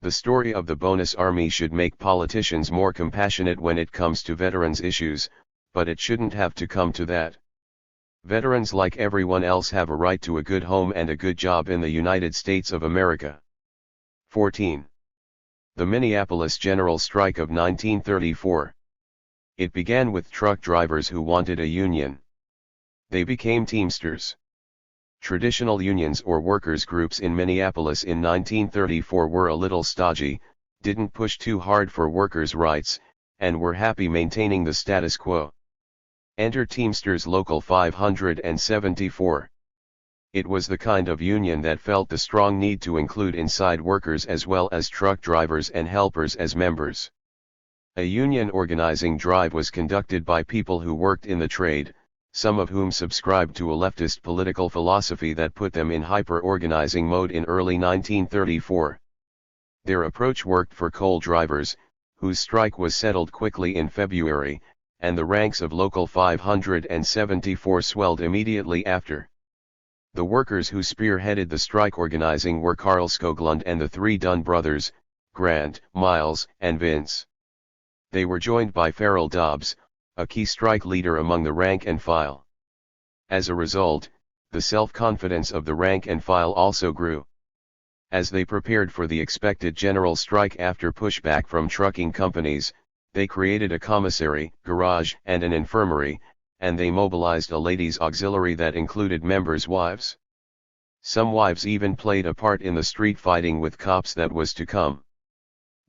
The story of the bonus army should make politicians more compassionate when it comes to veterans issues, but it shouldn't have to come to that. Veterans, like everyone else, have a right to a good home and a good job in the United States of America. 14. The Minneapolis General Strike of 1934. It began with truck drivers who wanted a union. They became Teamsters. Traditional unions or workers' groups in Minneapolis in 1934 were a little stodgy, didn't push too hard for workers' rights, and were happy maintaining the status quo. Enter Teamsters Local 574. It was the kind of union that felt the strong need to include inside workers as well as truck drivers and helpers as members. A union organizing drive was conducted by people who worked in the trade, some of whom subscribed to a leftist political philosophy that put them in hyper-organizing mode in early 1934. Their approach worked for coal drivers, whose strike was settled quickly in February, and the ranks of Local 574 swelled immediately after. The workers who spearheaded the strike organizing were Carl Skoglund and the three Dunn brothers, Grant, Miles, and Vince. They were joined by Farrell Dobbs, a key strike leader among the rank and file. As a result, the self-confidence of the rank and file also grew. As they prepared for the expected general strike after pushback from trucking companies, they created a commissary, garage, and an infirmary, and they mobilized a ladies' auxiliary that included members' wives. Some wives even played a part in the street fighting with cops that was to come.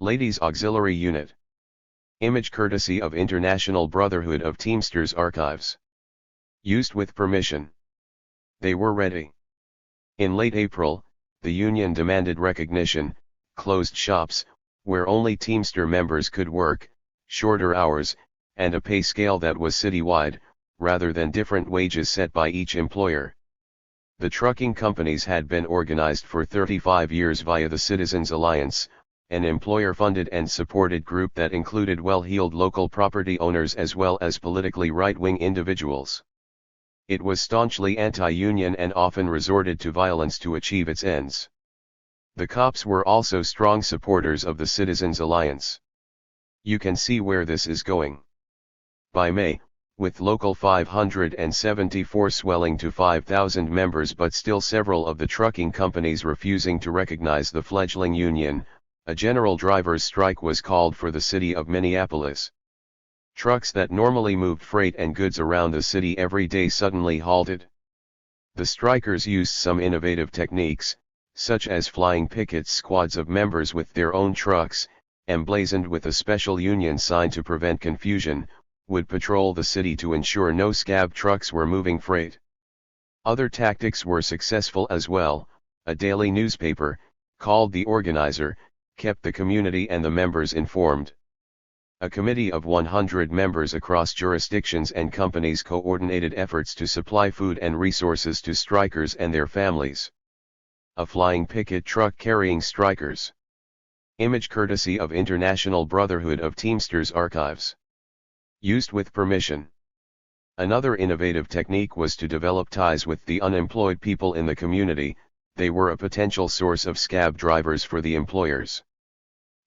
Ladies' Auxiliary Unit. Image courtesy of International Brotherhood of Teamsters Archives. Used with permission. They were ready. In late April, the union demanded recognition, closed shops, where only Teamster members could work, shorter hours, and a pay scale that was citywide, rather than different wages set by each employer. The trucking companies had been organized for 35 years via the Citizens Alliance, an employer-funded and supported group that included well-heeled local property owners as well as politically right-wing individuals. It was staunchly anti-union and often resorted to violence to achieve its ends. The cops were also strong supporters of the Citizens Alliance. You can see where this is going. By May, with Local 574 swelling to 5,000 members but still several of the trucking companies refusing to recognize the fledgling union, a general drivers' strike was called for the city of Minneapolis. Trucks that normally moved freight and goods around the city every day suddenly halted. The strikers used some innovative techniques, such as flying picket squads of members with their own trucks, emblazoned with a special union sign to prevent confusion, would patrol the city to ensure no scab trucks were moving freight. Other tactics were successful as well. A daily newspaper, called The Organizer, kept the community and the members informed. A committee of 100 members across jurisdictions and companies coordinated efforts to supply food and resources to strikers and their families. A flying picket truck carrying strikers. Image courtesy of International Brotherhood of Teamsters Archives. Used with permission. Another innovative technique was to develop ties with the unemployed people in the community. They were a potential source of scab drivers for the employers.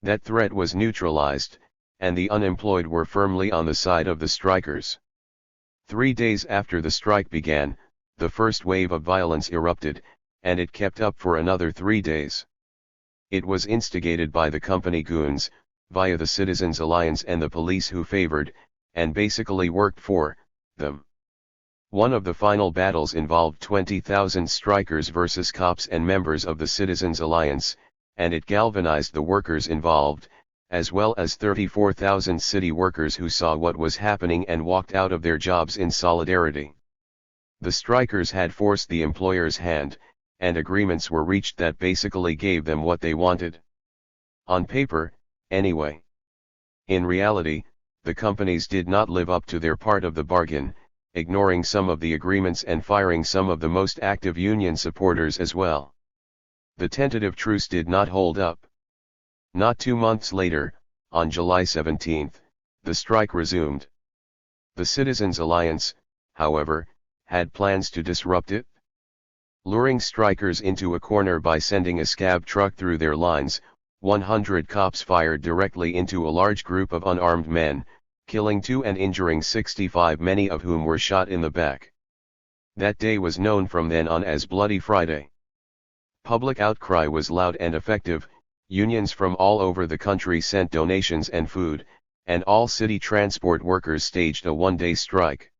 That threat was neutralized, and the unemployed were firmly on the side of the strikers. 3 days after the strike began, the first wave of violence erupted, and it kept up for another 3 days. It was instigated by the company goons, via the Citizens Alliance and the police who favored, and basically worked for, them. One of the final battles involved 20,000 strikers versus cops and members of the Citizens Alliance, and it galvanized the workers involved, as well as 34,000 city workers who saw what was happening and walked out of their jobs in solidarity. The strikers had forced the employer's hand, and agreements were reached that basically gave them what they wanted. On paper, anyway. In reality, the companies did not live up to their part of the bargain, ignoring some of the agreements and firing some of the most active union supporters as well. The tentative truce did not hold up. Not 2 months later, on July 17, the strike resumed. The Citizens Alliance, however, had plans to disrupt it. Luring strikers into a corner by sending a scab truck through their lines, 100 cops fired directly into a large group of unarmed men, killing 2 and injuring 65, many of whom were shot in the back. That day was known from then on as Bloody Friday. Public outcry was loud and effective. Unions from all over the country sent donations and food, and all city transport workers staged a one-day strike.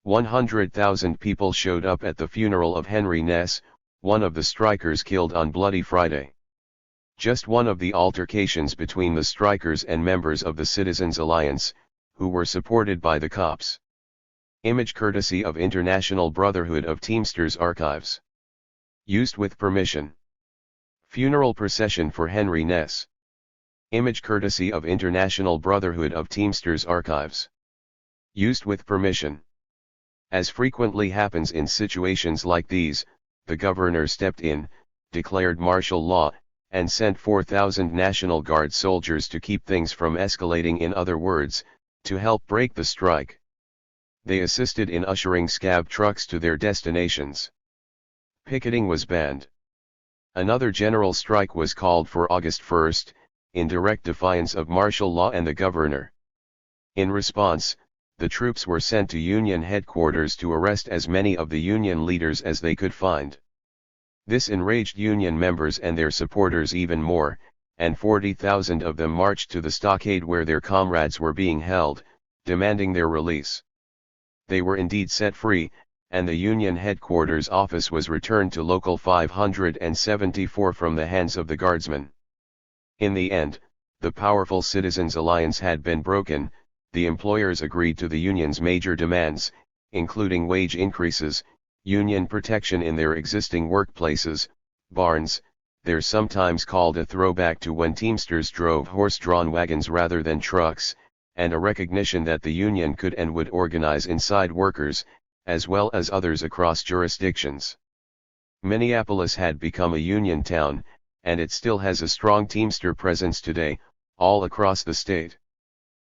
100,000 people showed up at the funeral of Henry Ness, one of the strikers killed on Bloody Friday. Just one of the altercations between the strikers and members of the Citizens Alliance, who were supported by the cops. Image courtesy of International Brotherhood of Teamsters Archives. Used with permission. Funeral procession for Henry Ness. Image courtesy of International Brotherhood of Teamsters Archives. Used with permission. As frequently happens in situations like these, the governor stepped in, declared martial law, and sent 4,000 National Guard soldiers to keep things from escalating, in other words, to help break the strike. They assisted in ushering scab trucks to their destinations. Picketing was banned. Another general strike was called for August 1, in direct defiance of martial law and the governor. In response, the troops were sent to Union headquarters to arrest as many of the Union leaders as they could find. This enraged Union members and their supporters even more, and 40,000 of them marched to the stockade where their comrades were being held, demanding their release. They were indeed set free, and the Union headquarters office was returned to Local 574 from the hands of the Guardsmen. In the end, the powerful Citizens Alliance had been broken. The employers agreed to the Union's major demands, including wage increases, Union protection in their existing workplaces, barns, they're sometimes called a throwback to when Teamsters drove horse-drawn wagons rather than trucks, and a recognition that the Union could and would organize inside workers, as well as others across jurisdictions. Minneapolis had become a Union town, and it still has a strong Teamster presence today, all across the state.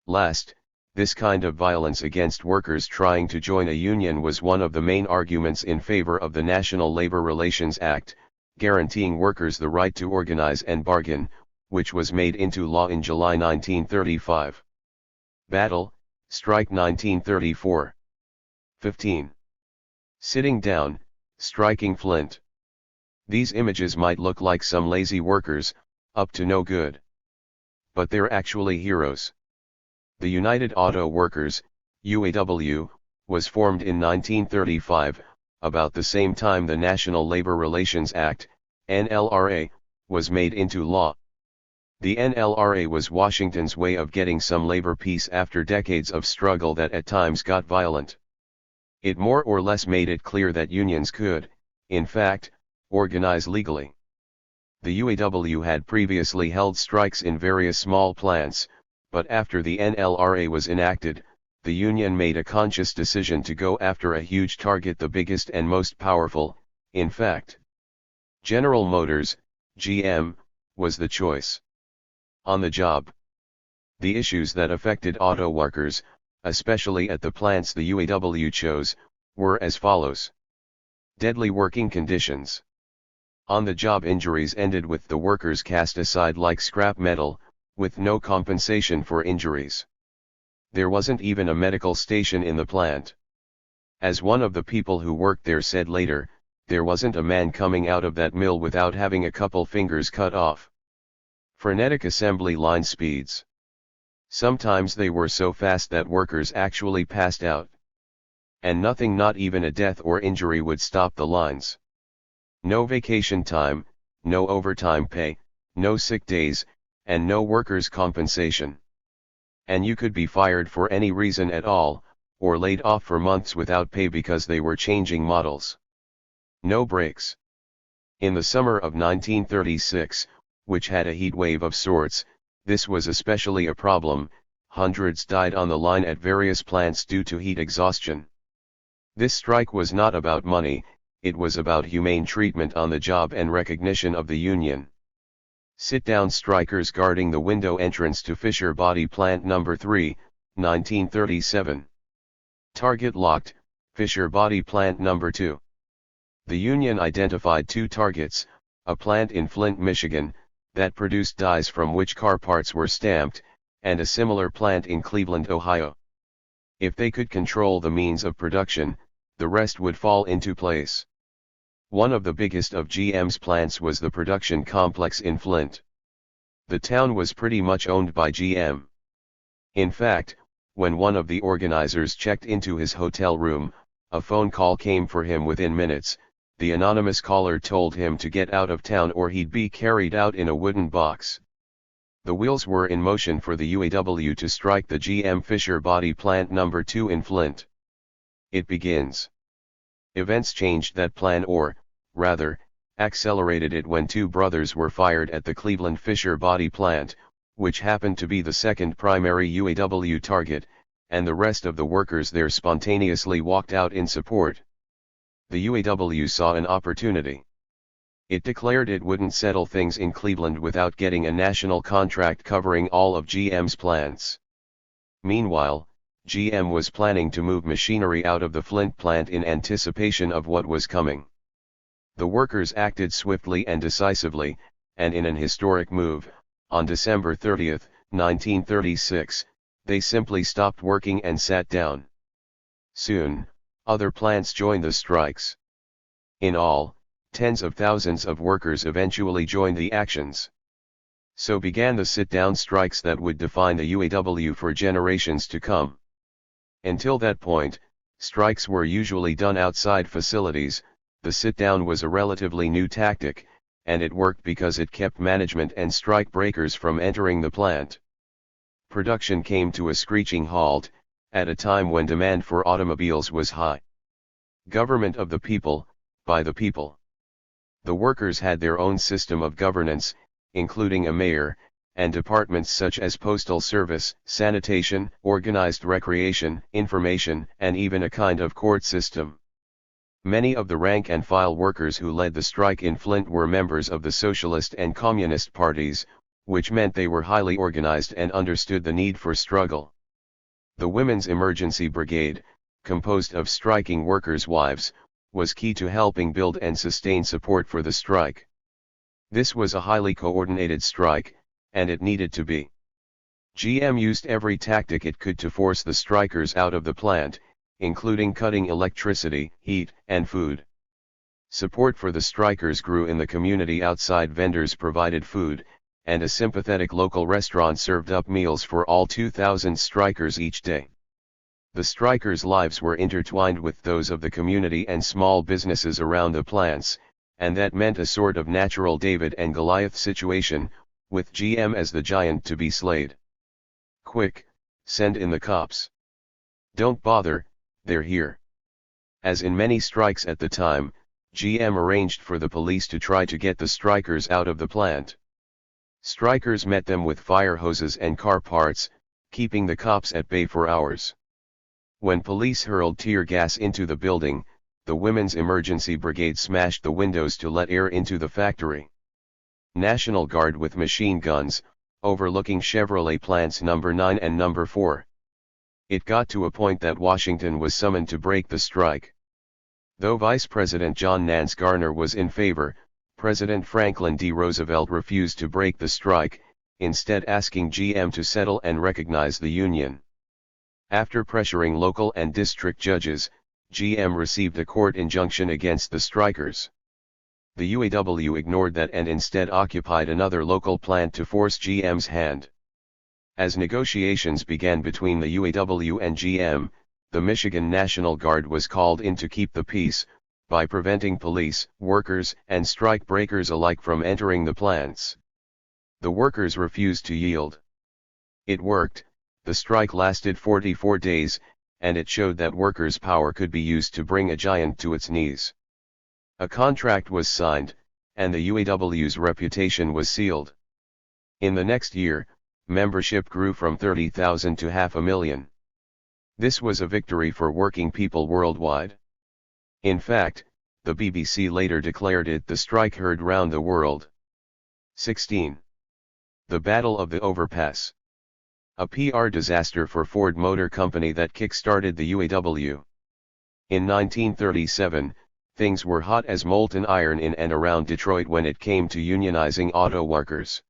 Last, this kind of violence against workers trying to join a union was one of the main arguments in favor of the National Labor Relations Act, guaranteeing workers the right to organize and bargain, which was made into law in July 1935. Battle, Strike 1934. 15. Sitting down, striking Flint. These images might look like some lazy workers, up to no good. But they're actually heroes. The United Auto Workers, UAW, was formed in 1935, about the same time the National Labor Relations Act, NLRA, was made into law. The NLRA was Washington's way of getting some labor peace after decades of struggle that at times got violent. It more or less made it clear that unions could, in fact, organize legally. The UAW had previously held strikes in various small plants, but after the NLRA was enacted, the union made a conscious decision to go after a huge target, the biggest and most powerful, in fact. General Motors, GM, was the choice. On the job. The issues that affected auto workers, especially at the plants the UAW chose, were as follows. Deadly working conditions. On-the-job injuries ended with the workers cast aside like scrap metal, with no compensation for injuries. There wasn't even a medical station in the plant. As one of the people who worked there said later, there wasn't a man coming out of that mill without having a couple fingers cut off. Frenetic assembly line speeds. Sometimes they were so fast that workers actually passed out. And nothing, not even a death or injury, would stop the lines. No vacation time, no overtime pay, no sick days, and no workers' compensation. And you could be fired for any reason at all, or laid off for months without pay because they were changing models. No breaks. In the summer of 1936, which had a heat wave of sorts, this was especially a problem. Hundreds died on the line at various plants due to heat exhaustion. This strike was not about money, it was about humane treatment on the job and recognition of the union. Sit-down strikers guarding the window entrance to Fisher Body Plant No. 3, 1937. Target locked, Fisher Body Plant No. 2. The Union identified two targets, a plant in Flint, Michigan, that produced dies from which car parts were stamped, and a similar plant in Cleveland, Ohio. If they could control the means of production, the rest would fall into place. One of the biggest of GM's plants was the production complex in Flint. The town was pretty much owned by GM. In fact, when one of the organizers checked into his hotel room, a phone call came for him within minutes. The anonymous caller told him to get out of town or he'd be carried out in a wooden box. The wheels were in motion for the UAW to strike the GM Fisher Body Plant No. 2 in Flint. It begins. Events changed that plan, or, rather, accelerated it when two brothers were fired at the Cleveland Fisher Body Plant, which happened to be the second primary UAW target, and the rest of the workers there spontaneously walked out in support. The UAW saw an opportunity. It declared it wouldn't settle things in Cleveland without getting a national contract covering all of GM's plants. Meanwhile, GM was planning to move machinery out of the Flint plant in anticipation of what was coming. The workers acted swiftly and decisively, and in an historic move, on December 30, 1936, they simply stopped working and sat down. Soon, other plants joined the strikes. In all, tens of thousands of workers eventually joined the actions. So began the sit-down strikes that would define the UAW for generations to come. Until that point, strikes were usually done outside facilities. The sit-down was a relatively new tactic, and it worked because it kept management and strike breakers from entering the plant. Production came to a screeching halt, at a time when demand for automobiles was high. Government of the people, by the people. The workers had their own system of governance, including a mayor, and departments such as postal service, sanitation, organized recreation, information, and even a kind of court system. Many of the rank-and-file workers who led the strike in Flint were members of the Socialist and Communist parties, which meant they were highly organized and understood the need for struggle. The Women's Emergency Brigade, composed of striking workers' wives, was key to helping build and sustain support for the strike. This was a highly coordinated strike, and it needed to be. GM used every tactic it could to force the strikers out of the plant, including cutting electricity, heat, and food. Support for the strikers grew in the community. Outside vendors provided food, and a sympathetic local restaurant served up meals for all 2,000 strikers each day. The strikers' lives were intertwined with those of the community and small businesses around the plants, and that meant a sort of natural David and Goliath situation, with GM as the giant to be slayed. Quick, send in the cops. Don't bother, they're here. As in many strikes at the time, GM arranged for the police to try to get the strikers out of the plant. Strikers met them with fire hoses and car parts, keeping the cops at bay for hours. When police hurled tear gas into the building, the Women's Emergency Brigade smashed the windows to let air into the factory. National Guard with machine guns, overlooking Chevrolet plants No. 9 and No. 4. It got to a point that Washington was summoned to break the strike. Though Vice President John Nance Garner was in favor, President Franklin D. Roosevelt refused to break the strike, instead asking GM to settle and recognize the union. After pressuring local and district judges, GM received a court injunction against the strikers. The UAW ignored that and instead occupied another local plant to force GM's hand. As negotiations began between the UAW and GM, the Michigan National Guard was called in to keep the peace, by preventing police, workers, and strike breakers alike from entering the plants. The workers refused to yield. It worked. The strike lasted 44 days, and it showed that workers' power could be used to bring a giant to its knees. A contract was signed, and the UAW's reputation was sealed. In the next year, membership grew from 30,000 to 500,000. This was a victory for working people worldwide. In fact, the BBC later declared it the strike heard round the world. 16. The Battle of the Overpass. A PR disaster for Ford Motor Company that kick-started the UAW. In 1937, things were hot as molten iron in and around Detroit when it came to unionizing auto workers.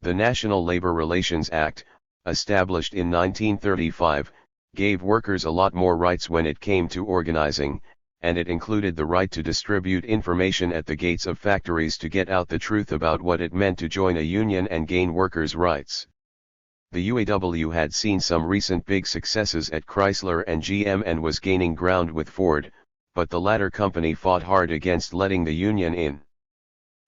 The National Labor Relations Act, established in 1935, gave workers a lot more rights when it came to organizing, and it included the right to distribute information at the gates of factories to get out the truth about what it meant to join a union and gain workers' rights. The UAW had seen some recent big successes at Chrysler and GM and was gaining ground with Ford, but the latter company fought hard against letting the union in.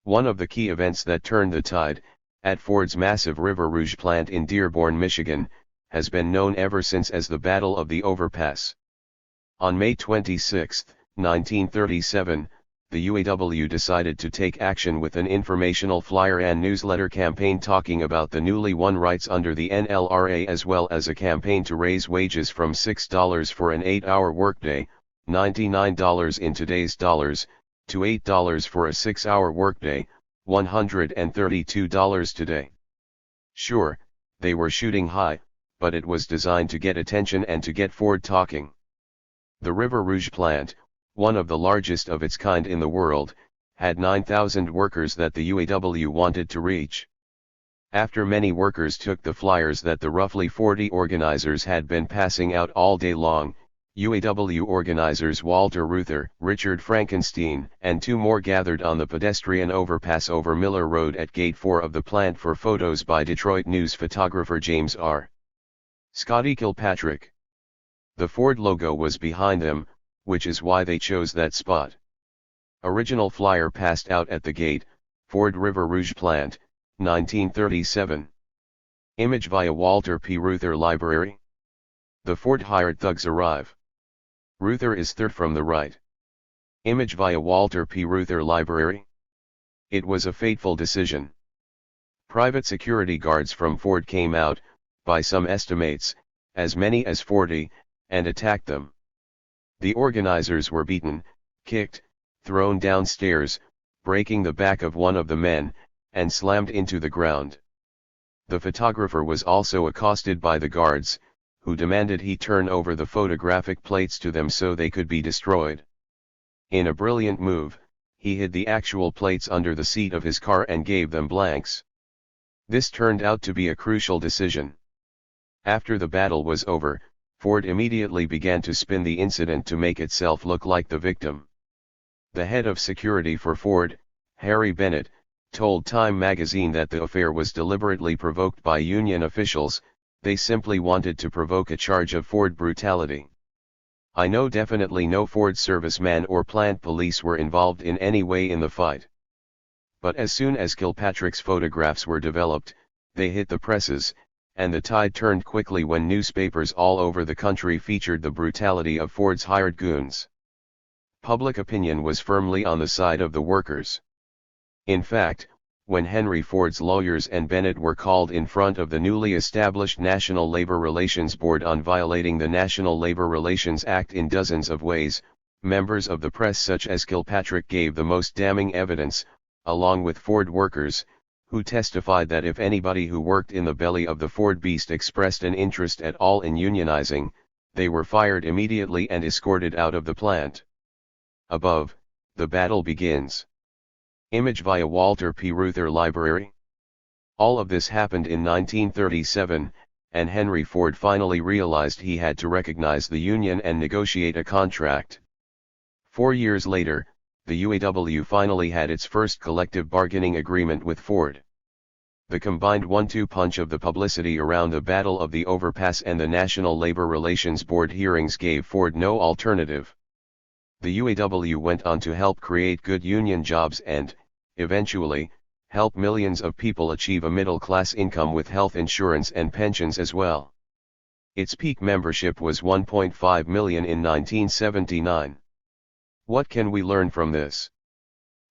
One of the key events that turned the tide, at Ford's massive River Rouge plant in Dearborn, Michigan, has been known ever since as the Battle of the Overpass. On May 26, 1937, the UAW decided to take action with an informational flyer and newsletter campaign talking about the newly won rights under the NLRA, as well as a campaign to raise wages from $6 for an 8-hour workday, $99 in today's dollars, to $8 for a 6-hour workday, $132 today. Sure, they were shooting high, but it was designed to get attention and to get Ford talking. The River Rouge plant, one of the largest of its kind in the world, had 9,000 workers that the UAW wanted to reach. After many workers took the flyers that the roughly 40 organizers had been passing out all day long, UAW organizers Walter Reuther, Richard Frankenstein, and 2 more gathered on the pedestrian overpass over Miller Road at Gate 4 of the plant for photos by Detroit News photographer James R. Scotty Kilpatrick. The Ford logo was behind them, which is why they chose that spot. Original flyer passed out at the gate, Ford River Rouge plant, 1937. Image via Walter P. Reuther Library. The Ford hired thugs arrive. Reuther is third from the right. Image via Walter P. Reuther Library. It was a fateful decision. Private security guards from Ford came out, by some estimates, as many as 40, and attacked them. The organizers were beaten, kicked, thrown downstairs, breaking the back of one of the men, and slammed into the ground. The photographer was also accosted by the guards, who demanded he turn over the photographic plates to them so they could be destroyed. In a brilliant move, he hid the actual plates under the seat of his car and gave them blanks. This turned out to be a crucial decision. After the battle was over, Ford immediately began to spin the incident to make itself look like the victim. The head of security for Ford, Harry Bennett, told Time magazine that the affair was deliberately provoked by union officials. They simply wanted to provoke a charge of Ford brutality. I know definitely no Ford serviceman or plant police were involved in any way in the fight. But as soon as Kilpatrick's photographs were developed, they hit the presses, and the tide turned quickly when newspapers all over the country featured the brutality of Ford's hired goons. Public opinion was firmly on the side of the workers. In fact, when Henry Ford's lawyers and Bennett were called in front of the newly established National Labor Relations Board on violating the National Labor Relations Act in dozens of ways, members of the press such as Kilpatrick gave the most damning evidence, along with Ford workers, who testified that if anybody who worked in the belly of the Ford beast expressed an interest at all in unionizing, they were fired immediately and escorted out of the plant. Above, the battle begins. Image via Walter P. Reuther Library. All of this happened in 1937, and Henry Ford finally realized he had to recognize the union and negotiate a contract. 4 years later, the UAW finally had its first collective bargaining agreement with Ford. The combined 1-2 punch of the publicity around the Battle of the Overpass and the National Labor Relations Board hearings gave Ford no alternative. The UAW went on to help create good union jobs and, eventually, help millions of people achieve a middle-class income with health insurance and pensions as well. Its peak membership was 1.5 million in 1979. What can we learn from this?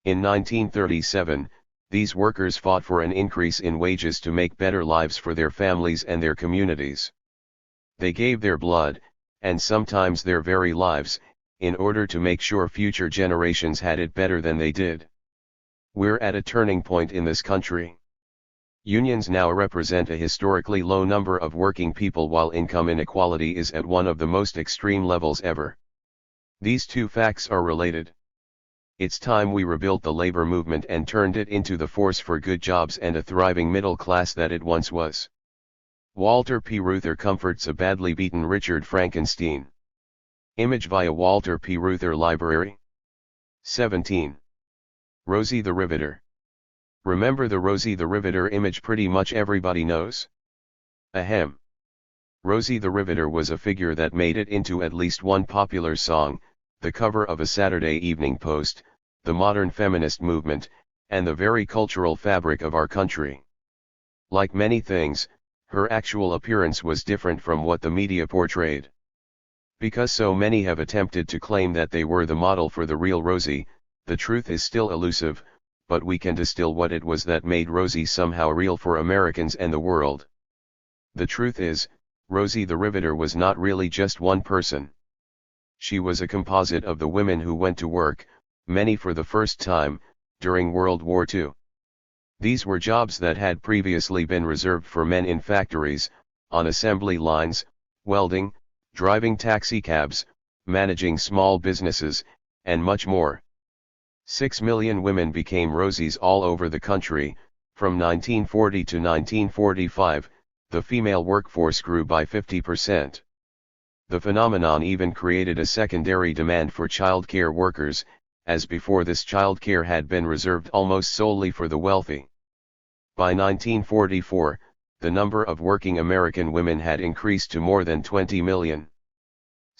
In 1937, these workers fought for an increase in wages to make better lives for their families and their communities. They gave their blood, and sometimes their very lives, in order to make sure future generations had it better than they did. We're at a turning point in this country. Unions now represent a historically low number of working people while income inequality is at one of the most extreme levels ever. These two facts are related. It's time we rebuilt the labor movement and turned it into the force for good jobs and a thriving middle class that it once was. Walter P. Reuther comforts a badly beaten Richard Frankenstein. Image via Walter P. Reuther Library. 17. Rosie the Riveter. Remember the Rosie the Riveter image pretty much everybody knows? Ahem. Rosie the Riveter was a figure that made it into at least one popular song, the cover of a Saturday Evening Post, the modern feminist movement, and the very cultural fabric of our country. Like many things, her actual appearance was different from what the media portrayed. Because so many have attempted to claim that they were the model for the real Rosie, the truth is still elusive, but we can distill what it was that made Rosie somehow real for Americans and the world. The truth is, Rosie the Riveter was not really just one person. She was a composite of the women who went to work, many for the first time, during World War II. These were jobs that had previously been reserved for men in factories, on assembly lines, welding, driving taxicabs, managing small businesses, and much more. 6 million women became Rosies all over the country. From 1940 to 1945, the female workforce grew by 50%. The phenomenon even created a secondary demand for childcare workers, as before this childcare had been reserved almost solely for the wealthy. By 1944, the number of working American women had increased to more than 20 million.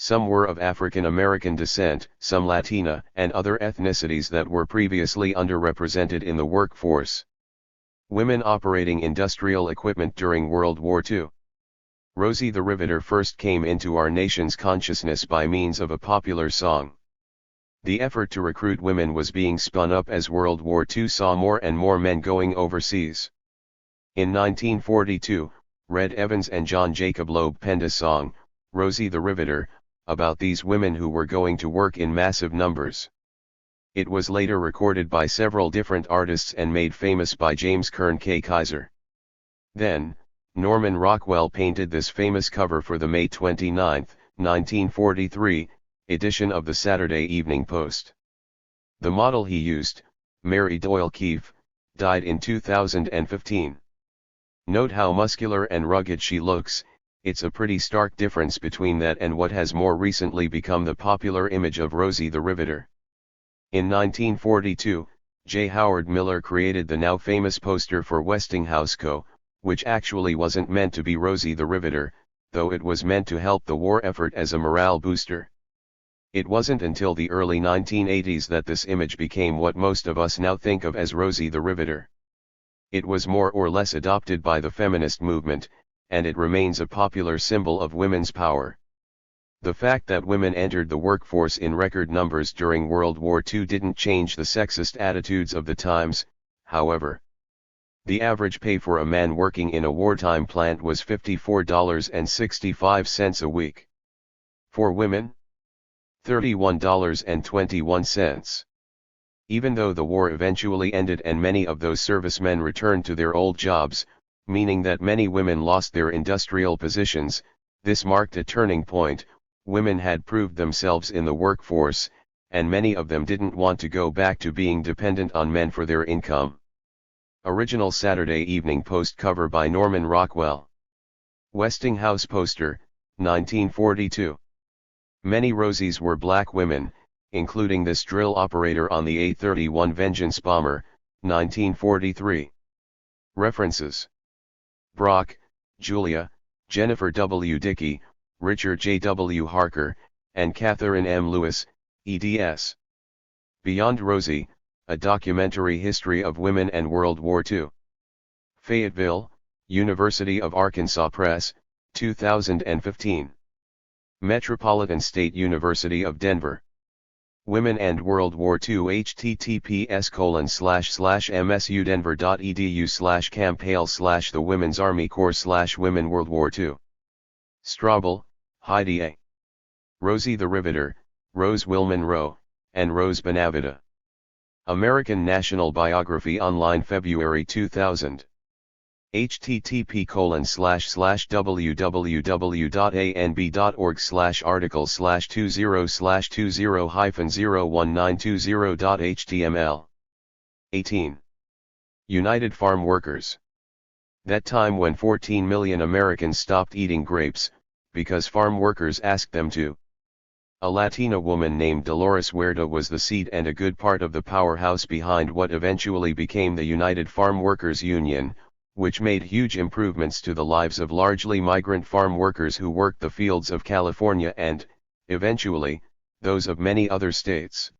Some were of African American descent, some Latina and other ethnicities that were previously underrepresented in the workforce. Women operating industrial equipment during World War II. Rosie the Riveter first came into our nation's consciousness by means of a popular song. The effort to recruit women was being spun up as World War II saw more and more men going overseas. In 1942, Red Evans and John Jacob Loeb penned a song, Rosie the Riveter, about these women who were going to work in massive numbers. It was later recorded by several different artists and made famous by James Kern K. Kaiser. Then, Norman Rockwell painted this famous cover for the May 29, 1943, edition of the Saturday Evening Post. The model he used, Mary Doyle Keefe, died in 2015. Note how muscular and rugged she looks. It's a pretty stark difference between that and what has more recently become the popular image of Rosie the Riveter. In 1942, J. Howard Miller created the now famous poster for Westinghouse Co., which actually wasn't meant to be Rosie the Riveter, though it was meant to help the war effort as a morale booster. It wasn't until the early 1980s that this image became what most of us now think of as Rosie the Riveter. It was more or less adopted by the feminist movement, and it remains a popular symbol of women's power. The fact that women entered the workforce in record numbers during World War II didn't change the sexist attitudes of the times, however. The average pay for a man working in a wartime plant was $54.65 a week. For women, $31.21. Even though the war eventually ended and many of those servicemen returned to their old jobs, meaning that many women lost their industrial positions, this marked a turning point. Women had proved themselves in the workforce, and many of them didn't want to go back to being dependent on men for their income. Original Saturday Evening Post cover by Norman Rockwell. Westinghouse poster, 1942. Many Rosies were black women, including this drill operator on the A-31 Vengeance bomber, 1943. References: Brock, Julia, Jennifer W. Dickey, Richard J. W. Harker, and Catherine M. Lewis, eds. Beyond Rosie, a documentary history of women and World War II. Fayetteville, University of Arkansas Press, 2015. Metropolitan State University of Denver. Women and World War II https://msudenver.edu/campale/the Women's Army Corps/Women World War II. Straubel, Heidi A. Rosie the Riveter, Rose Wilman-Rowe, and Rose Benavida. American National Biography Online February 2000. http://www.anb.org/article/20/20-01920.html. 18. United Farm Workers. That time when 14 million Americans stopped eating grapes, because farm workers asked them to. A Latina woman named Dolores Huerta was the seed and a good part of the powerhouse behind what eventually became the United Farm Workers Union, which made huge improvements to the lives of largely migrant farm workers who worked the fields of California and, eventually, those of many other states.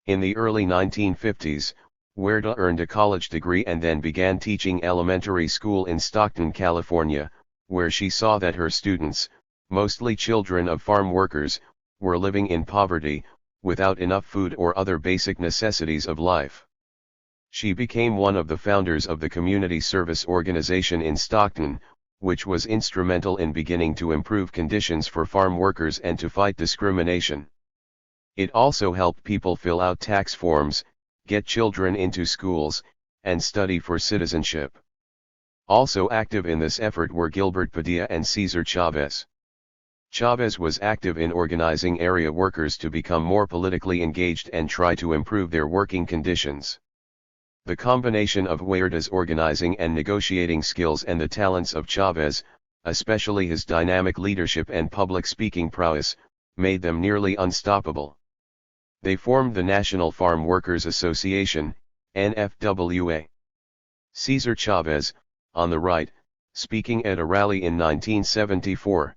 In the early 1950s, Huerta earned a college degree and then began teaching elementary school in Stockton, California, where she saw that her students, mostly children of farm workers, were living in poverty, without enough food or other basic necessities of life. She became one of the founders of the Community Service Organization in Stockton, which was instrumental in beginning to improve conditions for farm workers and to fight discrimination. It also helped people fill out tax forms, get children into schools, and study for citizenship. Also active in this effort were Gilbert Padilla and Cesar Chavez. Chavez was active in organizing area workers to become more politically engaged and try to improve their working conditions. The combination of Huerta's organizing and negotiating skills and the talents of Chavez, especially his dynamic leadership and public speaking prowess, made them nearly unstoppable. They formed the National Farm Workers Association, NFWA. Cesar Chavez, on the right, speaking at a rally in 1974.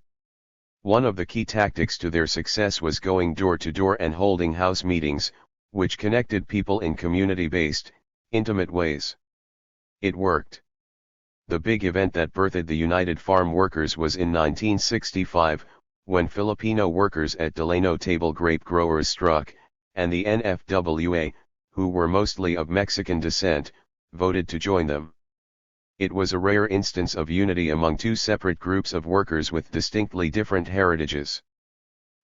One of the key tactics to their success was going door to door and holding house meetings, which connected people in community-based, intimate ways. It worked. The big event that birthed the United Farm Workers was in 1965, when Filipino workers at Delano table grape growers struck, and the NFWA, who were mostly of Mexican descent, voted to join them. It was a rare instance of unity among two separate groups of workers with distinctly different heritages.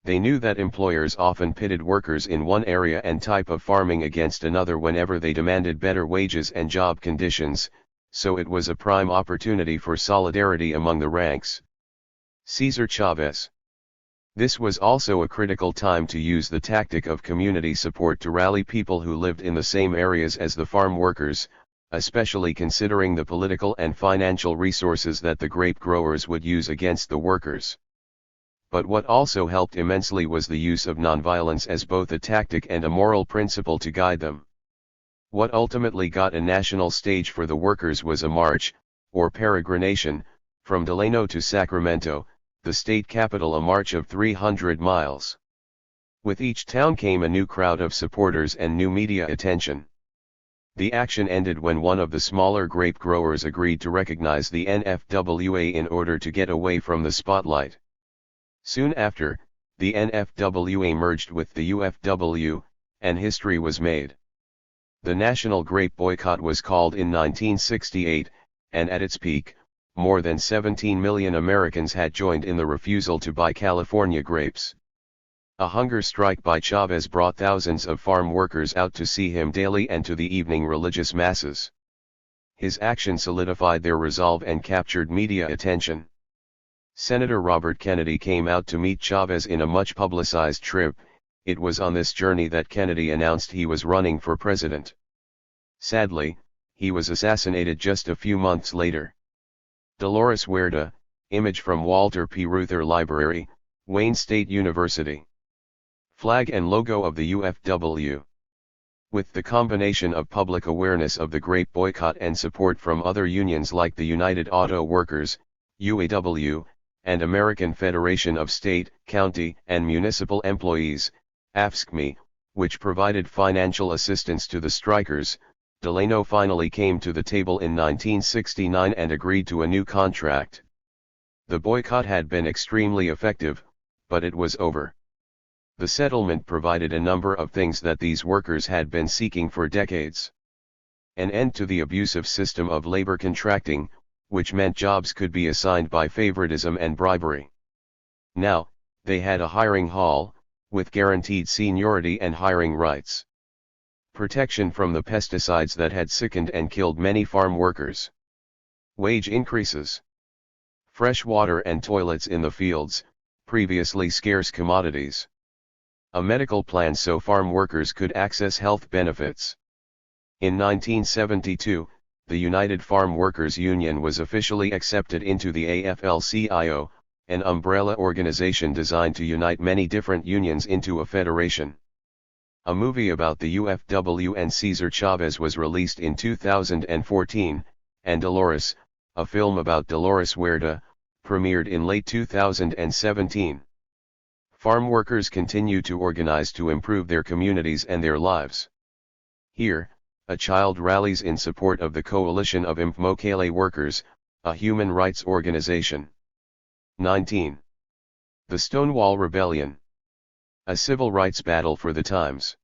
They knew that employers often pitted workers in one area and type of farming against another whenever they demanded better wages and job conditions, so it was a prime opportunity for solidarity among the ranks. Cesar Chavez. This was also a critical time to use the tactic of community support to rally people who lived in the same areas as the farm workers, especially considering the political and financial resources that the grape growers would use against the workers. But what also helped immensely was the use of nonviolence as both a tactic and a moral principle to guide them. What ultimately got a national stage for the workers was a march, or peregrination, from Delano to Sacramento, the state capital, a march of 300 miles. With each town came a new crowd of supporters and new media attention. The action ended when one of the smaller grape growers agreed to recognize the NFWA in order to get away from the spotlight. Soon after, the NFWA merged with the UFW, and history was made. The national grape boycott was called in 1968, and at its peak, more than 17 million Americans had joined in the refusal to buy California grapes. A hunger strike by Chavez brought thousands of farm workers out to see him daily and to the evening religious masses. His action solidified their resolve and captured media attention. Senator Robert Kennedy came out to meet Chavez in a much publicized trip. It was on this journey that Kennedy announced he was running for president. Sadly, he was assassinated just a few months later. Dolores Huerta, image from Walter P. Reuther Library, Wayne State University. Flag and logo of the UFW. With the combination of public awareness of the grape boycott and support from other unions like the United Auto Workers, UAW, and American Federation of State, County, and Municipal Employees, AFSCME, which provided financial assistance to the strikers, Delano finally came to the table in 1969 and agreed to a new contract. The boycott had been extremely effective, but it was over. The settlement provided a number of things that these workers had been seeking for decades. An end to the abusive system of labor contracting, which meant jobs could be assigned by favoritism and bribery. Now, they had a hiring hall, with guaranteed seniority and hiring rights. Protection from the pesticides that had sickened and killed many farm workers. Wage increases. Fresh water and toilets in the fields, previously scarce commodities. A medical plan so farm workers could access health benefits. In 1972, the United Farm Workers Union was officially accepted into the AFL-CIO, an umbrella organization designed to unite many different unions into a federation. A movie about the UFW and Cesar Chavez was released in 2014, and Dolores, a film about Dolores Huerta, premiered in late 2017. Farm workers continue to organize to improve their communities and their lives. Here, a child rallies in support of the Coalition of Mfmokele Workers, a human rights organization. 19. The Stonewall Rebellion. A civil rights battle for the times.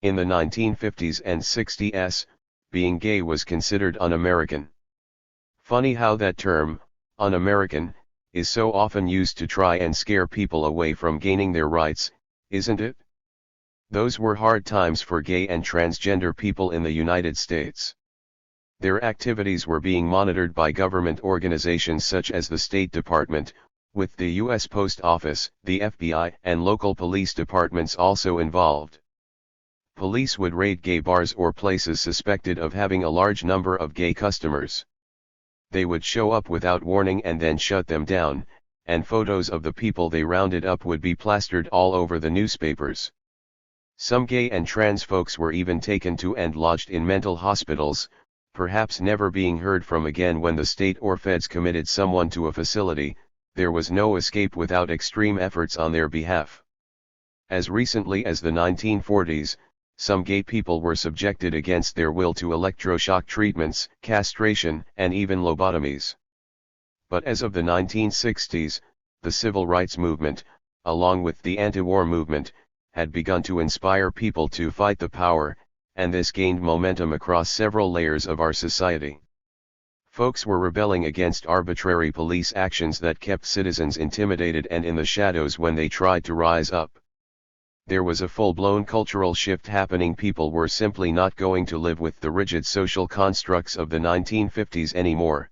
In the 1950s and 60s, being gay was considered un-American. Funny how that term, un-American, is so often used to try and scare people away from gaining their rights, isn't it? Those were hard times for gay and transgender people in the United States. Their activities were being monitored by government organizations such as the State Department, with the U.S. Post Office, the FBI, and local police departments also involved. Police would raid gay bars or places suspected of having a large number of gay customers. They would show up without warning and then shut them down, and photos of the people they rounded up would be plastered all over the newspapers. Some gay and trans folks were even taken to and lodged in mental hospitals, perhaps never being heard from again. When the state or feds committed someone to a facility, there was no escape without extreme efforts on their behalf. As recently as the 1940s, some gay people were subjected against their will to electroshock treatments, castration, and even lobotomies. But as of the 1960s, the civil rights movement, along with the anti-war movement, had begun to inspire people to fight the power, and this gained momentum across several layers of our society. Folks were rebelling against arbitrary police actions that kept citizens intimidated and in the shadows when they tried to rise up. There was a full-blown cultural shift happening. People were simply not going to live with the rigid social constructs of the 1950s anymore.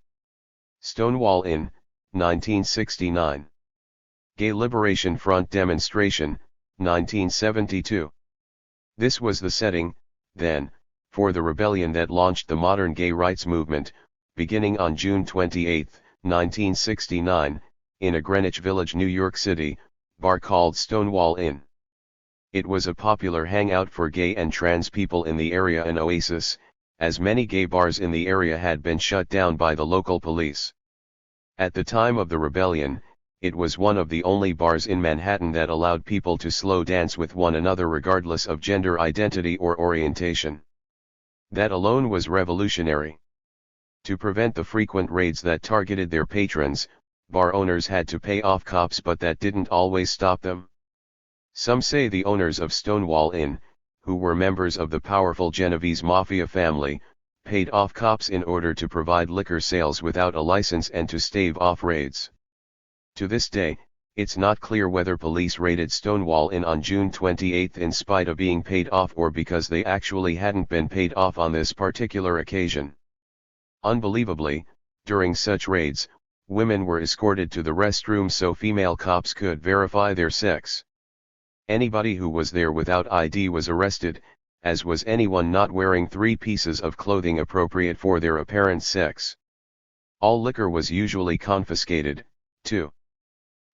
Stonewall Inn, 1969. Gay Liberation Front demonstration, 1972. This was the setting, then, for the rebellion that launched the modern gay rights movement, beginning on June 28, 1969, in a Greenwich Village, New York City, bar called Stonewall Inn. It was a popular hangout for gay and trans people in the area, an oasis, as many gay bars in the area had been shut down by the local police. At the time of the rebellion, it was one of the only bars in Manhattan that allowed people to slow dance with one another regardless of gender identity or orientation. That alone was revolutionary. To prevent the frequent raids that targeted their patrons, bar owners had to pay off cops, but that didn't always stop them. Some say the owners of Stonewall Inn, who were members of the powerful Genovese mafia family, paid off cops in order to provide liquor sales without a license and to stave off raids. To this day, it's not clear whether police raided Stonewall Inn on June 28 in spite of being paid off or because they actually hadn't been paid off on this particular occasion. Unbelievably, during such raids, women were escorted to the restroom so female cops could verify their sex. Anybody who was there without ID was arrested, as was anyone not wearing 3 pieces of clothing appropriate for their apparent sex. All liquor was usually confiscated, too.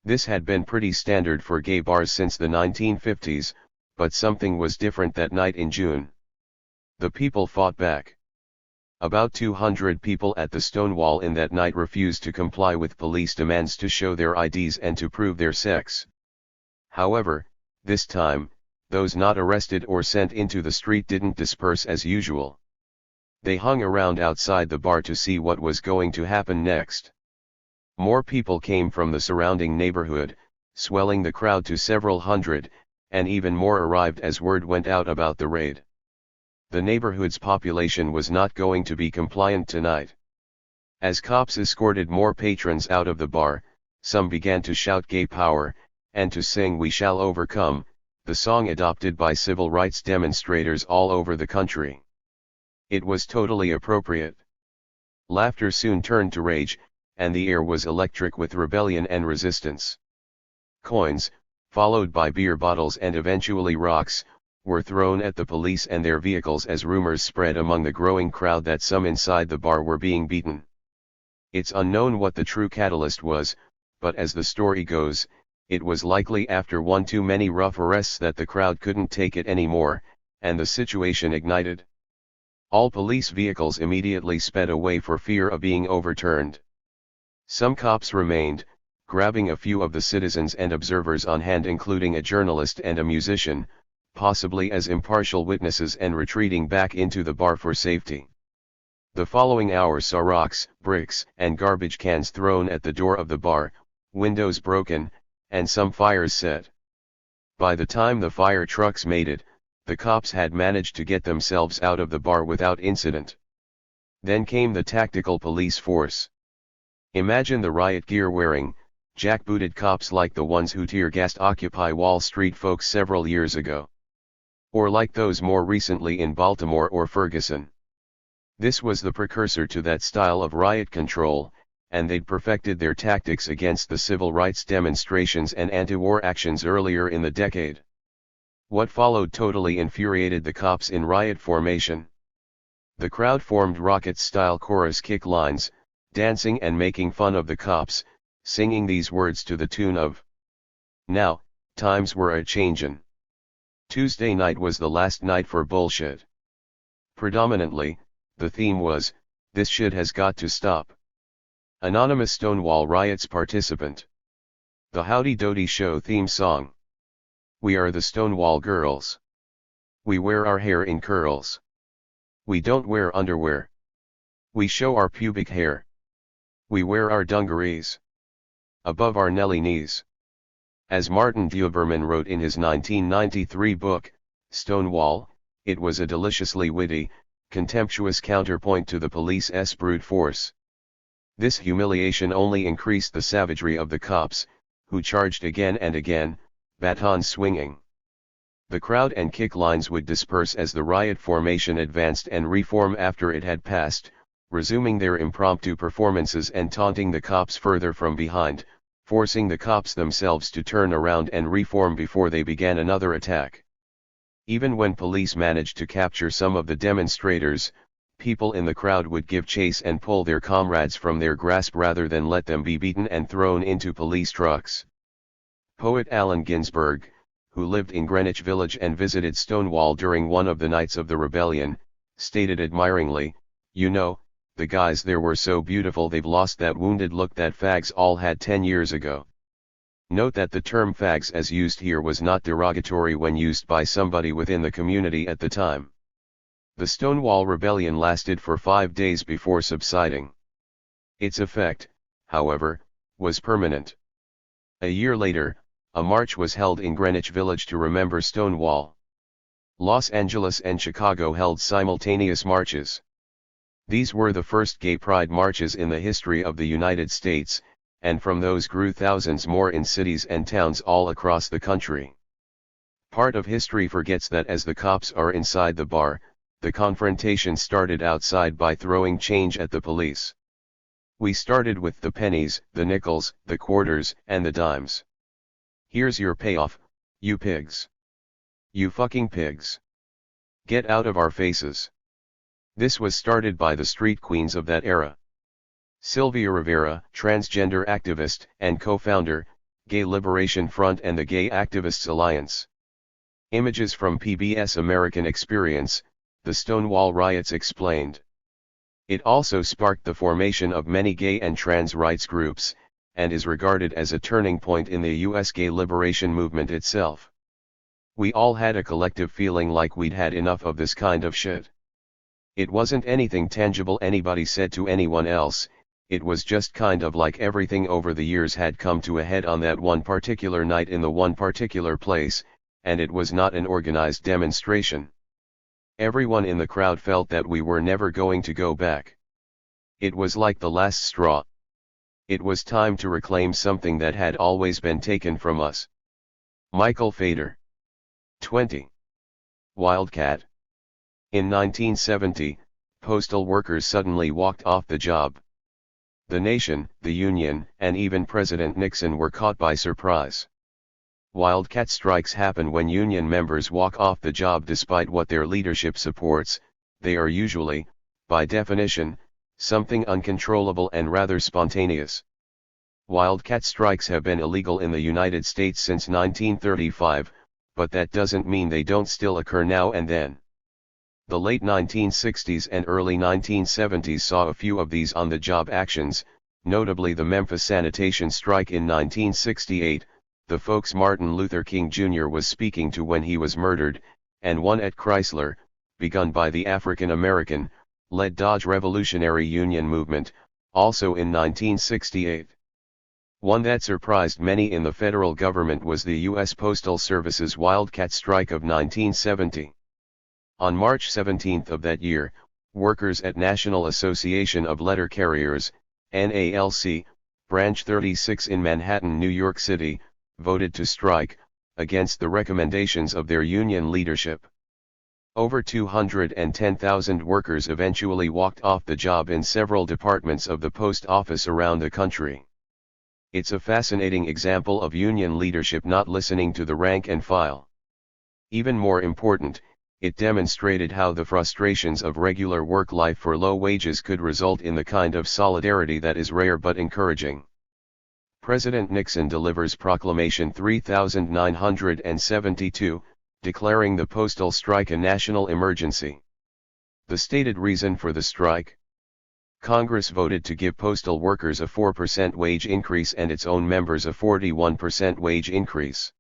This had been pretty standard for gay bars since the 1950s, but something was different that night in June. The people fought back. About 200 people at the Stonewall Inn that night refused to comply with police demands to show their IDs and to prove their sex. However, this time, those not arrested or sent into the street didn't disperse as usual. They hung around outside the bar to see what was going to happen next. More people came from the surrounding neighborhood, swelling the crowd to several hundred, and even more arrived as word went out about the raid. The neighborhood's population was not going to be compliant tonight. As cops escorted more patrons out of the bar, some began to shout "Gay Power," and to sing "We Shall Overcome," the song adopted by civil rights demonstrators all over the country. It was totally appropriate. Laughter soon turned to rage, and the air was electric with rebellion and resistance. Coins, followed by beer bottles and eventually rocks, were thrown at the police and their vehicles as rumors spread among the growing crowd that some inside the bar were being beaten. It's unknown what the true catalyst was, but as the story goes, it was likely after one too many rough arrests that the crowd couldn't take it anymore, and the situation ignited. All police vehicles immediately sped away for fear of being overturned. Some cops remained, grabbing a few of the citizens and observers on hand, including a journalist and a musician, possibly as impartial witnesses, and retreating back into the bar for safety. The following hours saw rocks, bricks, and garbage cans thrown at the door of the bar, windows broken, and some fires set. By the time the fire trucks made it, the cops had managed to get themselves out of the bar without incident. Then came the tactical police force. Imagine the riot gear wearing, jackbooted cops like the ones who tear-gassed Occupy Wall Street folks several years ago. Or like those more recently in Baltimore or Ferguson. This was the precursor to that style of riot control, and they'd perfected their tactics against the civil rights demonstrations and anti-war actions earlier in the decade. What followed totally infuriated the cops in riot formation. The crowd formed rocket-style chorus kick lines, dancing and making fun of the cops, singing these words to the tune of "Now, times were a-changin'. Tuesday night was the last night for bullshit." Predominantly, the theme was, "This shit has got to stop." Anonymous Stonewall Riots participant. The Howdy Doody Show theme song. We are the Stonewall Girls. We wear our hair in curls. We don't wear underwear. We show our pubic hair. We wear our dungarees above our Nelly knees. As Martin Duberman wrote in his 1993 book, Stonewall, it was a deliciously witty, contemptuous counterpoint to the police's brute force. This humiliation only increased the savagery of the cops, who charged again and again, batons swinging. The crowd and kick lines would disperse as the riot formation advanced and reform after it had passed, resuming their impromptu performances and taunting the cops further from behind, forcing the cops themselves to turn around and reform before they began another attack. Even when police managed to capture some of the demonstrators, people in the crowd would give chase and pull their comrades from their grasp rather than let them be beaten and thrown into police trucks. Poet Allen Ginsberg, who lived in Greenwich Village and visited Stonewall during one of the nights of the rebellion, stated admiringly, "You know, the guys there were so beautiful they've lost that wounded look that fags all had 10 years ago." Note that the term fags as used here was not derogatory when used by somebody within the community at the time. The Stonewall Rebellion lasted for 5 days before subsiding. Its effect, however, was permanent. A year later, a march was held in Greenwich Village to remember Stonewall. Los Angeles and Chicago held simultaneous marches. These were the first gay pride marches in the history of the United States, and from those grew thousands more in cities and towns all across the country. Part of history forgets that as the cops are inside the bar, the confrontation started outside by throwing change at the police. We started with the pennies, the nickels, the quarters, and the dimes. Here's your payoff, you pigs. You fucking pigs. Get out of our faces. This was started by the street queens of that era. Sylvia Rivera, transgender activist and co-founder, Gay Liberation Front and the Gay Activists Alliance. Images from PBS American Experience, the Stonewall Riots explained. It also sparked the formation of many gay and trans rights groups, and is regarded as a turning point in the U.S. gay liberation movement itself. We all had a collective feeling like we'd had enough of this kind of shit. It wasn't anything tangible anybody said to anyone else, it was just kind of like everything over the years had come to a head on that one particular night in the one particular place, and it was not an organized demonstration. Everyone in the crowd felt that we were never going to go back. It was like the last straw. It was time to reclaim something that had always been taken from us. Michael Fader. 20. Wildcat. In 1970, postal workers suddenly walked off the job. The nation, the union, and even President Nixon were caught by surprise. Wildcat strikes happen when union members walk off the job despite what their leadership supports. They are usually, by definition, something uncontrollable and rather spontaneous. Wildcat strikes have been illegal in the United States since 1935, but that doesn't mean they don't still occur now and then. The late 1960s and early 1970s saw a few of these on-the-job actions, notably the Memphis sanitation strike in 1968, the folks Martin Luther King Jr. was speaking to when he was murdered, and one at Chrysler, begun by the African-American-led Dodge Revolutionary Union movement, also in 1968. One that surprised many in the federal government was the U.S. Postal Service's Wildcat Strike of 1970. On March 17 of that year, workers at National Association of Letter Carriers, NALC, Branch 36 in Manhattan, New York City, voted to strike, against the recommendations of their union leadership. Over 210,000 workers eventually walked off the job in several departments of the post office around the country. It's a fascinating example of union leadership not listening to the rank and file. Even more important, it demonstrated how the frustrations of regular work life for low wages could result in the kind of solidarity that is rare but encouraging. President Nixon delivers Proclamation 3972, declaring the postal strike a national emergency. The stated reason for the strike? Congress voted to give postal workers a 4% wage increase and its own members a 41% wage increase.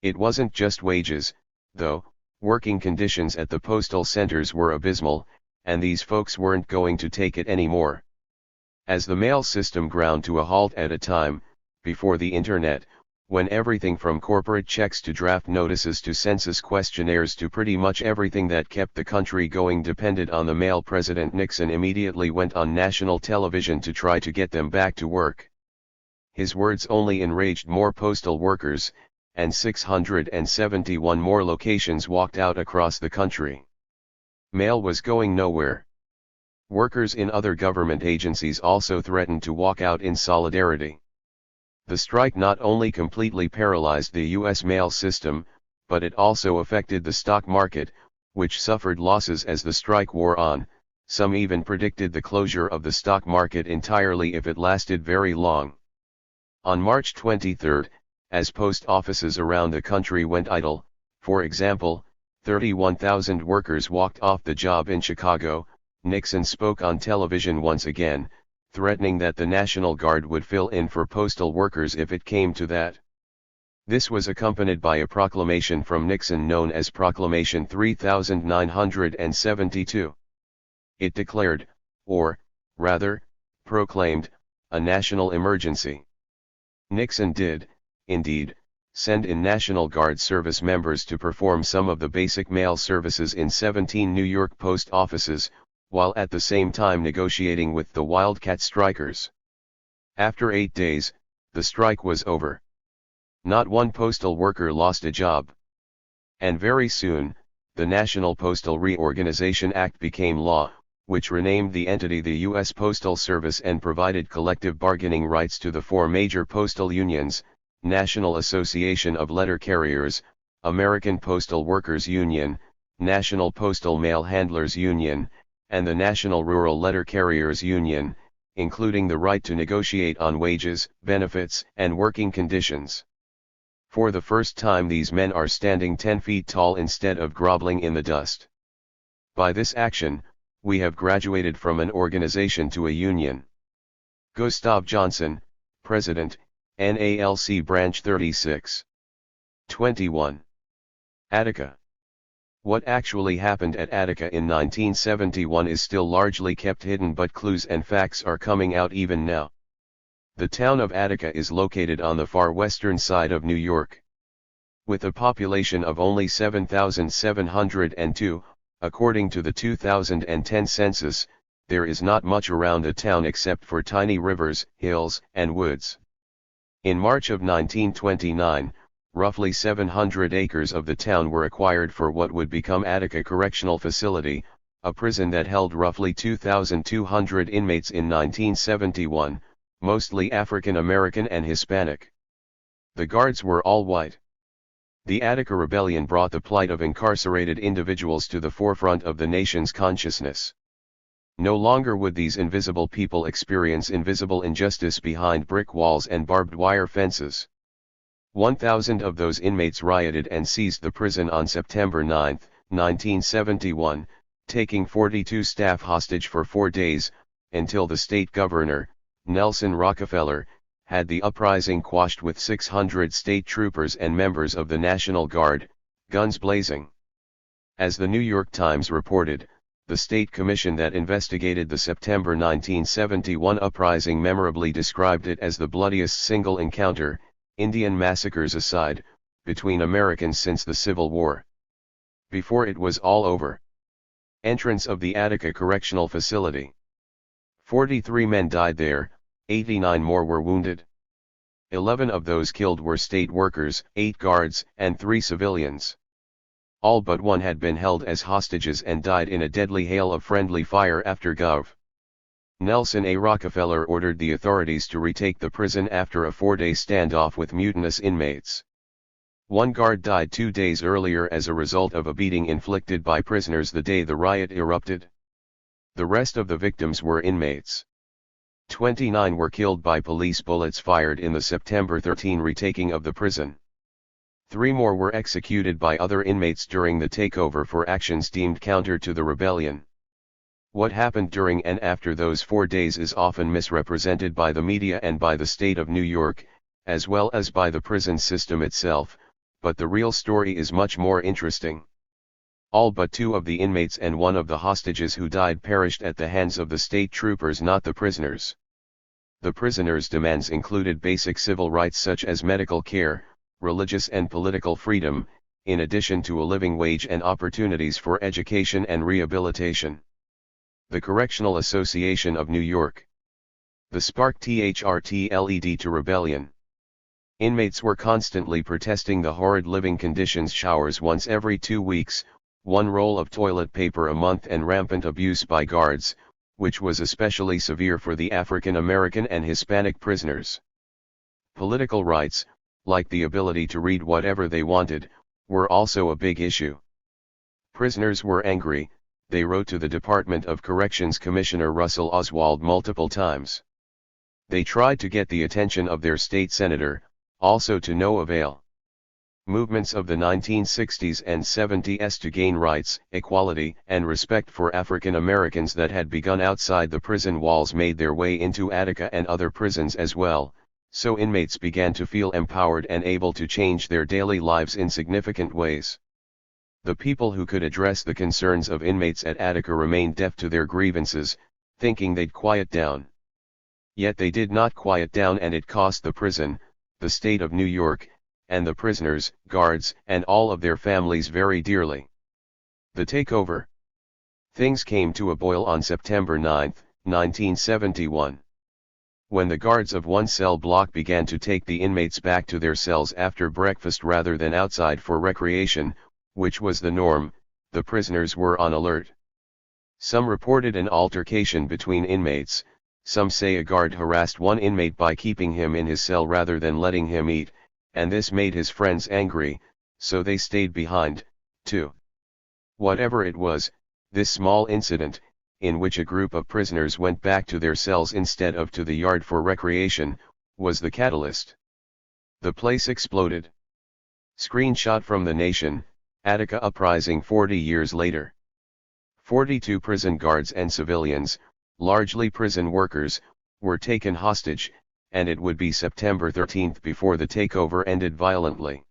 It wasn't just wages, though. Working conditions at the postal centers were abysmal, and these folks weren't going to take it anymore. As the mail system ground to a halt at a time, before the internet, when everything from corporate checks to draft notices to census questionnaires to pretty much everything that kept the country going depended on the mail, President Nixon immediately went on national television to try to get them back to work. His words only enraged more postal workers, and 671 more locations walked out across the country. Mail was going nowhere. Workers in other government agencies also threatened to walk out in solidarity. The strike not only completely paralyzed the U.S. mail system, but it also affected the stock market, which suffered losses as the strike wore on. Some even predicted the closure of the stock market entirely if it lasted very long. On March 23, as post offices around the country went idle, for example, 31,000 workers walked off the job in Chicago, Nixon spoke on television once again, threatening that the National Guard would fill in for postal workers if it came to that. This was accompanied by a proclamation from Nixon known as Proclamation 3972. It declared, or, rather, proclaimed, a national emergency. Nixon did, indeed, send in National Guard service members to perform some of the basic mail services in 17 New York post offices, while at the same time negotiating with the Wildcat strikers. After 8 days, the strike was over. Not one postal worker lost a job. And very soon, the National Postal Reorganization Act became law, which renamed the entity the U.S. Postal Service and provided collective bargaining rights to the four major postal unions: National Association of Letter Carriers, American Postal Workers Union, National Postal Mail Handlers Union, and the National Rural Letter Carriers Union, including the right to negotiate on wages, benefits, and working conditions. For the first time, these men are standing 10 feet tall instead of groveling in the dust. By this action, we have graduated from an organization to a union. Gustav Johnson, President, NALC Branch 36. 21. Attica. What actually happened at Attica in 1971 is still largely kept hidden, but clues and facts are coming out even now. The town of Attica is located on the far western side of New York. With a population of only 7,702, according to the 2010 census, there is not much around the town except for tiny rivers, hills, and woods. In March of 1929, roughly 700 acres of the town were acquired for what would become Attica Correctional Facility, a prison that held roughly 2,200 inmates in 1971, mostly African American and Hispanic. The guards were all white. The Attica Rebellion brought the plight of incarcerated individuals to the forefront of the nation's consciousness. No longer would these invisible people experience invisible injustice behind brick walls and barbed wire fences. 1,000 of those inmates rioted and seized the prison on September 9, 1971, taking 42 staff hostage for 4 days, until the state governor, Nelson Rockefeller, had the uprising quashed with 600 state troopers and members of the National Guard, guns blazing. As the New York Times reported, the state commission that investigated the September 1971 uprising memorably described it as the bloodiest single encounter, Indian massacres aside, between Americans since the Civil War. Before it was all over. Entrance of the Attica Correctional Facility. 43 men died there, 89 more were wounded. 11 of those killed were state workers, 8 guards, and 3 civilians. All but one had been held as hostages and died in a deadly hail of friendly fire after Gov. Nelson A. Rockefeller ordered the authorities to retake the prison after a 4-day standoff with mutinous inmates. One guard died 2 days earlier as a result of a beating inflicted by prisoners the day the riot erupted. The rest of the victims were inmates. 29 were killed by police bullets fired in the September 13 retaking of the prison. 3 more were executed by other inmates during the takeover for actions deemed counter to the rebellion. What happened during and after those 4 days is often misrepresented by the media and by the state of New York, as well as by the prison system itself, but the real story is much more interesting. All but 2 of the inmates and 1 of the hostages who died perished at the hands of the state troopers, not the prisoners. The prisoners' demands included basic civil rights such as medical care, religious and political freedom, in addition to a living wage and opportunities for education and rehabilitation. The Correctional Association of New York. The spark led to rebellion. Inmates were constantly protesting the horrid living conditions, showers once every 2 weeks, 1 roll of toilet paper a month, and rampant abuse by guards, which was especially severe for the African American and Hispanic prisoners. Political rights, like the ability to read whatever they wanted, were also a big issue. Prisoners were angry, they wrote to the Department of Corrections Commissioner Russell Oswald multiple times. They tried to get the attention of their state senator, also to no avail. Movements of the 1960s and 70s to gain rights, equality, and respect for African Americans that had begun outside the prison walls made their way into Attica and other prisons as well, so inmates began to feel empowered and able to change their daily lives in significant ways. The people who could address the concerns of inmates at Attica remained deaf to their grievances, thinking they'd quiet down. Yet they did not quiet down, and it cost the prison, the state of New York, and the prisoners, guards, and all of their families very dearly. The takeover. Things came to a boil on September 9, 1971. When the guards of one cell block began to take the inmates back to their cells after breakfast rather than outside for recreation, which was the norm, the prisoners were on alert. Some reported an altercation between inmates, some say a guard harassed one inmate by keeping him in his cell rather than letting him eat, and this made his friends angry, so they stayed behind, too. Whatever it was, this small incident, in which a group of prisoners went back to their cells instead of to the yard for recreation, was the catalyst. The place exploded. Screenshot from The Nation, Attica uprising 40 years later. 42 prison guards and civilians, largely prison workers, were taken hostage, and it would be September 13 before the takeover ended violently.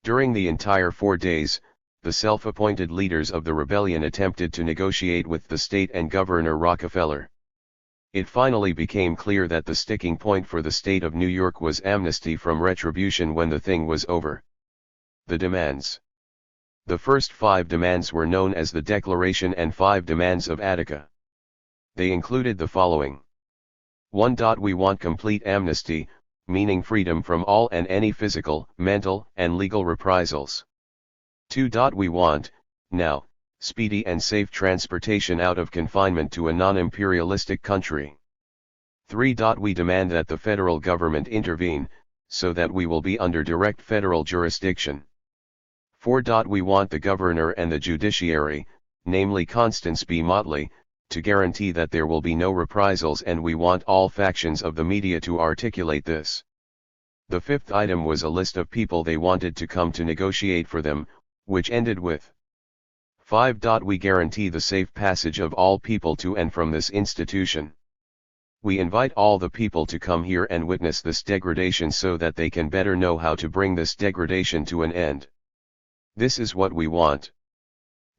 During the entire 4 days, the self-appointed leaders of the rebellion attempted to negotiate with the state and Governor Rockefeller. It finally became clear that the sticking point for the state of New York was amnesty from retribution when the thing was over. The demands. The first 5 demands were known as the Declaration and 5 Demands of Attica. They included the following. 1. We want complete amnesty, meaning freedom from all and any physical, mental, and legal reprisals. 2. We want, now, speedy and safe transportation out of confinement to a non-imperialistic country. 3. We demand that the federal government intervene, so that we will be under direct federal jurisdiction. 4. We want the governor and the judiciary, namely Constance B. Motley, to guarantee that there will be no reprisals, and we want all factions of the media to articulate this. The 5th item was a list of people they wanted to come to negotiate for them, which ended with 5. We guarantee the safe passage of all people to and from this institution. We invite all the people to come here and witness this degradation so that they can better know how to bring this degradation to an end. This is what we want.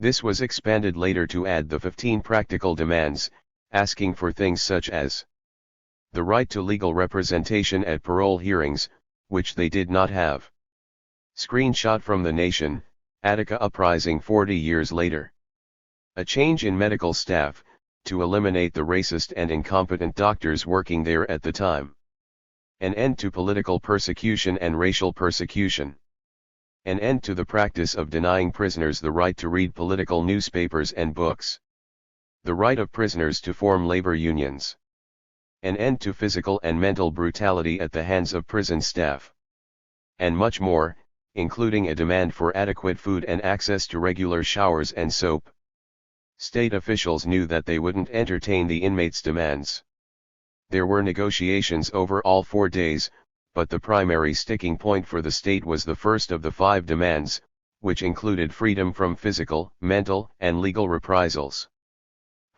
This was expanded later to add the 15 practical demands, asking for things such as the right to legal representation at parole hearings, which they did not have. Screenshot from The Nation, Attica Uprising 40 years later. A change in medical staff, to eliminate the racist and incompetent doctors working there at the time. An end to political persecution and racial persecution. An end to the practice of denying prisoners the right to read political newspapers and books. The right of prisoners to form labor unions. An end to physical and mental brutality at the hands of prison staff. And much more, including a demand for adequate food and access to regular showers and soap. State officials knew that they wouldn't entertain the inmates' demands. There were negotiations over all 4 days, but the primary sticking point for the state was the first of the 5 demands, which included freedom from physical, mental, and legal reprisals.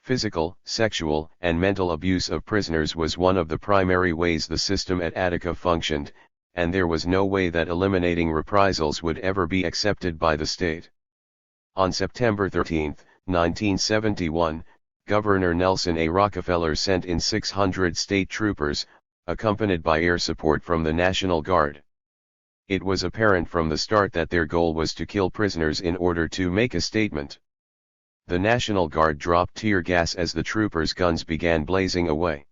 Physical, sexual, and mental abuse of prisoners was one of the primary ways the system at Attica functioned, and there was no way that eliminating reprisals would ever be accepted by the state. On September 13, 1971, Governor Nelson A. Rockefeller sent in 600 state troopers, accompanied by air support from the National Guard. It was apparent from the start that their goal was to kill prisoners in order to make a statement. The National Guard dropped tear gas as the troopers' guns began blazing away.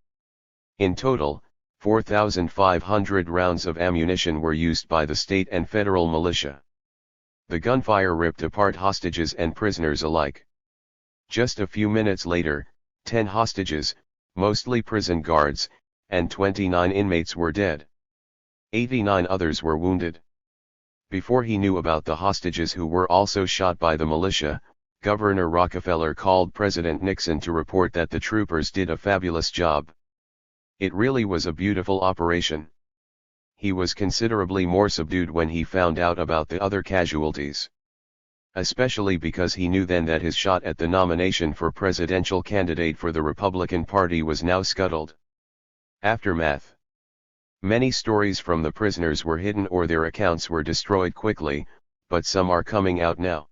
In total, 4,500 rounds of ammunition were used by the state and federal militia. The gunfire ripped apart hostages and prisoners alike. Just a few minutes later, 10 hostages, mostly prison guards, and 29 inmates were dead. 89 others were wounded. Before he knew about the hostages who were also shot by the militia, Governor Rockefeller called President Nixon to report that the troopers did a fabulous job. It really was a beautiful operation. He was considerably more subdued when he found out about the other casualties. Especially because he knew then that his shot at the nomination for presidential candidate for the Republican Party was now scuttled. Aftermath. Many stories from the prisoners were hidden or their accounts were destroyed quickly, but some are coming out now.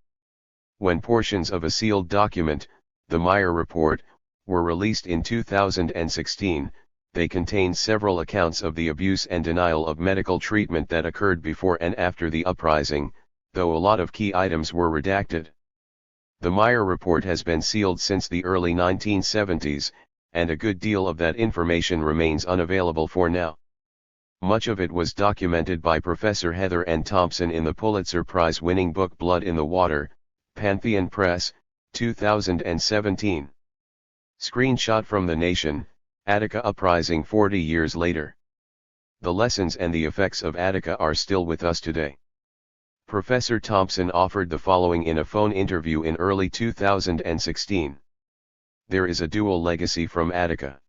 When portions of a sealed document, the Meyer Report, were released in 2016, they contained several accounts of the abuse and denial of medical treatment that occurred before and after the uprising, though a lot of key items were redacted. The Meyer Report has been sealed since the early 1970s, and a good deal of that information remains unavailable for now. Much of it was documented by Professor Heather N. Thompson in the Pulitzer Prize-winning book Blood in the Water, Pantheon Press, 2017. Screenshot from The Nation, Attica Uprising 40 years later. The lessons and the effects of Attica are still with us today. Professor Thompson offered the following in a phone interview in early 2016. There is a dual legacy from Attica.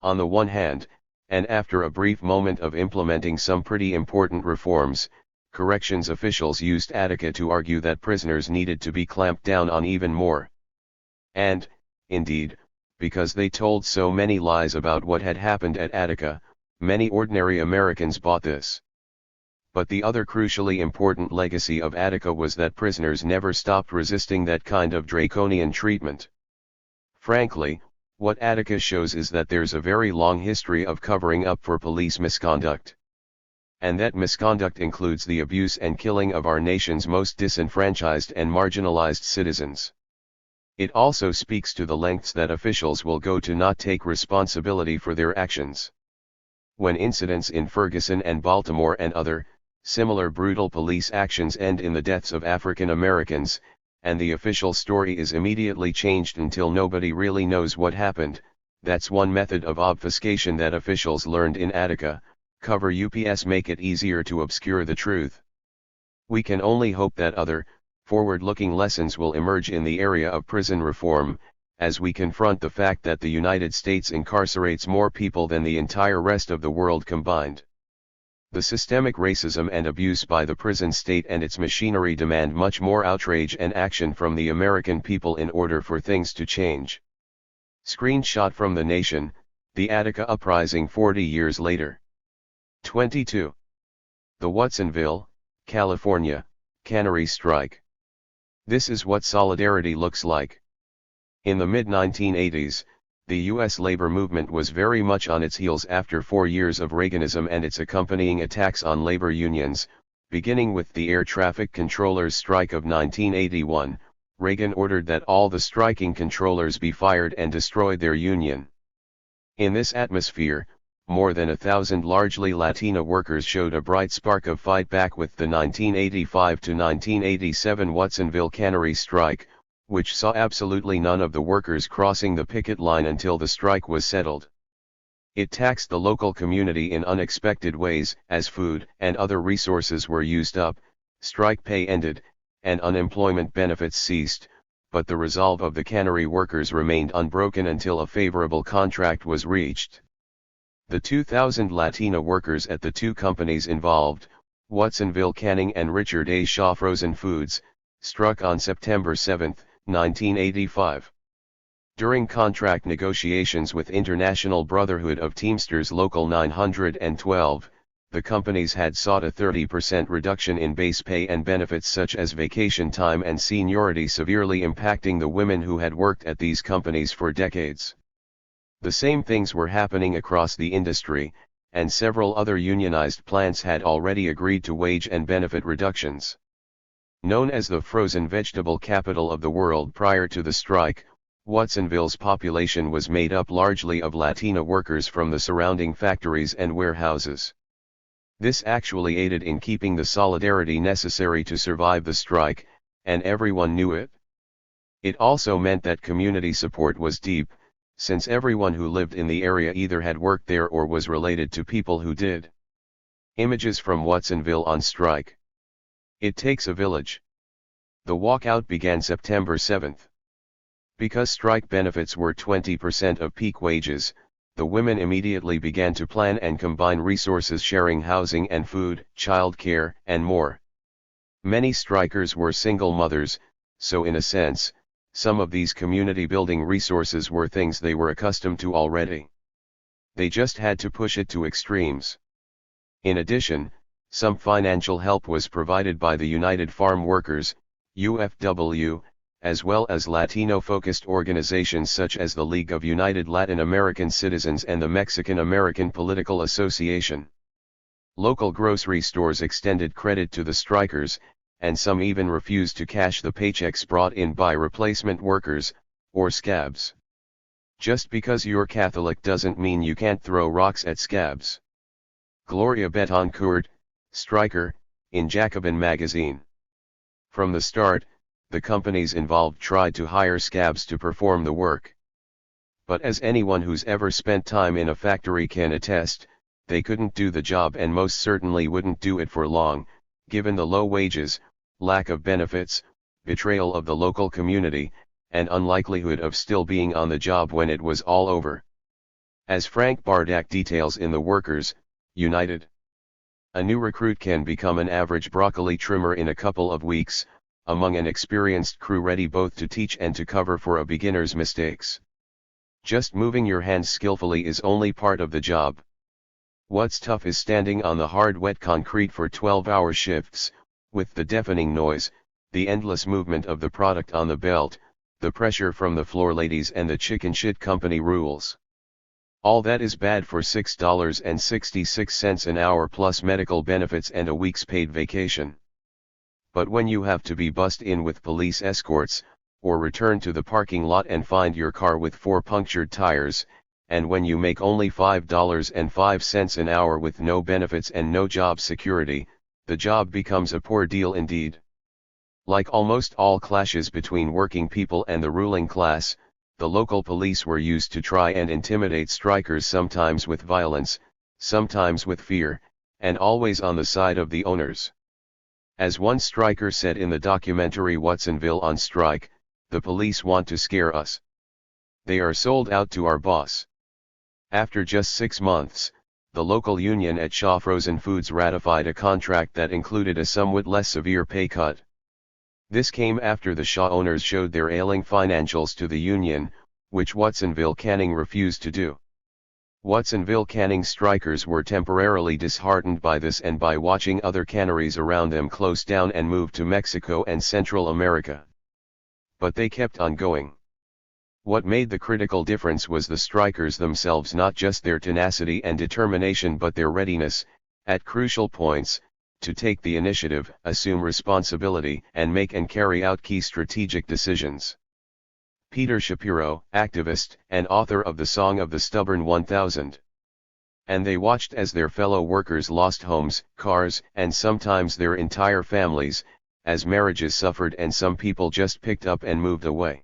On the one hand, and after a brief moment of implementing some pretty important reforms, corrections officials used Attica to argue that prisoners needed to be clamped down on even more. And, indeed, because they told so many lies about what had happened at Attica, many ordinary Americans bought this. But the other crucially important legacy of Attica was that prisoners never stopped resisting that kind of draconian treatment. Frankly, what Attica shows is that there's a very long history of covering up for police misconduct. And that misconduct includes the abuse and killing of our nation's most disenfranchised and marginalized citizens. It also speaks to the lengths that officials will go to not take responsibility for their actions. When incidents in Ferguson and Baltimore and other, similar brutal police actions end in the deaths of African Americans, and the official story is immediately changed until nobody really knows what happened. That's one method of obfuscation that officials learned in Attica. Cover UPS make it easier to obscure the truth. We can only hope that other, forward-looking lessons will emerge in the area of prison reform, as we confront the fact that the United States incarcerates more people than the entire rest of the world combined. The systemic racism and abuse by the prison state and its machinery demand much more outrage and action from the American people in order for things to change. Screenshot from The Nation, the Attica Uprising 40 years later. 22. The Watsonville, California, cannery strike. This is what solidarity looks like. In the mid-1980s, the U.S. labor movement was very much on its heels after 4 years of Reaganism and its accompanying attacks on labor unions. Beginning with the air traffic controllers' strike of 1981, Reagan ordered that all the striking controllers be fired and destroyed their union. In this atmosphere, more than 1,000 largely Latina workers showed a bright spark of fight back with the 1985 to 1987 Watsonville cannery strike, which saw absolutely none of the workers crossing the picket line until the strike was settled. It taxed the local community in unexpected ways, as food and other resources were used up, strike pay ended, and unemployment benefits ceased, but the resolve of the cannery workers remained unbroken until a favorable contract was reached. The 2,000 Latina workers at the two companies involved, Watsonville Canning and Richard A. Shaw Frozen Foods, struck on September 7, 1985. During contract negotiations with International Brotherhood of Teamsters Local 912, the companies had sought a 30% reduction in base pay and benefits such as vacation time and seniority, severely impacting the women who had worked at these companies for decades. The same things were happening across the industry, and several other unionized plants had already agreed to wage and benefit reductions. Known as the frozen vegetable capital of the world prior to the strike, Watsonville's population was made up largely of Latina workers from the surrounding factories and warehouses. This actually aided in keeping the solidarity necessary to survive the strike, and everyone knew it. It also meant that community support was deep, since everyone who lived in the area either had worked there or was related to people who did. Images from Watsonville on strike. It takes a village. The walkout began September 7. Because strike benefits were 20% of peak wages, the women immediately began to plan and combine resources, sharing housing and food, child care, and more. Many strikers were single mothers, so in a sense, some of these community-building resources were things they were accustomed to already. They just had to push it to extremes. In addition, some financial help was provided by the United Farm Workers, UFW, as well as Latino-focused organizations such as the League of United Latin American Citizens and the Mexican American Political Association. Local grocery stores extended credit to the strikers, and some even refused to cash the paychecks brought in by replacement workers, or scabs. Just because you're Catholic doesn't mean you can't throw rocks at scabs. Gloria Betancourt, striker, in Jacobin magazine. From the start, the companies involved tried to hire scabs to perform the work. But as anyone who's ever spent time in a factory can attest, they couldn't do the job and most certainly wouldn't do it for long, given the low wages, lack of benefits, betrayal of the local community, and unlikelihood of still being on the job when it was all over. As Frank Bardak details in The Workers, United, a new recruit can become an average broccoli trimmer in a couple of weeks, among an experienced crew ready both to teach and to cover for a beginner's mistakes. Just moving your hands skillfully is only part of the job. What's tough is standing on the hard wet concrete for 12-hour shifts, with the deafening noise, the endless movement of the product on the belt, the pressure from the floor ladies and the chicken shit company rules. All that is bad for $6.66 an hour plus medical benefits and a week's paid vacation. But when you have to be bussed in with police escorts, or return to the parking lot and find your car with 4 punctured tires, and when you make only $5.05 an hour with no benefits and no job security, the job becomes a poor deal indeed. Like almost all clashes between working people and the ruling class, the local police were used to try and intimidate strikers, sometimes with violence, sometimes with fear, and always on the side of the owners. As one striker said in the documentary Watsonville on Strike, "The police want to scare us. They are sold out to our boss." After just 6 months, the local union at Shaw Frozen Foods ratified a contract that included a somewhat less severe pay cut. This came after the Shaw owners showed their ailing financials to the union, which Watsonville Canning refused to do. Watsonville Canning strikers were temporarily disheartened by this and by watching other canneries around them close down and move to Mexico and Central America. But they kept on going. What made the critical difference was the strikers themselves, not just their tenacity and determination but their readiness, at crucial points, to take the initiative, assume responsibility, and make and carry out key strategic decisions. Peter Shapiro, activist and author of the Song of the Stubborn 1000. And they watched as their fellow workers lost homes, cars, and sometimes their entire families, as marriages suffered and some people just picked up and moved away.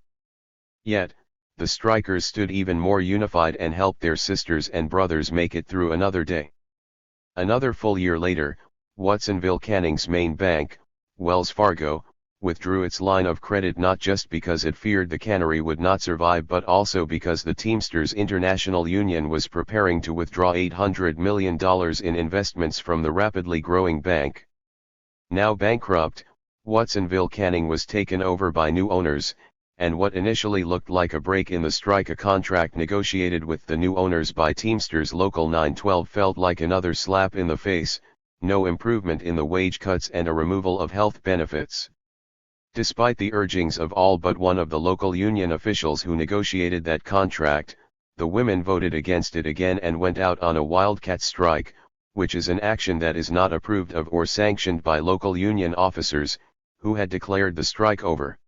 Yet, the strikers stood even more unified and helped their sisters and brothers make it through another day. Another full year later, Watsonville Canning's main bank, Wells Fargo, withdrew its line of credit not just because it feared the cannery would not survive but also because the Teamsters International Union was preparing to withdraw $800 million in investments from the rapidly growing bank. Now bankrupt, Watsonville Canning was taken over by new owners, and what initially looked like a break in the strike, a contract negotiated with the new owners by Teamsters Local 912, felt like another slap in the face. No improvement in the wage cuts and a removal of health benefits. Despite the urgings of all but one of the local union officials who negotiated that contract, the women voted against it again and went out on a wildcat strike, which is an action that is not approved of or sanctioned by local union officers, who had declared the strike over.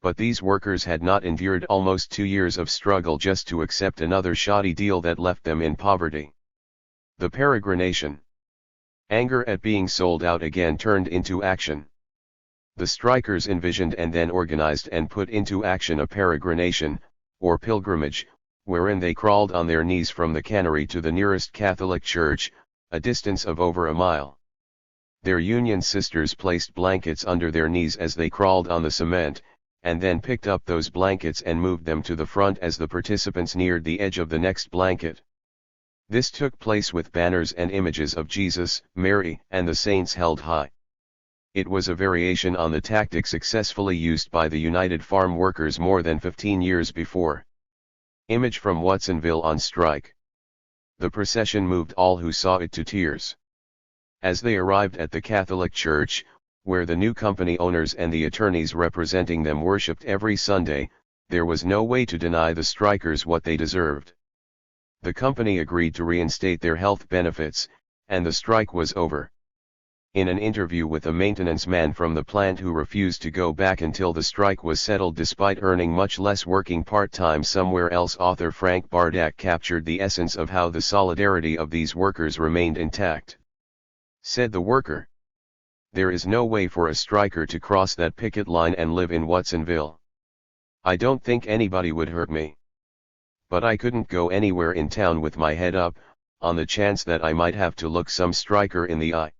But these workers had not endured almost 2 years of struggle just to accept another shoddy deal that left them in poverty. The peregrination. Anger at being sold out again turned into action. The strikers envisioned and then organized and put into action a peregrination, or pilgrimage, wherein they crawled on their knees from the cannery to the nearest Catholic church, a distance of over a mile. Their union sisters placed blankets under their knees as they crawled on the cement, and then picked up those blankets and moved them to the front as the participants neared the edge of the next blanket. This took place with banners and images of Jesus, Mary, and the saints held high. It was a variation on the tactic successfully used by the United Farm Workers more than 15 years before. Image from Watsonville on Strike. The procession moved all who saw it to tears. As they arrived at the Catholic Church, where the new company owners and the attorneys representing them worshipped every Sunday, there was no way to deny the strikers what they deserved. The company agreed to reinstate their health benefits, and the strike was over. In an interview with a maintenance man from the plant who refused to go back until the strike was settled despite earning much less working part-time somewhere else, author Frank Bardak captured the essence of how the solidarity of these workers remained intact. Said the worker, "There is no way for a striker to cross that picket line and live in Watsonville. I don't think anybody would hurt me. But I couldn't go anywhere in town with my head up, on the chance that I might have to look some striker in the eye.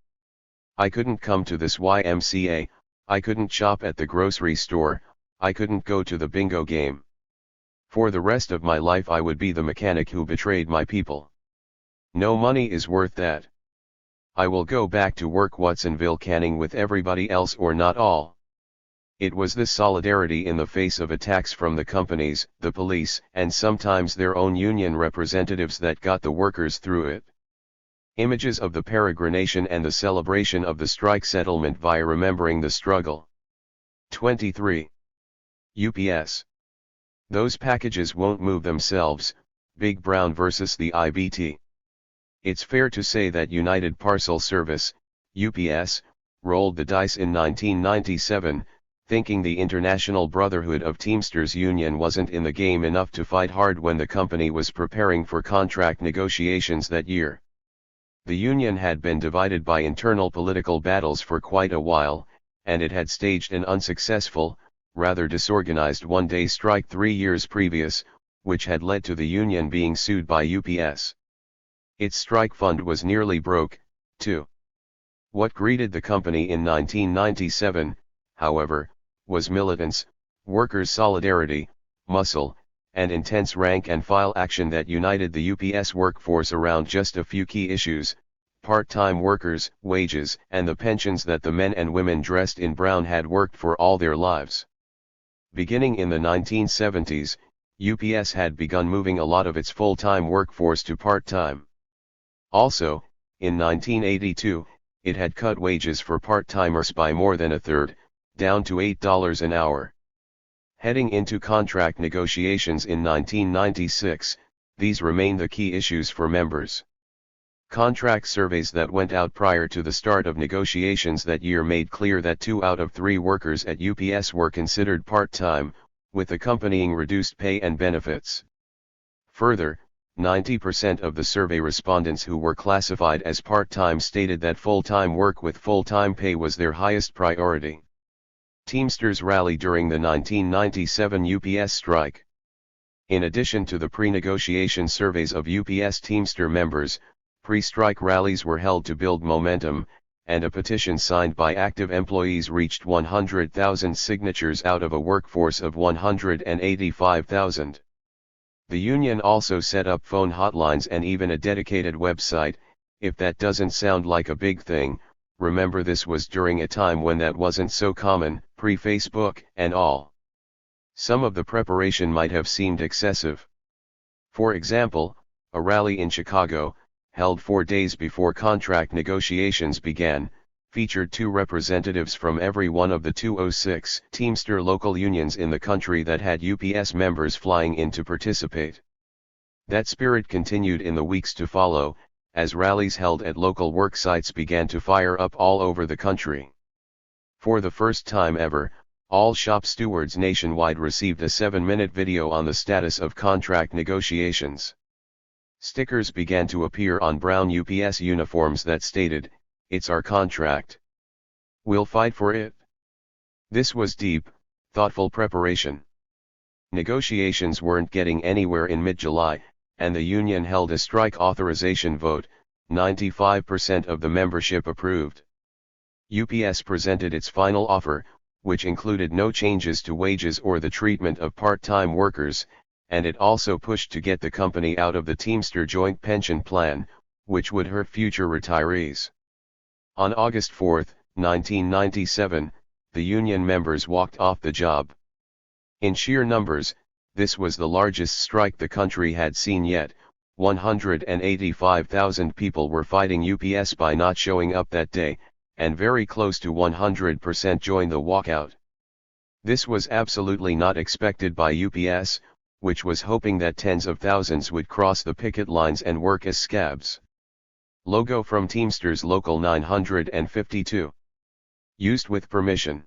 I couldn't come to this YMCA, I couldn't shop at the grocery store, I couldn't go to the bingo game. For the rest of my life I would be the mechanic who betrayed my people. No money is worth that. I will go back to work Watsonville Canning with everybody else or not all." It was this solidarity in the face of attacks from the companies, the police, and sometimes their own union representatives that got the workers through it. Images of the peregrination and the celebration of the strike settlement via Remembering the Struggle. 23. UPS. Those packages won't move themselves, Big Brown versus the IBT. It's fair to say that United Parcel Service, UPS, rolled the dice in 1997, thinking the International Brotherhood of Teamsters Union wasn't in the game enough to fight hard when the company was preparing for contract negotiations that year. The union had been divided by internal political battles for quite a while, and it had staged an unsuccessful, rather disorganized one-day strike 3 years previous, which had led to the union being sued by UPS. Its strike fund was nearly broke, too. What greeted the company in 1997, however, was militants, workers' solidarity, muscle, and intense rank-and-file action that united the UPS workforce around just a few key issues: part-time workers, wages, and the pensions that the men and women dressed in brown had worked for all their lives. Beginning in the 1970s, UPS had begun moving a lot of its full-time workforce to part-time. Also, in 1982, it had cut wages for part-timers by more than a third, down to $8 an hour. Heading into contract negotiations in 1996, these remain the key issues for members. Contract surveys that went out prior to the start of negotiations that year made clear that 2 out of 3 workers at UPS were considered part-time, with accompanying reduced pay and benefits. Further, 90% of the survey respondents who were classified as part-time stated that full-time work with full-time pay was their highest priority. Teamsters rally during the 1997 UPS strike. In addition to the pre-negotiation surveys of UPS Teamster members, pre-strike rallies were held to build momentum, and a petition signed by active employees reached 100,000 signatures out of a workforce of 185,000. The union also set up phone hotlines and even a dedicated website. If that doesn't sound like a big thing, remember this was during a time when that wasn't so common, pre-Facebook and all. Some of the preparation might have seemed excessive. For example, a rally in Chicago, held 4 days before contract negotiations began, featured 2 representatives from every one of the 206 Teamster local unions in the country that had UPS members flying in to participate. That spirit continued in the weeks to follow, as rallies held at local work sites began to fire up all over the country. For the first time ever, all shop stewards nationwide received a 7-minute video on the status of contract negotiations. Stickers began to appear on brown UPS uniforms that stated, "It's our contract. We'll fight for it." This was deep, thoughtful preparation. Negotiations weren't getting anywhere in mid-July, and the union held a strike authorization vote. 95% of the membership approved. UPS presented its final offer, which included no changes to wages or the treatment of part-time workers, and it also pushed to get the company out of the Teamster Joint Pension Plan, which would hurt future retirees. On August 4, 1997, the union members walked off the job. In sheer numbers, this was the largest strike the country had seen yet. 185,000 people were fighting UPS by not showing up that day, and very close to 100% joined the walkout. This was absolutely not expected by UPS, which was hoping that tens of thousands would cross the picket lines and work as scabs. Logo from Teamsters Local 952. Used with permission.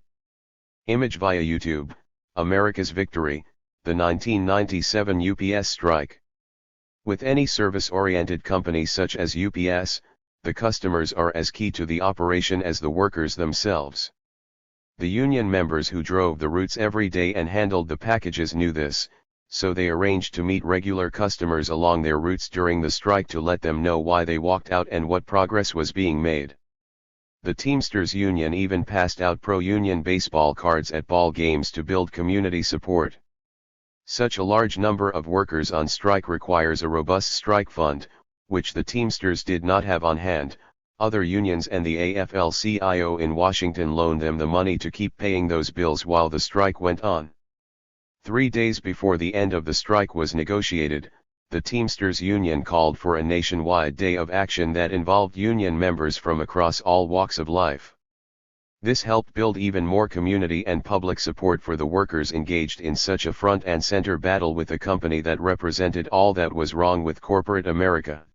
Image via YouTube, America's Victory, the 1997 UPS strike. With any service-oriented company such as UPS, the customers are as key to the operation as the workers themselves. The union members who drove the routes every day and handled the packages knew this, so they arranged to meet regular customers along their routes during the strike to let them know why they walked out and what progress was being made. The Teamsters Union even passed out pro-union baseball cards at ball games to build community support. Such a large number of workers on strike requires a robust strike fund, which the Teamsters did not have on hand. Other unions and the AFL-CIO in Washington loaned them the money to keep paying those bills while the strike went on. 3 days before the end of the strike was negotiated, the Teamsters Union called for a nationwide day of action that involved union members from across all walks of life. This helped build even more community and public support for the workers engaged in such a front-and-center battle with a company that represented all that was wrong with corporate America.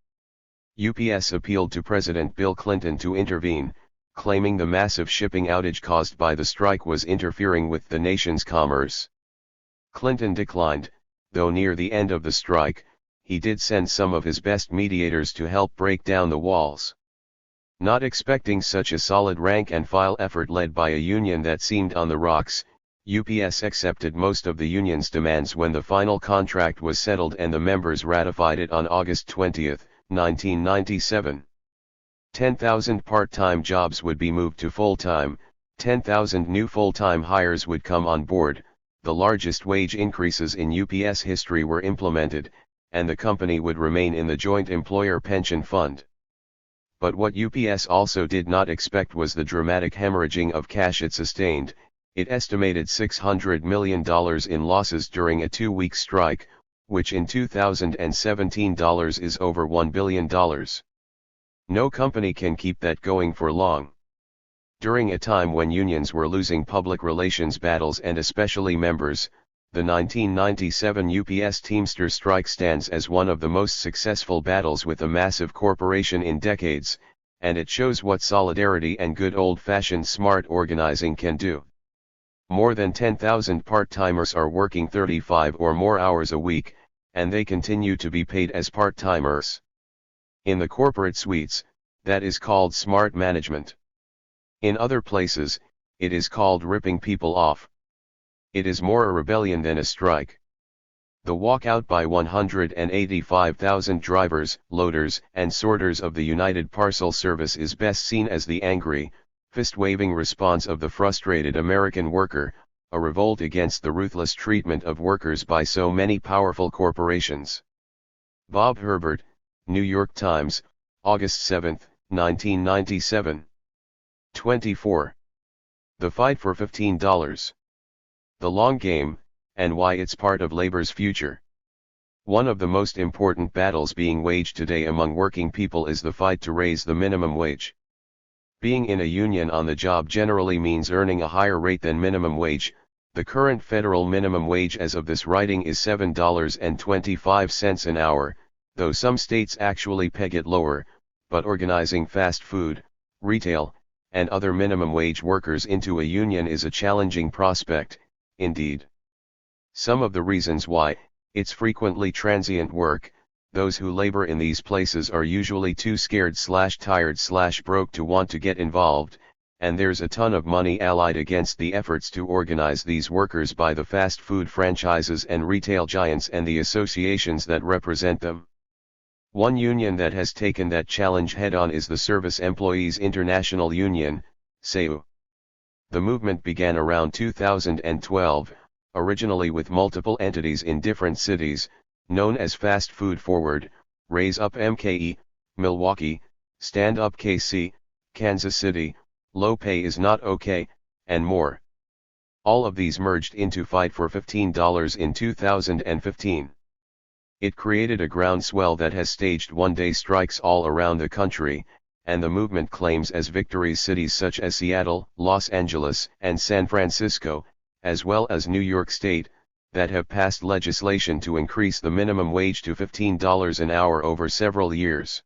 UPS appealed to President Bill Clinton to intervene, claiming the massive shipping outage caused by the strike was interfering with the nation's commerce. Clinton declined, though near the end of the strike, he did send some of his best mediators to help break down the walls. Not expecting such a solid rank-and-file effort led by a union that seemed on the rocks, UPS accepted most of the union's demands when the final contract was settled and the members ratified it on August 20, 1997. 10,000 part-time jobs would be moved to full-time, 10,000 new full-time hires would come on board, the largest wage increases in UPS history were implemented, and the company would remain in the joint employer pension fund. But what UPS also did not expect was the dramatic hemorrhaging of cash it sustained. It estimated $600 million in losses during a 2-week strike, which in 2017 dollars is over $1 billion. No company can keep that going for long. During a time when unions were losing public relations battles and especially members, the 1997 UPS Teamsters strike stands as one of the most successful battles with a massive corporation in decades, and it shows what solidarity and good old-fashioned smart organizing can do. More than 10,000 part-timers are working 35 or more hours a week, and they continue to be paid as part-timers. In the corporate suites, that is called smart management. In other places, it is called ripping people off. It is more a rebellion than a strike. The walkout by 185,000 drivers, loaders, and sorters of the United Parcel Service is best seen as the angry, fist-waving response of the frustrated American worker, a revolt against the ruthless treatment of workers by so many powerful corporations. Bob Herbert, New York Times, August 7, 1997. 24. The Fight for $15. The Long Game, and Why It's Part of Labor's Future. One of the most important battles being waged today among working people is the fight to raise the minimum wage. Being in a union on the job generally means earning a higher rate than minimum wage. The current federal minimum wage as of this writing is $7.25 an hour, though some states actually peg it lower, but organizing fast food, retail, and other minimum wage workers into a union is a challenging prospect, indeed. Some of the reasons why: it's frequently transient work, those who labor in these places are usually too scared/tired/broke to want to get involved, and there's a ton of money allied against the efforts to organize these workers by the fast food franchises and retail giants and the associations that represent them. One union that has taken that challenge head-on is the Service Employees International Union, SEIU. The movement began around 2012, originally with multiple entities in different cities, known as Fast Food Forward, Raise Up MKE, Milwaukee, Stand Up KC, Kansas City, Low Pay Is Not Okay, and more. All of these merged into Fight for $15 in 2015. It created a groundswell that has staged one-day strikes all around the country, and the movement claims as victories cities such as Seattle, Los Angeles, and San Francisco, as well as New York State, that have passed legislation to increase the minimum wage to $15 an hour over several years.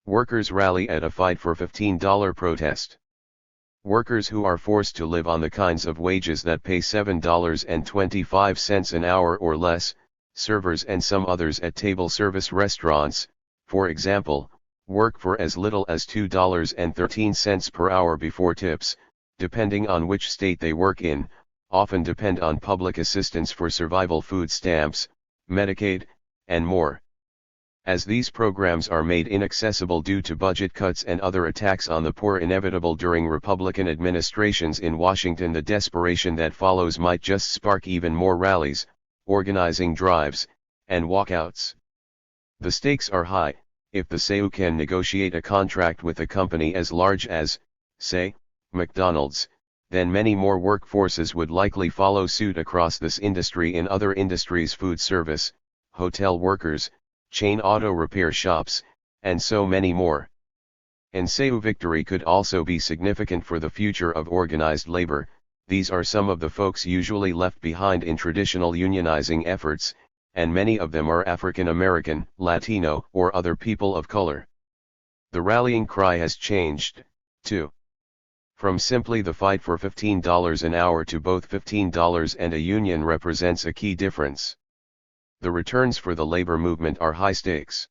Workers rally at a Fight for $15 protest. Workers who are forced to live on the kinds of wages that pay $7.25 an hour or less, servers and some others at table service restaurants, for example, work for as little as $2.13 per hour before tips, depending on which state they work in, often depend on public assistance for survival food stamps, Medicaid, and more. As these programs are made inaccessible due to budget cuts and other attacks on the poor inevitable during Republican administrations in Washington, the desperation that follows might just spark even more rallies, organizing drives, and walkouts. The stakes are high. If the SEIU can negotiate a contract with a company as large as, say, McDonald's, then many more workforces would likely follow suit across this industry in other industries: food service, hotel workers, chain auto repair shops, and so many more. And SEIU victory could also be significant for the future of organized labor. These are some of the folks usually left behind in traditional unionizing efforts, and many of them are African American, Latino, or other people of color. The rallying cry has changed, too. From simply the fight for $15 an hour to both $15 and a union represents a key difference. The returns for the labor movement are high stakes.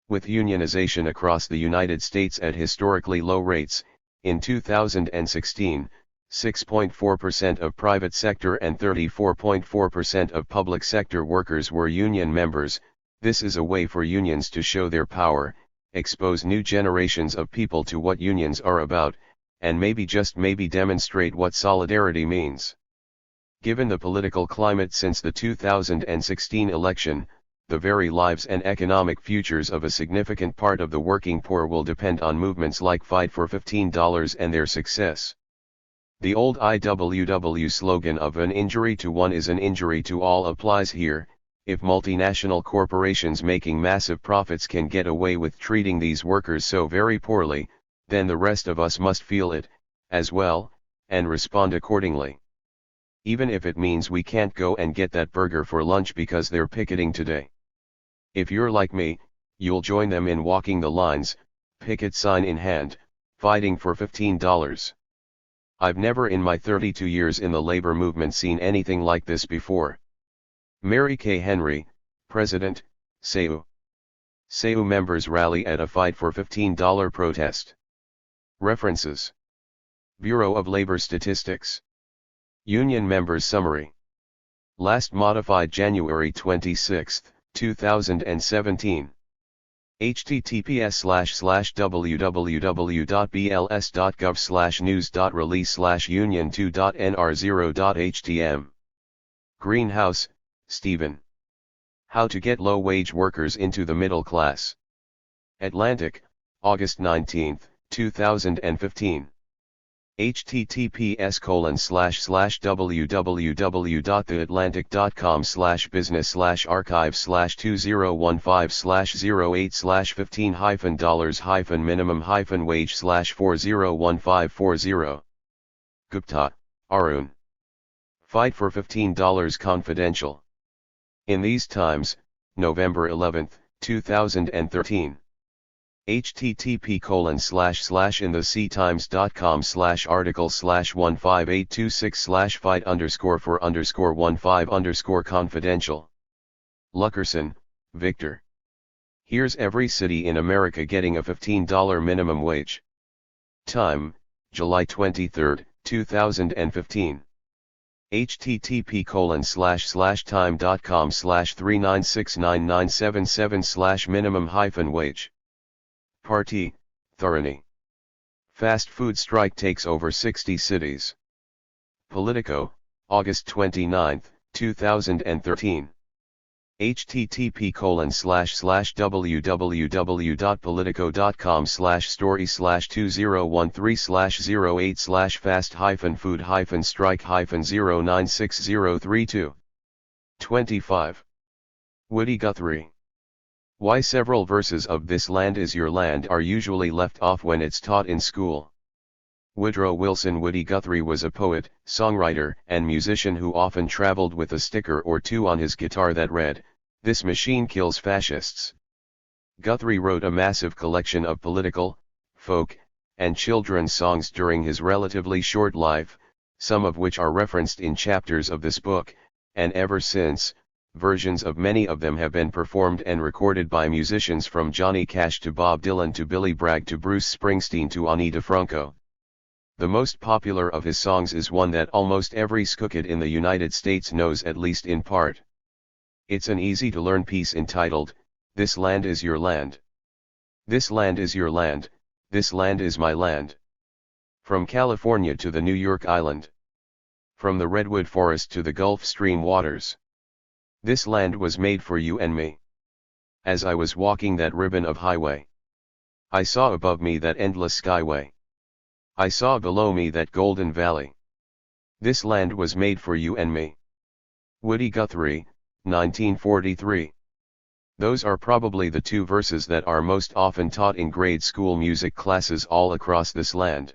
With unionization across the United States at historically low rates, in 2016, 6.4% of private sector and 34.4% of public sector workers were union members. This is a way for unions to show their power, expose new generations of people to what unions are about, and maybe just maybe demonstrate what solidarity means. Given the political climate since the 2016 election, the very lives and economic futures of a significant part of the working poor will depend on movements like Fight for $15 and their success. The old IWW slogan of an injury to one is an injury to all applies here. If multinational corporations making massive profits can get away with treating these workers so very poorly, then the rest of us must feel it, as well, and respond accordingly. Even if it means we can't go and get that burger for lunch because they're picketing today. If you're like me, you'll join them in walking the lines, picket sign in hand, fighting for $15. I've never in my 32 years in the labor movement seen anything like this before. Mary Kay Henry, President, SAU. SAU members rally at a Fight for $15 protest. References: Bureau of Labor Statistics. Union Members Summary. Last modified January 26, 2017. https://www.bls.gov/news.release/union2.nr0.htm. Greenhouse, Stephen. How to Get Low-Wage Workers into the Middle Class. Atlantic, August 19, 2015. https://www.theatlantic.com/business/archive/2015-minimum-wage/401540. Gupta, Arun. Fight for $15 Confidential. In These Times, November 11, 2013. http://in-the-c-times.com/article/15826/fight_for_15_confidential. Luckerson, Victor. Here's every city in America getting a $15 minimum wage. Time, July 23, 2015. http://time.com/3969977/minimum-wage. Party, Tharani. Fast food strike takes over 60 cities. Politico, August 29, 2013. http://www.politico.com/story/2013/fast-food-strike-09603 25. Woody Guthrie. Why several verses of This Land Is Your Land are usually left off when it's taught in school. Woodrow Wilson Woody Guthrie was a poet, songwriter, and musician who often traveled with a sticker or two on his guitar that read, "This machine kills fascists." Guthrie wrote a massive collection of political, folk, and children's songs during his relatively short life, some of which are referenced in chapters of this book, and ever since, versions of many of them have been performed and recorded by musicians from Johnny Cash to Bob Dylan to Billy Bragg to Bruce Springsteen to Ani DeFranco. The most popular of his songs is one that almost every skookid in the United States knows at least in part. It's an easy-to-learn piece entitled, "This Land Is Your Land." This land is your land, this land is my land. From California to the New York Island. From the Redwood Forest to the Gulf Stream waters. This land was made for you and me. As I was walking that ribbon of highway, I saw above me that endless skyway. I saw below me that golden valley. This land was made for you and me. Woody Guthrie, 1943. Those are probably the two verses that are most often taught in grade school music classes all across this land.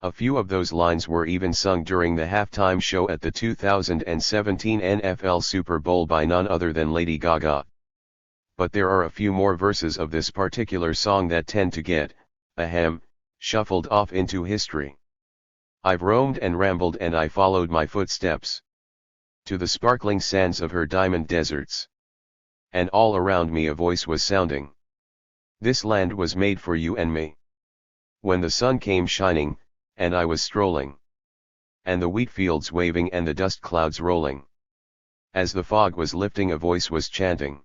A few of those lines were even sung during the halftime show at the 2017 NFL Super Bowl by none other than Lady Gaga. But there are a few more verses of this particular song that tend to get, shuffled off into history. I've roamed and rambled and I followed my footsteps to the sparkling sands of her diamond deserts. And all around me a voice was sounding. This land was made for you and me. When the sun came shining, and I was strolling, and the wheat fields waving and the dust clouds rolling, as the fog was lifting a voice was chanting.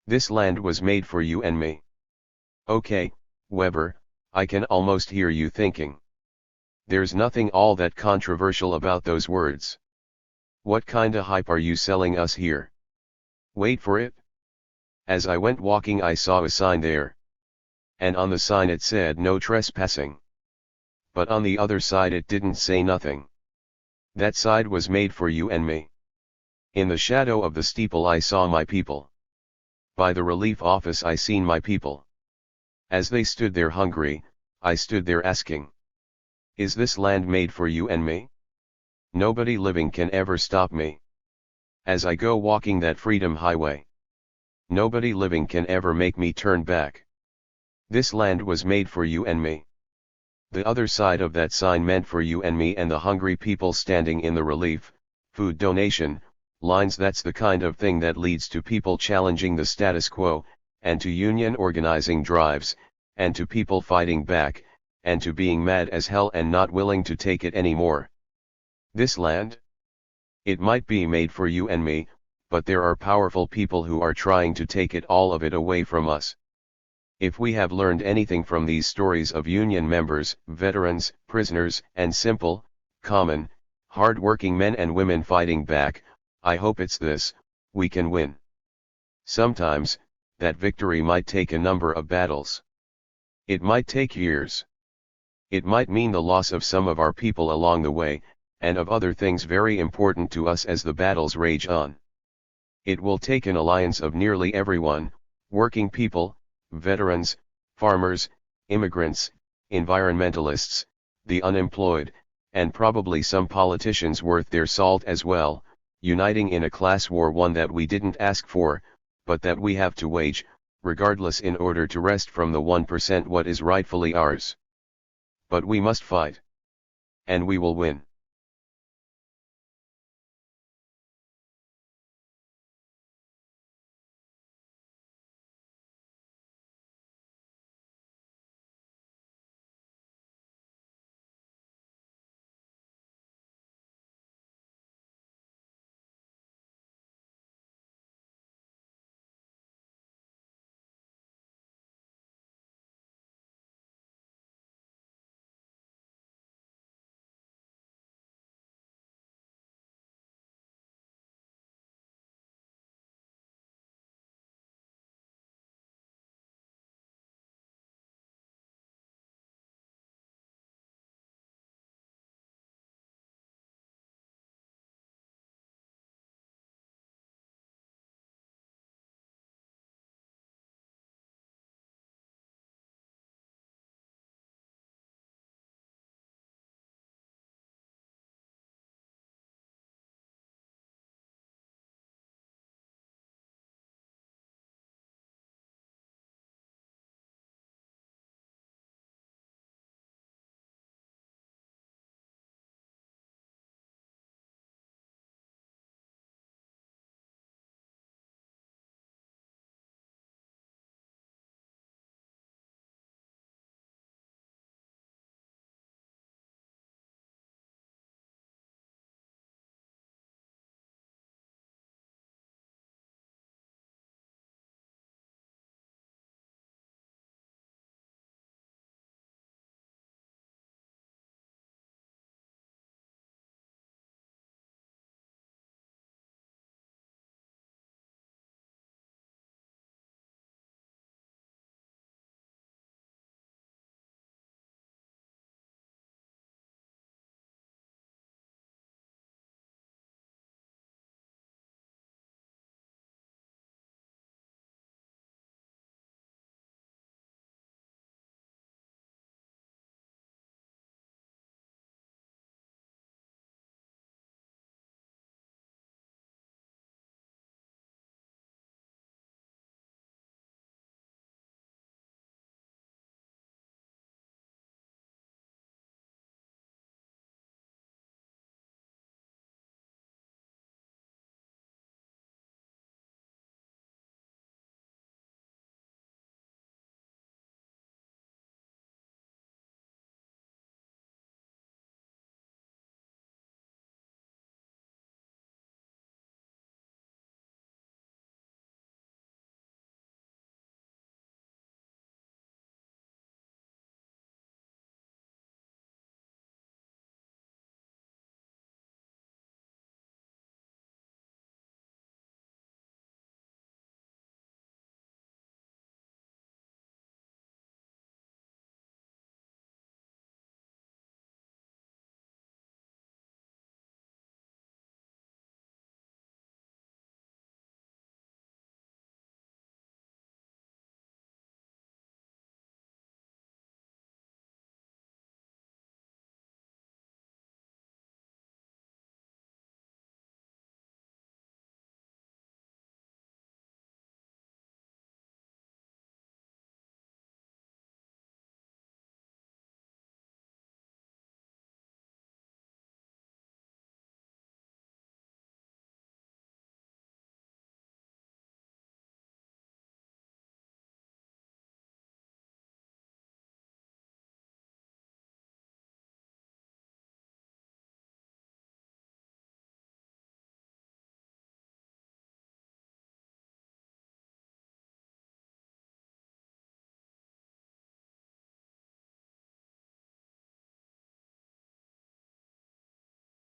This land was made for you and me. Okay, Weber, I can almost hear you thinking. There's nothing all that controversial about those words. What kinda hype are you selling us here? Wait for it. As I went walking I saw a sign there. And on the sign it said no trespassing. But on the other side it didn't say nothing. That side was made for you and me. In the shadow of the steeple I saw my people. By the relief office I seen my people. As they stood there hungry, I stood there asking. Is this land made for you and me? Nobody living can ever stop me. As I go walking that freedom highway. Nobody living can ever make me turn back. This land was made for you and me. The other side of that sign meant for you and me and the hungry people standing in the relief, food donation, lines. That's the kind of thing that leads to people challenging the status quo, and to union organizing drives, and to people fighting back, and to being mad as hell and not willing to take it anymore. This land? It might be made for you and me, but there are powerful people who are trying to take all of it away from us. If we have learned anything from these stories of union members, veterans, prisoners, and simple, common, hard-working men and women fighting back, I hope it's this: we can win. Sometimes, that victory might take a number of battles. It might take years. It might mean the loss of some of our people along the way, and of other things very important to us as the battles rage on. It will take an alliance of nearly everyone: working people, veterans, farmers, immigrants, environmentalists, the unemployed, and probably some politicians worth their salt as well, uniting in a class war, one that we didn't ask for, but that we have to wage, regardless, in order to wrest from the 1% what is rightfully ours. But we must fight. And we will win.